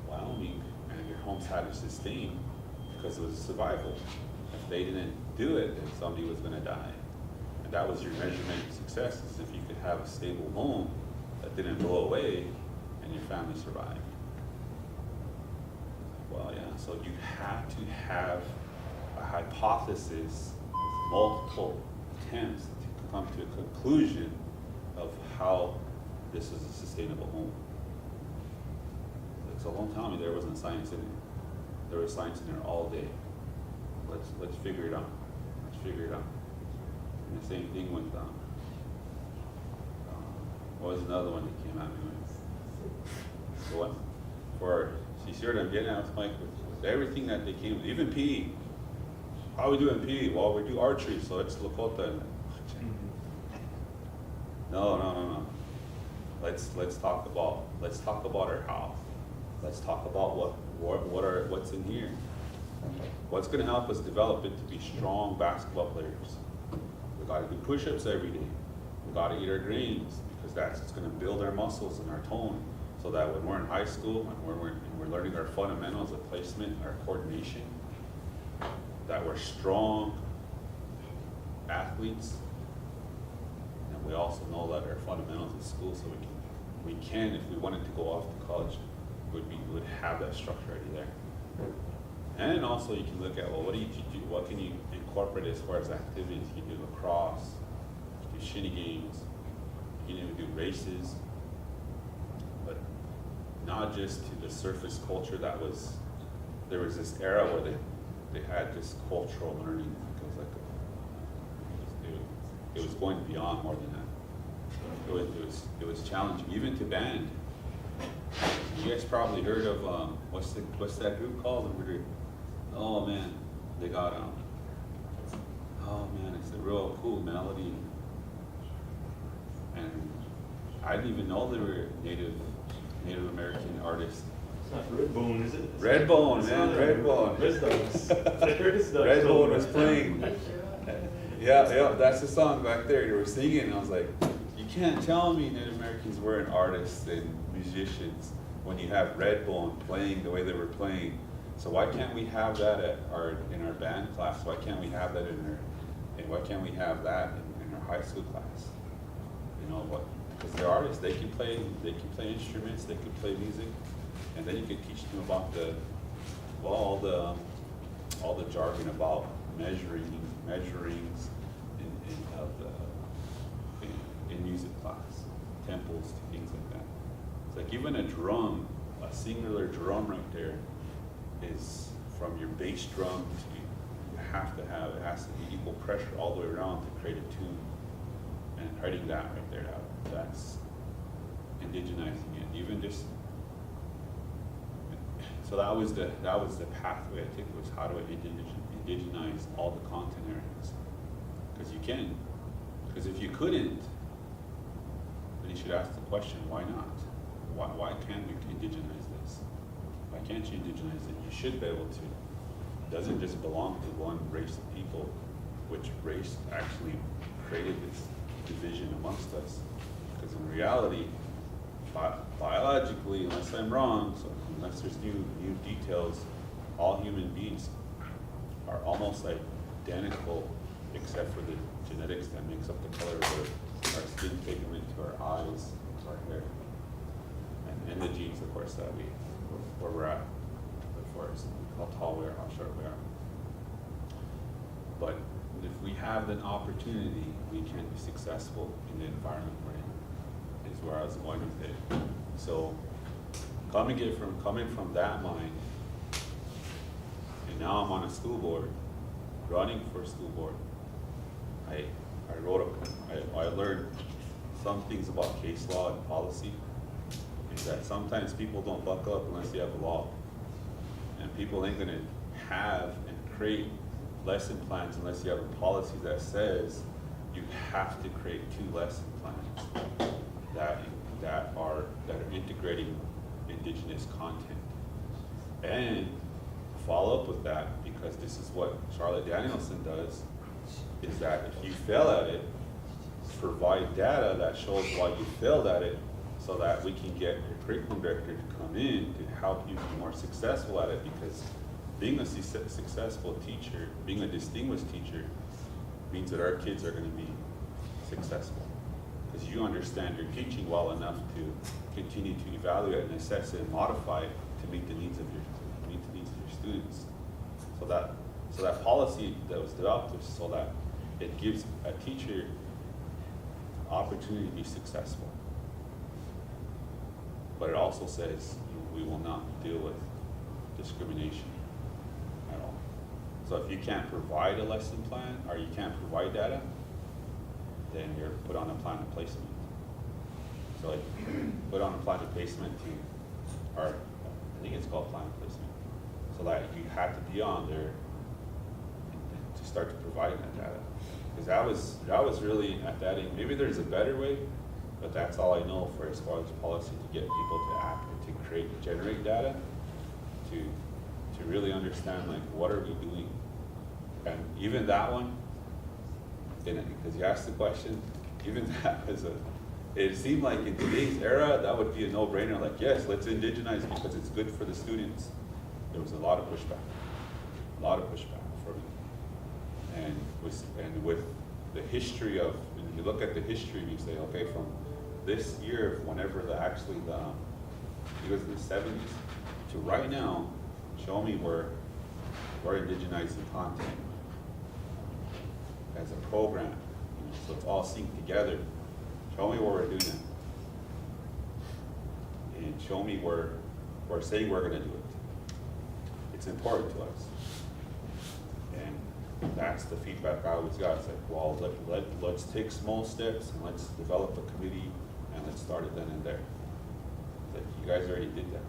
Wyoming, and your homes had to sustain because it was survival. If they didn't do it, then somebody was going to die. And that was your measurement of success, is if you could have a stable home that didn't blow away and your family survived. Well, yeah, so you have to have a hypothesis with multiple attempts to come to a conclusion of how this is a sustainable home. So don't tell me there wasn't science in it. There was science in there all day. Let's figure it out. Let's figure it out. And the same thing with what was another one that came at me with? What? For see what I'm getting at with Mike with everything that they came with, even PE. How are we doing PE? Well, we do archery, so it's Lakota. No. Let's talk about our house. Let's talk about what's in here. What's going to help us develop it to be strong basketball players? We got to do push-ups every day. We got to eat our greens because that's going to build our muscles and our tone, so that when we're in high school and we're learning our fundamentals of placement, our coordination, that we're strong athletes. And we also know that our fundamentals in school, so we can, if we wanted to go off to college, we would have that structure already there. And also you can look at, well, what can you incorporate as far as activities? You can do lacrosse, you can do shinny games, you can even do races, but not just to the surface culture there was this era where they had this cultural learning. It was going beyond more than that. It was challenging, even to band. You guys probably heard of what's that group called? Oh man, they got oh man, it's a real cool melody. And I didn't even know they were Native American artists. It's not Redbone, is it? Redbone, man, Redbone. Redbone was playing. Yeah, that's the song back there. You were singing, and I was like, you can't tell me Native Americans weren't artists and musicians when you have Redbone playing the way they were playing. So why can't we have that in our band class? Why can't we have that in our high school class? You know what? Because they're artists. They can play instruments. They can play music, and then you can teach them about all the jargon about measurings in music class, tempos, things like that. It's like even a singular drum right there is from your bass drum to it has to be equal pressure all the way around to create a tune. And writing that right there out, that's indigenizing it. Even just so that was the pathway I took, was how do I indigenize all the content areas? Because you can. Because if you couldn't, then you should ask the question, why not? Why can't we indigenize this? Why can't you indigenize it? You should be able to. It doesn't just belong to one race of people, which race actually created this division amongst us. Because in reality, biologically, unless I'm wrong, so unless there's new details, all human beings are almost identical, except for the genetics that makes up the color of our skin pigment, to our eyes, to our hair, and the genes, of course, that where we're at, as far as how tall we are, how short we are. But if we have an opportunity, we can be successful in the environment we're in, is where I was going with it. So coming from that mind, and now I'm on a school board, running for a school board, I learned some things about case law and policy, is that sometimes people don't buckle up unless you have a law. And people ain't gonna have and create lesson plans unless you have a policy that says you have to create 2 lesson plans that are integrating indigenous content. And follow up with that, because this is what Charlotte Danielson does, is that if you fail at it, provide data that shows why you failed at it, so that we can get your curriculum director to come in to help you be more successful at it. Because being a successful teacher, being a distinguished teacher, means that our kids are going to be successful. Because you understand your teaching well enough to continue to evaluate and assess it and modify it to meet the needs of your students. So that policy that was developed was so that it gives a teacher opportunity to be successful. But it also says we will not deal with discrimination at all. So if you can't provide a lesson plan or you can't provide data, then you're put on a plan of placement. So like put on a plan of placement or I think it's called plan of placement. So that you had to be on there to start to provide that data. Because that was really at that age. Maybe there's a better way, But that's all I know for as far as policy to get people to act, to generate data, to really understand like what are we doing. And even that one, because you asked the question, even that it seemed like in today's era, that would be a no-brainer, like, yes, let's indigenize because it's good for the students. There was a lot of pushback for me. And with the history of, when you look at the history, you say, okay, from this year, whenever it was in the 70s, to right now, show me where we're indigenizing content as a program, so it's all synced together. Show me where we're doing it. And show me where we're saying we're gonna do it. It's important to us. And that's the feedback I always got. It's like, well, let's take small steps and let's develop a committee and let's start it then and there. Like, you guys already did that.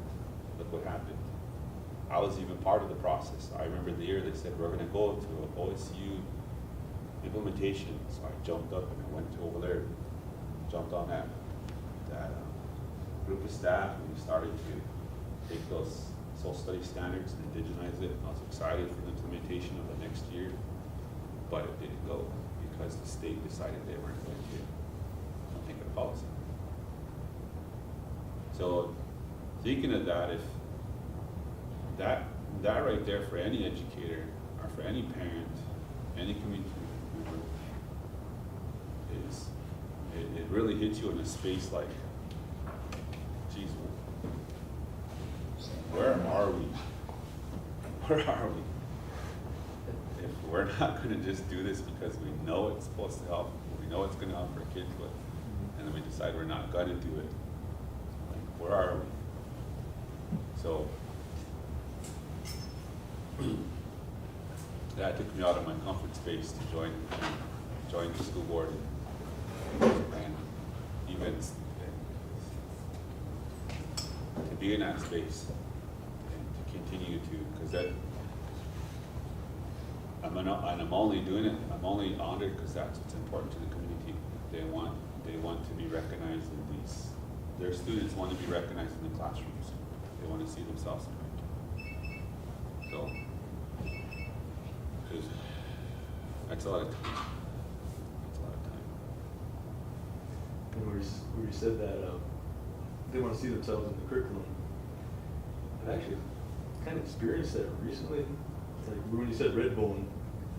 Look what happened. I was even part of the process. I remember the year they said, we're gonna go to an OSU implementation. So I jumped up and I went to over there, jumped on that group of staff, and we started to take those social study standards and indigenize it. I was excited for the implementation of the next year, but it didn't go because the state decided they weren't going to make a policy. So thinking of that, if that right there for any educator or for any parent, any community member, it really hits you in a space like, geez, where are we? Where are we? If we're not going to just do this because we know it's supposed to help, we know it's going to help our kids, but and then we decide we're not going to do it, like, where are we? So that took me out of my comfort space to join the school board and even to be in that space and to continue to, because that I'm only doing it, I'm only honored because that's what's important to the community. They want to be recognized in these, their students want to be recognized in the classrooms. They want to see themselves in it. So that's a lot of time. That's a lot of time. And where you said that they want to see themselves in the curriculum, I've actually kind of experienced that recently. It's like when you said Redbone,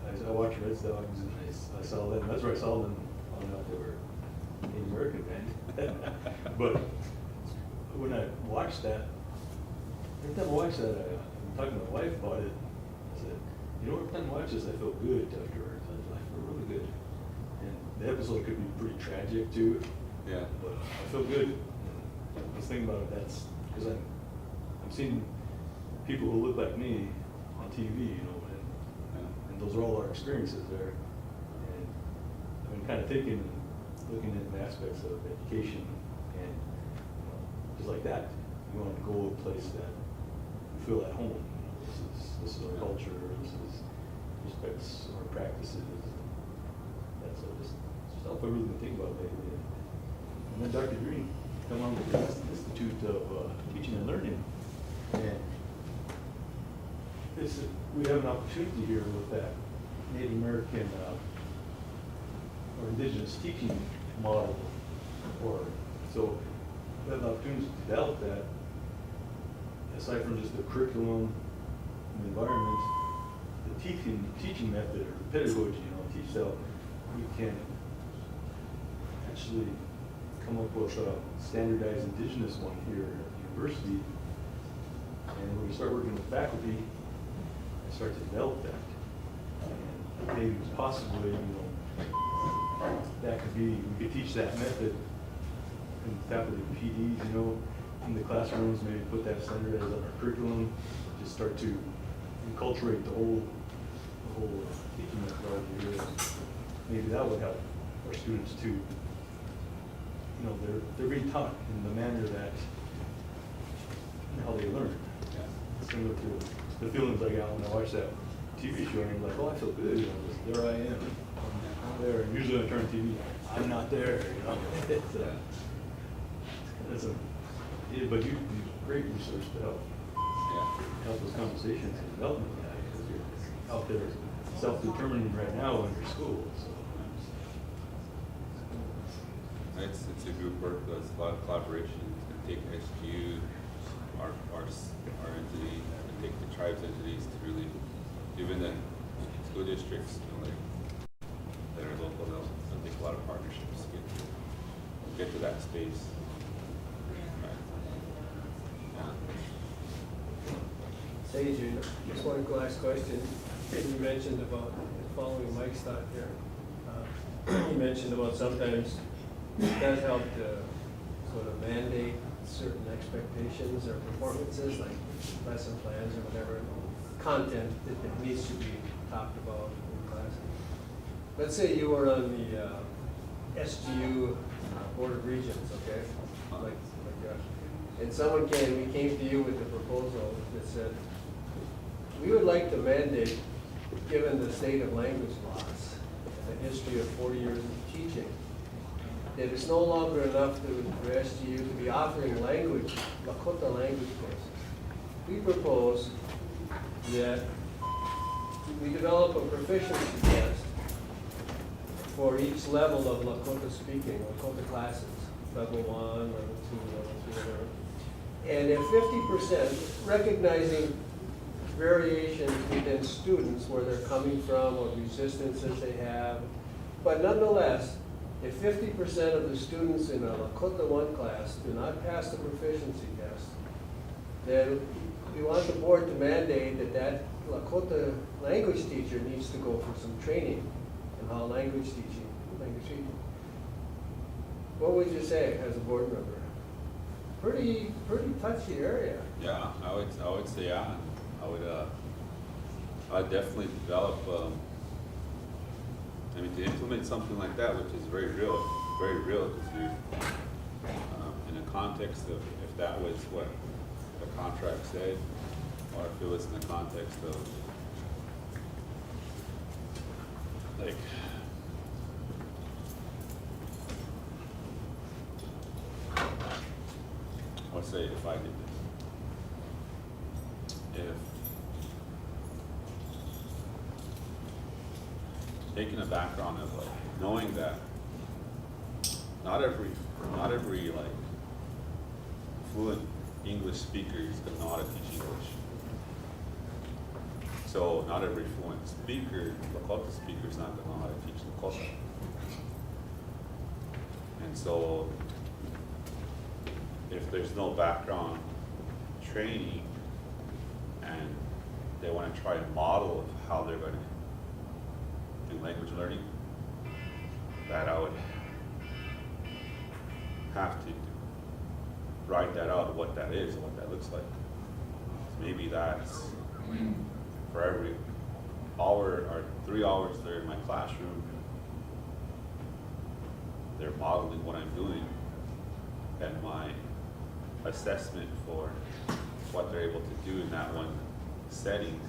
I watched Red Dogs and I saw them. That's where I saw them. I don't know if they were Native American band. But when I watched that, every time I watched that, I'm talking to my wife about it. I said, you know, every time I watch this, I feel good afterwards. I feel really good. And the episode could be pretty tragic too. Yeah. But I feel good. And I was thinking about it, that's because I'm seeing people who look like me on TV, you know, and those are all our experiences there. And I've been kind of thinking, looking at the aspects of education, and you know, just like that, you want to go to a place that you feel at home. You know, this is our culture. This respects our practices. That's just stuff I really been thinking about lately. And then Dr. Green come on with the Institute of Teaching and Learning, and we have an opportunity here with that Native American or indigenous teaching model, so we have an opportunity to develop that aside from just the curriculum and environment, the teaching method or the pedagogy, you know, teach how we can actually come up with a standardized indigenous one here at the university. And when we start working with faculty, I start to develop that. And maybe possibly, you know, that could be, we could teach that method in faculty PDs, you know, in the classrooms, maybe put that standardized on our curriculum, just start to enculturate the whole teaching methodology here. Maybe that would help our students too. You know, they're being taught in the manner that how they learn. Yeah. Similar to the feelings I got when I watched that TV show, and I'm like, oh, I feel good. You know, there I am. I'm there. And usually I turn TV, I'm not there, you know? It's, it's a, yeah, but you great resource to help those conversations and development, because you're out there self-determining right now in your school, so. It's a group work, there's a lot of collaboration. It's gonna take SGU, our entity, and take the tribes entities to really, even the school districts, you know, like, that are local, they'll take a lot of partnerships to get to that space. Right. Yeah. Sage, just one last question. You mentioned about, following Mike's thought here, you mentioned about sometimes it does help to sort of mandate certain expectations or performances, like lesson plans or whatever, content that needs to be talked about in class. Let's say you were on the SGU Board of Regents, okay? Like and someone we came to you with a proposal that said, we would like to mandate, given the state of language laws, the history of 40 years of teaching, that it's no longer enough for SGU to be offering language, Lakota language courses. We propose that we develop a proficiency test for each level of Lakota speaking, Lakota classes, level 1, level 2, level 3, whatever. And if 50%, recognizing variations within students, where they're coming from, what resistances they have, but nonetheless, if 50% of the students in a Lakota 1 class do not pass the proficiency test, then we want the board to mandate that Lakota language teacher needs to go for some training in how language teaching. What would you say as a board member? Pretty touchy area. Yeah, I would say, yeah. I'd definitely develop, to implement something like that, which is very real, because you, in the context of, if that was what the contract said, or if it was in the context of, like, let's say if I did this, if taking a background of like knowing that not every like fluent English speaker is gonna know how to teach English. So not every fluent speaker, Lakota speaker, is not gonna know how to teach Lakota. And so if there's no background training and they want to try a model of how they're going to do language learning, that I would have to write that out, what that is, what that looks like. So maybe that's for every hour or 3 hours they're in my classroom, they're modeling what I'm doing, and my assessment for what they're able to do in that one setting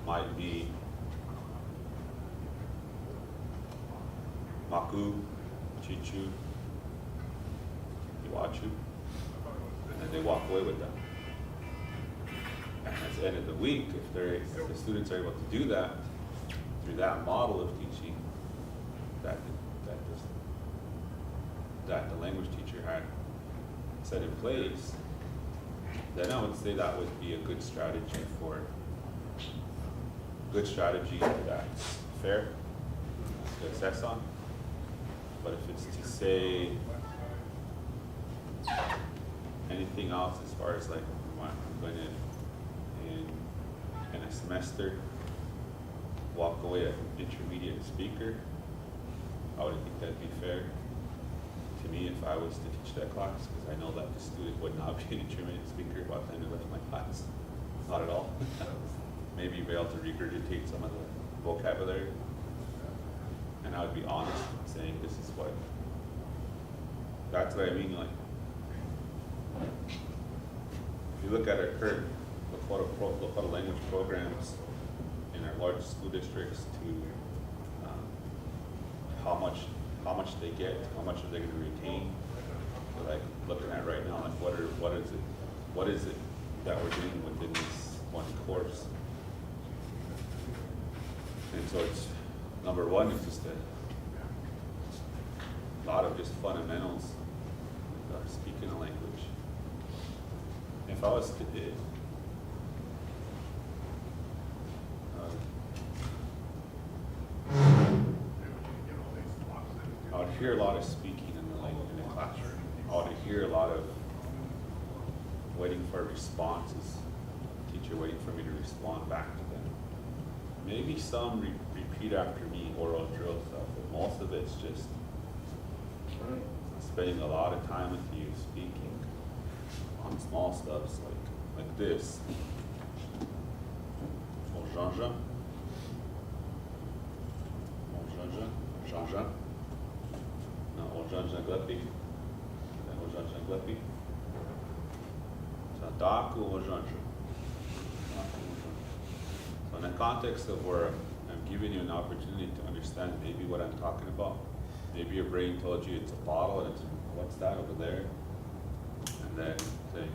might be Maku, Chichu, Iwachu, and then they walk away with that. And at the end of the week, if the students are able to do that through that model of teaching that the language teacher had set in place, then I would say that would be a good strategy that's fair to assess on. But if it's to say anything else as far as like I'm going to in a semester walk away an intermediate speaker, I would think that'd be fair to me if I was to teach that class, because I know that the student would not be an intermediate speaker by the time they left my class. Not at all. Maybe be able to regurgitate some of the vocabulary. And I would be honest in saying this is what, that's what I mean, like, if you look at our current Lakota language programs in our large school districts to how much how much they get, how much are they gonna retain. So like looking at right now, like what is it that we're doing within this one course? And so it's, number one, it's just a lot of just fundamentals of speaking a language. If I was to I would hear a lot of speaking in the language in the classroom. I would hear a lot of waiting for responses. Teacher waiting for me to respond back to them. Maybe some repeat after me oral drill stuff, but most of it's just spending a lot of time with you speaking on small stuff like this. Oh, Jean-Jean. Oh, Jean-Jean. Jean-Jean. No, oh, Jean-Jean Glepi. Oh, Jean-Jean Glepi. Daku oh, Jean-Jean. So in the context of where I'm giving you an opportunity to understand maybe what I'm talking about. Maybe your brain told you it's a bottle and it's, what's that over there? And then say,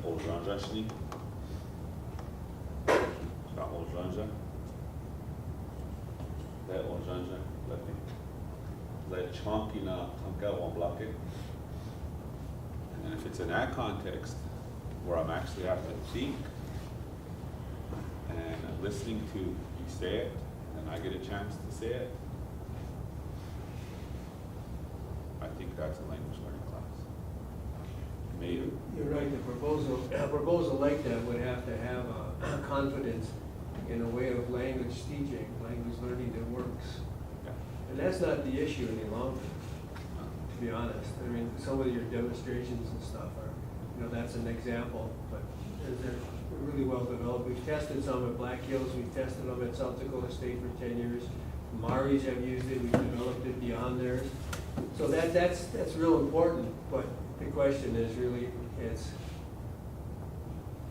Oljanja shni. Oljanja. That Oljanja, let chunky na tanka won't block it. And then if it's in that context, where I'm actually having to think and I'm listening to you say it, and I get a chance to say it, I think that's a language learning class. Maybe. You're right, a proposal like that would have to have a confidence in a way of language teaching, language learning that works. Yeah. And that's not the issue any longer, to be honest. I mean, some of your demonstrations and stuff are, that's an example, but they're really well developed. We've tested some at Black Hills, we've tested them at South Dakota State for 10 years. Maoris have used it, we've developed it beyond theirs. So that's real important, but the question is really, it's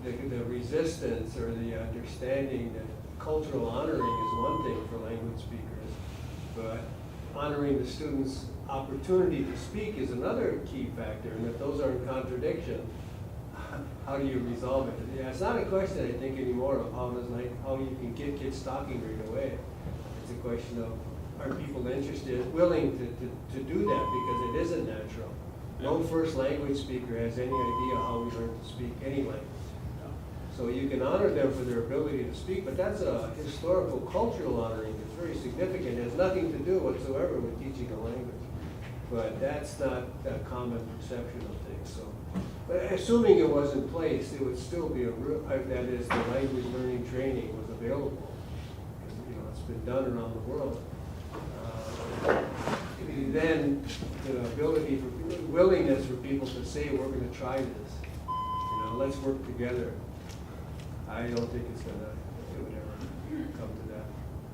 the resistance or the understanding that cultural honoring is one thing for language speakers, but honoring the students' opportunity to speak is another key factor, and if those are in contradiction, how do you resolve it? Yeah, it's not a question, I think, anymore of how you can get kids talking right away. It's a question of, are people interested, willing to do that, because it isn't natural. No first language speaker has any idea how we learn to speak any language. So you can honor them for their ability to speak, but that's a historical, cultural honoring that's very significant. It has nothing to do whatsoever with teaching a language. But that's not a common perception of things. So, but assuming it was in place, it would still be a real, that is, the language learning training was available. It's been done around the world. Then the ability for, willingness for people to say, we're going to try this. Let's work together. I don't think it would ever come to that.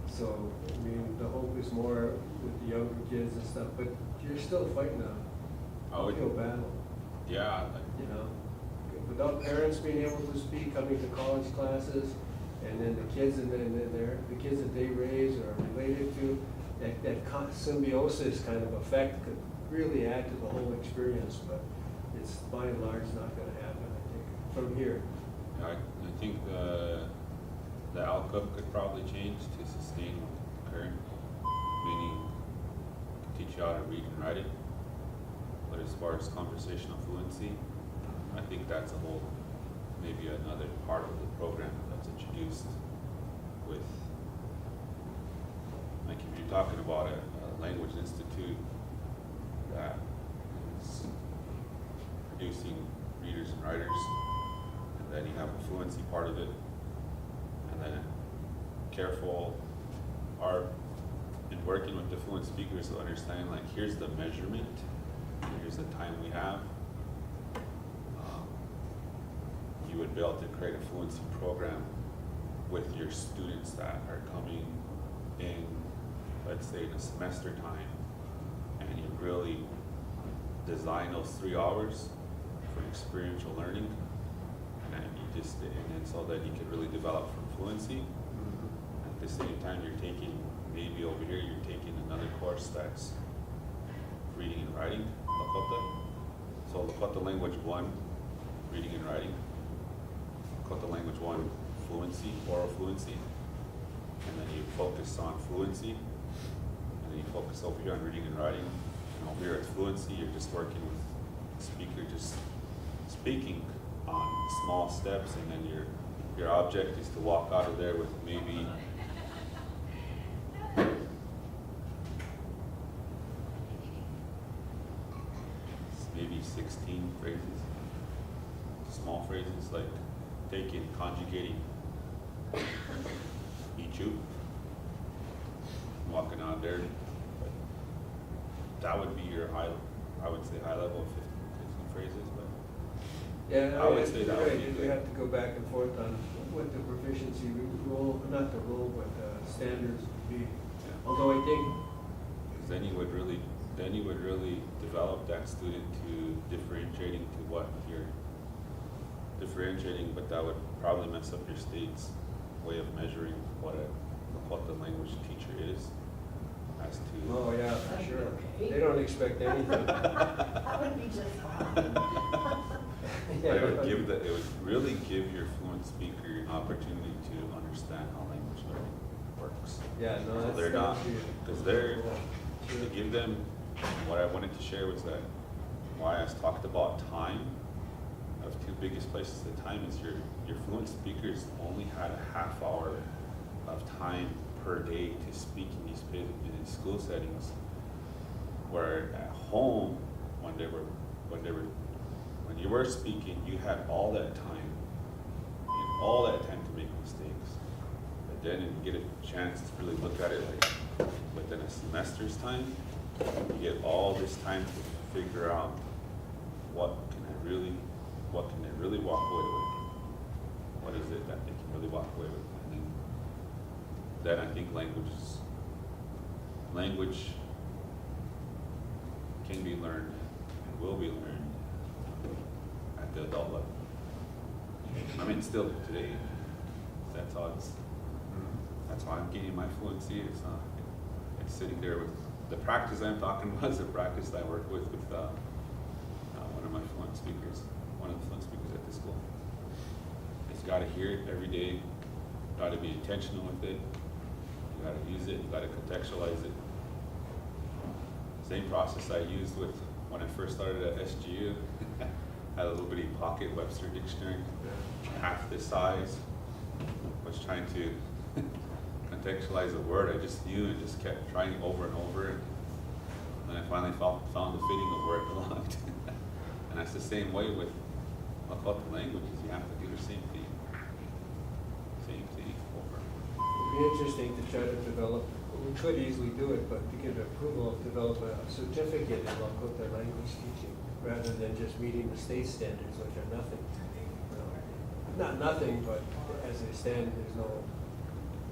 So, I mean, the hope is more with the younger kids and stuff, but you're still fighting a uphill battle. Yeah. Without parents being able to speak, coming to college classes, and then the kids the kids that they raise or are related to, that symbiosis kind of effect could really add to the whole experience, but it's by and large not going to happen, I think, from here. I think the outcome could probably change to sustain current, meaning teach you how to read and write it. But as far as conversational fluency, I think that's a whole, maybe another part of the program that's introduced with, like if you're talking about a language institute that is producing readers and writers, and then you have a fluency part of it, and then careful art in working with the fluent speakers to understand, like, here's the measurement, here's the time we have. You would be able to create a fluency program with your students that are coming in, let's say, the semester time, and you really design those 3 hours for experiential learning, and then so that you can really develop from fluency. At the same time, you're taking maybe over here you're taking another course that's reading and writing, Lakota. So Lakota language 1, reading and writing. Lakota language 1, fluency, oral fluency. And then you focus on fluency. And then you focus over here on reading and writing. And over here at fluency, you're just working with speaker, just speaking on small steps, and then your object is to walk out of there with maybe maybe 16 phrases, small phrases like taking, conjugating, ichu, walking out there. That would be your high, I would say high level of 15 phrases, but Yeah, I would say that would be we good. have to go back and forth on what the proficiency rule, not the rule, but standards would be. Although I think, because then you would really develop that student to differentiating to what you're differentiating, but that would probably mess up your state's way of measuring what the language teacher is as to. oh yeah, for sure. They don't expect anything. That would be just fine. But it would really give your fluent speaker an opportunity to understand how language learning works. Yeah, no, So that's. they're not, that's huge. because to give them, what I wanted to share was that why I talked about time, of two biggest places of time is your fluent speakers only had a half hour of time per day to speak in these school settings, where at home, when you were speaking, you had all that time, to make mistakes. But then if you get a chance to really look at it like within a semester's time, you get all this time to figure out what can they really walk away with? What is it that they can really walk away with? And then I think language can be learned and will be learned at the adult level. I mean, still today, that's how I'm gaining my fluency. It's sitting there with the practice I'm talking about is the practice that I work with one of the fluent speakers at the school. It's got to hear it every day, got to be intentional with it, you got to use it, you got to contextualize it. Same process I used with when I first started at SGU. Had a little bitty pocket Webster dictionary, half this size, was trying to contextualize a word I just knew and just kept trying over and over, and then I finally found the fitting of where it belonged. And that's the same way with Lakota languages. You have to do the same thing over. It'd be interesting to try to develop, we could easily do it, but to get approval of develop a certificate in Lakota language teaching, rather than just meeting the state standards, which are nothing. Not nothing, but as they stand, there's no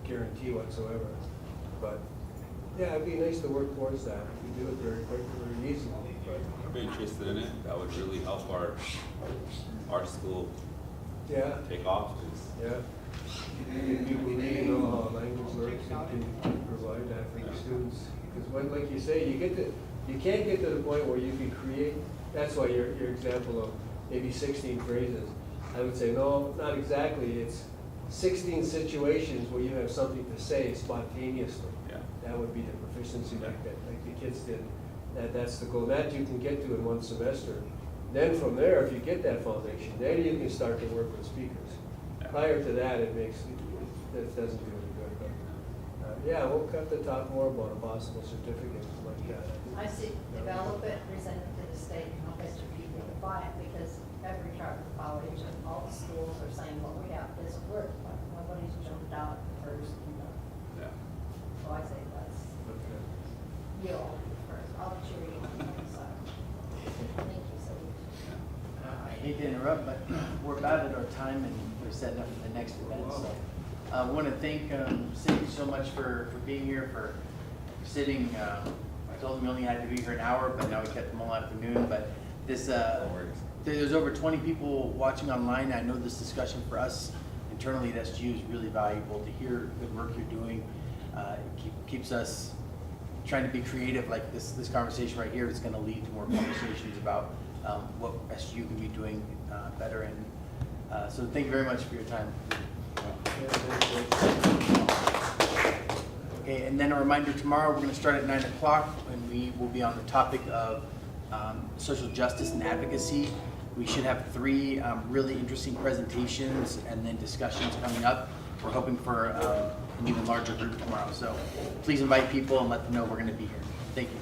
guarantee whatsoever. But yeah, it'd be nice to work towards that. We do it very quickly, very easily. But I'd be interested in it. That would really help our school yeah, take off. 'Cause yeah. People need to know how language works and can provide that for the students. Because when, like you say, you can't get to the point where you can create. That's why your example of maybe 16 phrases. I would say no, not exactly. It's 16 situations where you have something to say spontaneously. Yeah. That would be the proficiency like the kids did. That's the goal. That you can get to in one semester. Then from there, if you get that foundation, then you can start to work with speakers. Yeah. Prior to that, that doesn't do any good. But yeah, we'll have to talk more about a possible certificate like that. I see, develop it, present it to the state, and I'll bet you people will buy it, because every charter college and all the schools are saying what we have doesn't work, but nobody's jumped out first, Yeah. So I say that's, Okay. you'll first, I'll cheer you on the side. Thank you so much. I hate to interrupt, but we're about at our time and we're setting up for the next event, so. I want to thank Cindy so much for being here, for sitting. I told him we only had to be here an hour, but now we kept them all afternoon. But this, there's over 20 people watching online. I know this discussion for us internally at SGU is really valuable to hear good work you're doing. keeps us trying to be creative. Like this conversation right here is going to lead to more conversations about what SGU can be doing better. And so thank you very much for your time. Okay, and then a reminder, tomorrow we're going to start at 9 o'clock, and we will be on the topic of social justice and advocacy. We should have 3 really interesting presentations and then discussions coming up. We're hoping for an even larger group tomorrow. So please invite people and let them know we're going to be here. Thank you.